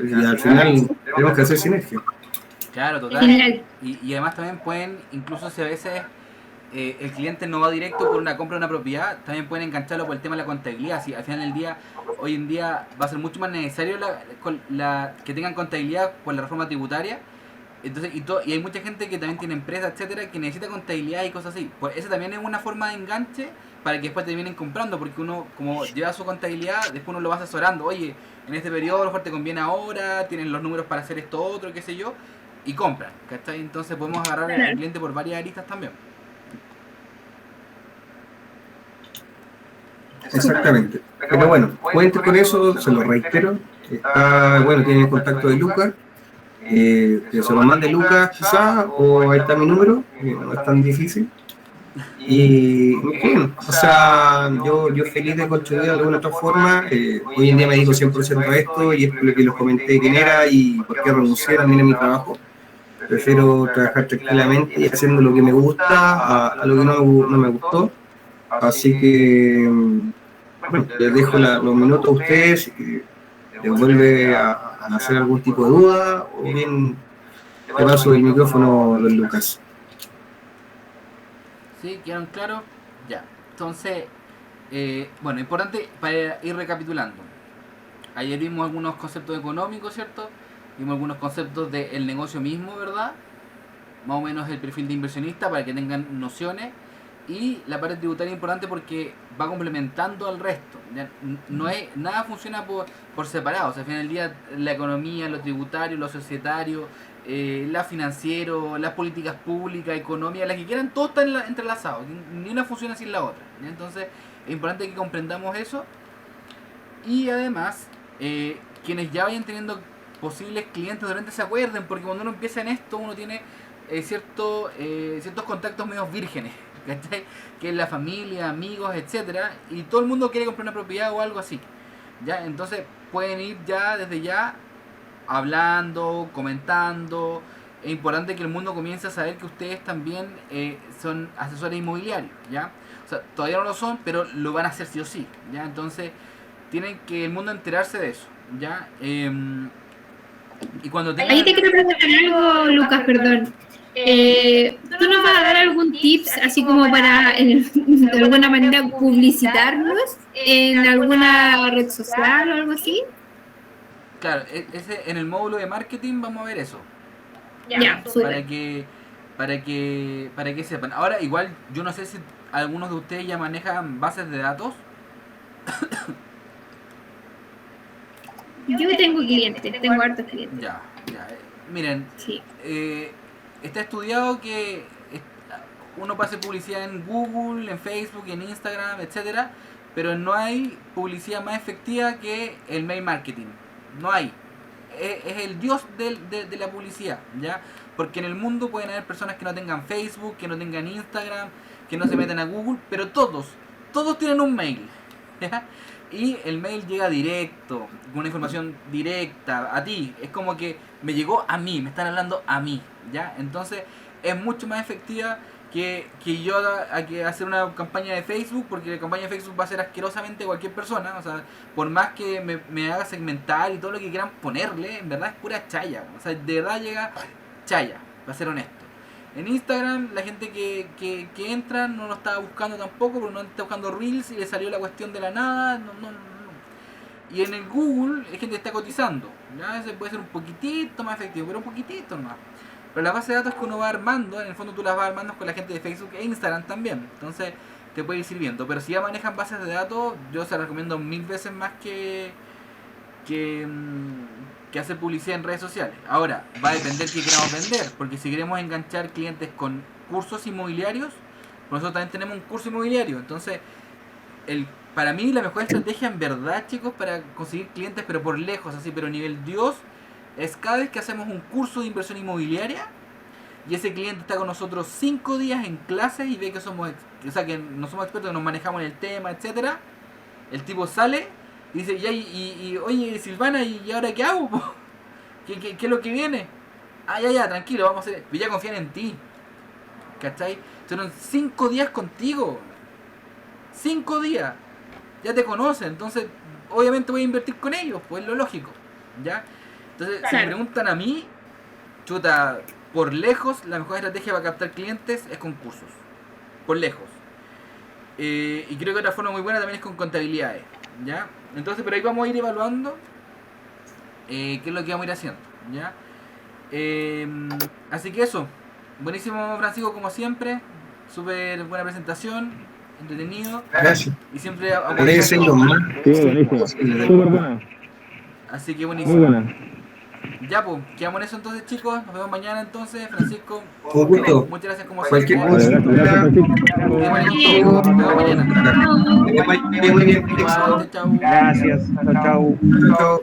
Y al final tenemos que hacer sinergia. Claro, total. Y además también pueden, incluso si a veces el cliente no va directo por una compra de una propiedad, también pueden engancharlo por el tema de la contabilidad. Si al final del día, hoy en día va a ser mucho más necesario que tengan contabilidad por la reforma tributaria. Entonces, y hay mucha gente que también tiene empresas, etcétera, que necesita contabilidad y cosas así. Pues esa también es una forma de enganche para que después te vienen comprando, porque uno, como lleva su contabilidad, después uno lo va asesorando. Oye, en este periodo a lo mejor te conviene ahora, tienen los números para hacer esto otro, qué sé yo, y compran, ¿cachai? Entonces podemos agarrar al cliente por varias aristas también. Exactamente. Pero bueno, cuenten con eso, se lo reitero. Bueno, tienen el contacto de Lucas. Que se lo mande Lucas quizás, o ahí está mi número, no es tan difícil. Y bien, o sea, yo feliz de contribuir de alguna otra forma. Hoy en día me dedico 100% a esto y es por lo que les comenté quién era y por qué renuncié también a mi trabajo. Prefiero trabajar tranquilamente y haciendo lo que me gusta a lo que no me gustó. Así que, bueno, les dejo los minutos a ustedes y les vuelve a a hacer algún tipo de duda, o bien te paso el micrófono, don Lucas. ¿Sí? ¿Quedaron claros? Ya. Entonces, bueno, importante para ir recapitulando. Ayer vimos algunos conceptos económicos, ¿cierto? Vimos algunos conceptos del negocio mismo, ¿verdad? Más o menos el perfil de inversionista para que tengan nociones. Y la parte tributaria es importante porque va complementando al resto. ¿Ya? No es, nada funciona por separado. O sea, al final del día, la economía, lo tributario, lo societario, la financiero, las políticas públicas, economía, las que quieran, todo está entrelazado. Ni una funciona sin la otra. ¿Ya? Entonces, es importante que comprendamos eso. Y además, quienes ya vayan teniendo posibles clientes, de repente se acuerden, porque cuando uno empieza en esto, uno tiene ciertos contactos medio vírgenes, ¿cachai? Que es la familia, amigos, etcétera, y todo el mundo quiere comprar una propiedad o algo así, ¿ya? Entonces pueden ir ya desde ya hablando, comentando. Es importante que el mundo comience a saber que ustedes también son asesores inmobiliarios, ¿ya? O sea, todavía no lo son, pero lo van a hacer sí o sí, ¿ya? Entonces tienen que el mundo enterarse de eso, ¿ya? Y cuando tengan... Ahí te quiero preguntar algo, Lucas, perdón. ¿Tú nos vas a dar algún tips, así como para, de alguna manera, publicitarnos en alguna red social o algo así? Claro, en el módulo de marketing vamos a ver eso. Ya, súper. Para que sepan. Ahora, igual, yo no sé si algunos de ustedes ya manejan bases de datos. Yo tengo clientes, tengo hartos clientes. Ya. Miren, Sí. está estudiado que uno puede hacer publicidad en Google, en Facebook, en Instagram, etcétera, pero no hay publicidad más efectiva que el mail marketing. No hay. Es el dios de la publicidad, ¿ya? Porque en el mundo pueden haber personas que no tengan Facebook, que no tengan Instagram, que no se metan a Google, pero todos tienen un mail, ¿ya? Y el mail llega directo, con una información directa a ti. Es como que me llegó a mí, me están hablando a mí, ¿ya? Entonces es mucho más efectiva que yo que hacer una campaña de Facebook, porque la campaña de Facebook va a ser asquerosamente cualquier persona. O sea, por más que me haga segmentar y todo lo que quieran ponerle, en verdad es pura chaya. O sea, de verdad llega chaya, para ser honesto. En Instagram, la gente que entra no lo estaba buscando tampoco, porque no está buscando Reels y le salió la cuestión de la nada. No. Y en el Google, hay gente que está cotizando. ¿Ya? Ese puede ser un poquitito más efectivo, pero un poquitito nomás. Pero la base de datos que uno va armando, en el fondo tú las vas armando con la gente de Facebook e Instagram también. Entonces te puede ir sirviendo. Pero si ya manejan bases de datos, yo se las recomiendo 1000 veces más que hacer publicidad en redes sociales. Ahora, va a depender qué queramos vender. Porque si queremos enganchar clientes con cursos inmobiliarios, nosotros también tenemos un curso inmobiliario. Entonces, para mí la mejor estrategia en verdad, chicos, para conseguir clientes, pero por lejos, así, pero nivel Dios, es cada vez que hacemos un curso de inversión inmobiliaria y ese cliente está con nosotros 5 días en clases y ve que que no somos expertos, que nos manejamos en el tema, etcétera. El tipo sale y dice, ya, oye, Silvana, ¿y ahora qué hago? ¿Qué es lo que viene? Ya, tranquilo, vamos a hacer, ya confían en ti, ¿cachai? Fueron 5 días contigo, 5 días, ya te conocen, entonces obviamente voy a invertir con ellos, pues es lo lógico, ¿ya? Entonces, si me preguntan a mí, chuta, por lejos, la mejor estrategia para captar clientes es con cursos. Por lejos. Y creo que otra forma muy buena también es con contabilidades, ¿ya? Entonces, pero ahí vamos a ir evaluando qué es lo que vamos a ir haciendo, ¿ya? Así que eso. Buenísimo, Francisco, como siempre. Súper buena presentación. Entretenido. Gracias. Y siempre Sí, buenísimo. Súper buena. Así que buenísimo. Muy buena. Ya, pues, quedamos en eso entonces, chicos. Nos vemos mañana entonces, Francisco. Un gusto. Muchas gracias como Cualquier siempre. cosa. Nos vemos mañana. Muy bien. Chao. Gracias. Chao. Chao.